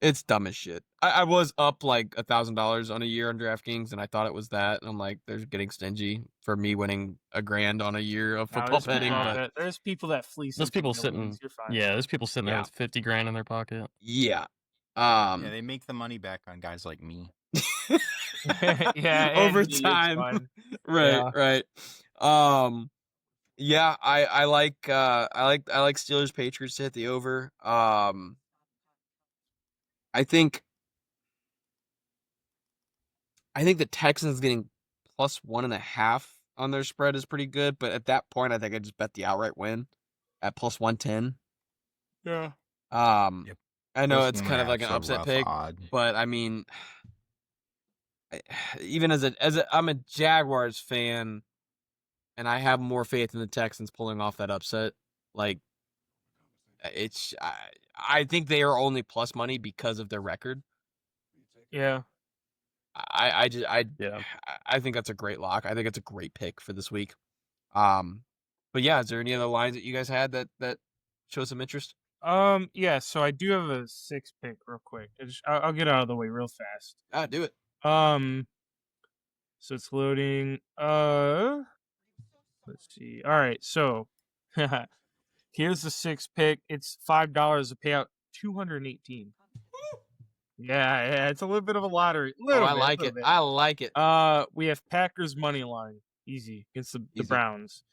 It's dumb as shit. I was up like $1,000 on a year on DraftKings, and I thought it was that. And I'm like, they're getting stingy for me winning $1,000 on a year of no, football betting. But there's people that fleece. Those into people millions. sitting. You're fine. Yeah, there's people sitting there Yeah. with 50 grand in their pocket. yeah, Yeah, they make the money back on guys like me. Yeah, over Andy, it's time. fun. right, Yeah. right. Yeah, I like Steelers Patriots to hit the over. I think the Texans getting plus 1.5 on their spread is pretty good, but at that point, I think I just bet the outright win at plus 110. Yeah. Yep. I know Plus it's kind of like an 1.5's a upset rough pick, odd. but I mean, even as I'm a Jaguars fan, and I have more faith in the Texans pulling off that upset. Like, I think they are only plus money because of their record. Yeah. Yeah. I think that's a great lock. I think it's a great pick for this week. But yeah, is there any other lines that you guys had that show some interest? Yeah. So I do have a 6 pick real quick. I'll get out of the way real fast. Do it. So it's loading. Let's see. All right. So here's the 6 pick. It's $5 to pay out 218. Yeah, it's a little bit of a lottery. I like it. I like it. We have Packers money line, easy against the Easy. Browns.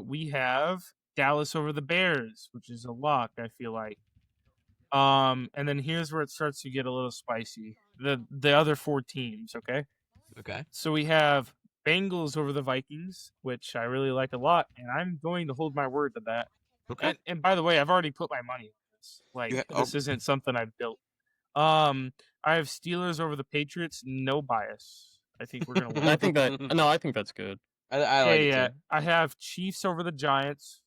We have Dallas over the Bears, which is a lock, I feel like. And then here's where it starts to get a little spicy. The other 4 teams, okay? Okay. So we have Bengals over the Vikings, which I really like a lot, and I'm going to hold my word to that. Okay. And by the way, I've already put my money on this. Like, this isn't something I've built. I have Steelers over the Patriots. No bias. I think we're gonna win. I think that's good. I like it too. I have Chiefs over the Giants,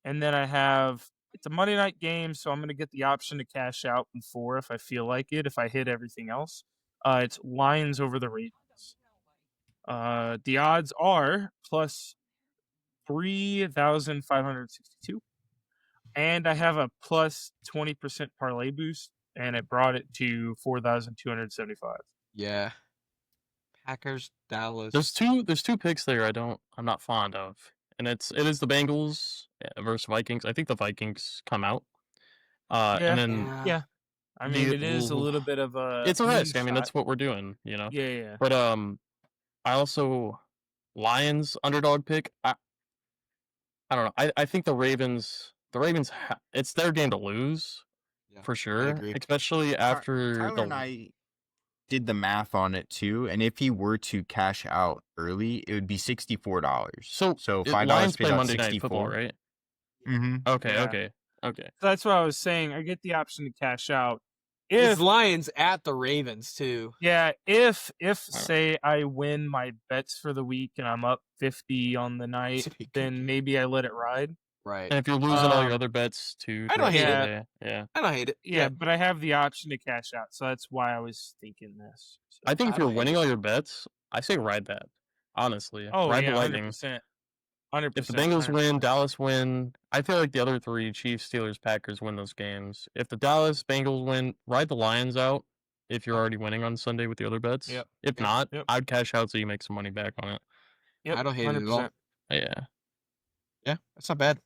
and then I have it's a Monday night game, so I'm gonna get the option to cash out before if I feel like it. If I hit everything else, it's Lions over the Ravens. The odds are plus 3,562. And I have a plus 20% parlay boost, and it brought it to 4,275. Yeah. Packers, Dallas. There's two picks there I'm not fond of, and it is the Bengals versus Vikings. I think the Vikings come out. And then Yeah. I mean, it is a little bit of a. it's a risk. I mean, moonshot. that's what we're doing, you know. Yeah. But I also Lions underdog pick. I don't know. I think the Ravens. It's their game to lose, Yeah, for sure. agree. Especially after Tyler and I did the math on it too, and if he were to cash out early, it would be $64. So $5 Lions pays play out Monday Night 64. Football, right? Mm-hmm. Okay, Yeah. okay. That's what I was saying. I get the option to cash out. It's If Lions at the Ravens too. if say I win my bets for the week and I'm up 50 on the night, then maybe I let it ride. Right. And if you're losing all your Um, other bets too, I don't throughout hate the it. day, yeah. I don't hate it. Yeah, but I have the option to cash out, so that's why I was thinking this. So- I think I if you're don't hate winning it. all your bets, I say ride that. Honestly, oh ride yeah, the Lightning. 100%. 100%. If the Bengals 100%. win, Dallas win. I feel like the other three, Chiefs, Steelers, Packers, win those games. If the Dallas Bengals win, ride the Lions out. If you're already winning on Sunday with the other bets. Yep. If Yep. not, Yep. I'd cash out so you make some money back on it. Yep, I don't hate it at all. 100%. Yeah. Yeah, that's not bad.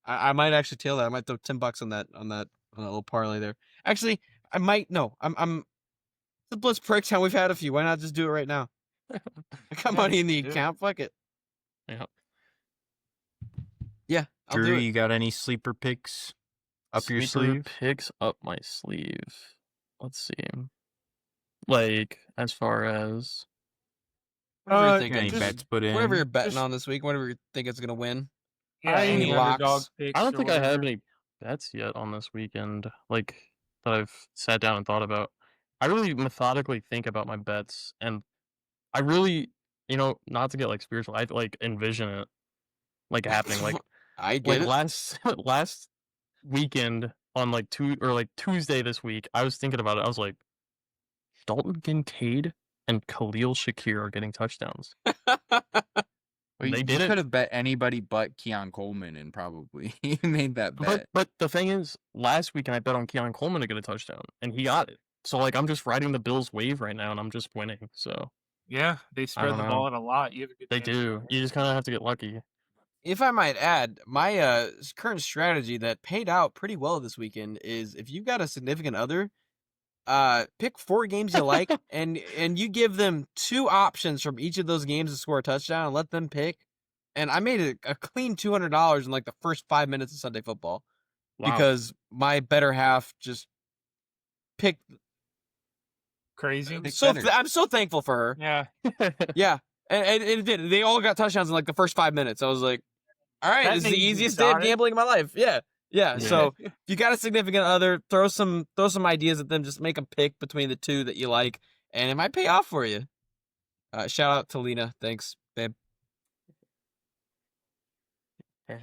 I might actually tail that. I might throw $10 on that little parlay there. Actually, I might. No, I'm. The Blitz Pricks, how we've had a few. Why not just do it right now? I got Yeah, money in the do it. account. Fuck it. Yeah. Yeah, I'll do Drew, it. you got any sleeper picks up your Sleeper sleeve? picks up my sleeve. Let's see. Like, as far as Whatever you're Uh, thinking. Any just bets put in? Whatever you're betting just- on this week, whatever you think it's gonna win. Yeah, I- any Any underdog locks? picks I don't or think I have whatever. any bets yet on this weekend, like that I've sat down and thought about. I really methodically think about my bets, and I really, not to get like spiritual, I like envision it like happening, like I get it. last last weekend on like Tuesday this week. I was thinking about it. I was like, Dalton Kincaid and Khalil Shakir are getting touchdowns. Well, They you did it. could have bet anybody but Keon Coleman, and probably he made that bet. But the thing is, last weekend I bet on Keon Coleman to get a touchdown, and he got it. So like I'm just riding the Bills wave right now, and I'm just winning. So Yeah, they spread don't the know. ball out a lot. You have a good they chance do. of You just kind of have to get lucky. If I might add, my current strategy that paid out pretty well this weekend is if you've got a significant other, pick 4 games you like, and you give them 2 options from each of those games to score a touchdown, and let them pick. And I made a clean $200 in like the first 5 minutes of Sunday football Wow. because my better half just picked. Crazy. I'm so thankful for her. Yeah. Yeah, and it did. They all got touchdowns in like the first 5 minutes. I was like, all right, That this is the made you easiest day of exotic. gambling of my life. Yeah. Yeah. So if you got a significant other, throw some ideas at them. Just make them pick between the 2 that you like, and it might pay off for you. Shout out to Lena. Thanks, babe.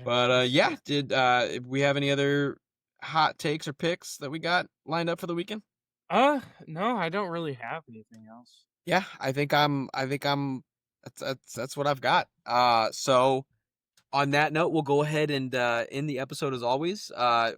But yeah, did we have any other hot takes or picks that we got lined up for the weekend? No, I don't really have anything else. Yeah, I think I'm that's what I've got. So on that note, we'll go ahead and end the episode as always.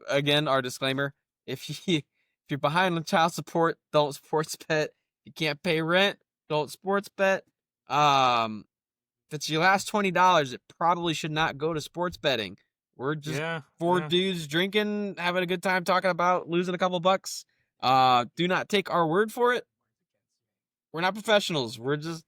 Again, our disclaimer: if you're behind on child support, don't sports bet. If you can't pay rent, don't sports bet. If it's your last $20, it probably should not go to sports betting. We're just Yeah. 4 yeah. dudes drinking, having a good time talking about losing a couple bucks. Do not take our word for it. We're not professionals. We're just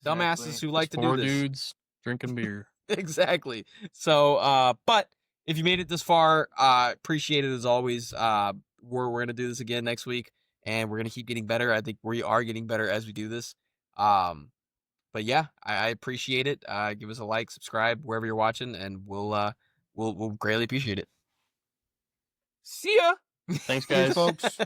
dumbasses Exactly. who like to do 4 this. dudes drinking beer. Exactly. So, but if you made it this far, appreciate it as always. We're gonna do this again next week, and we're gonna keep getting better. I think we are getting better as we do this. But yeah, I appreciate it. Give us a like, subscribe wherever you're watching, and we'll greatly appreciate it. See ya. Thanks, Thanks, guys. folks.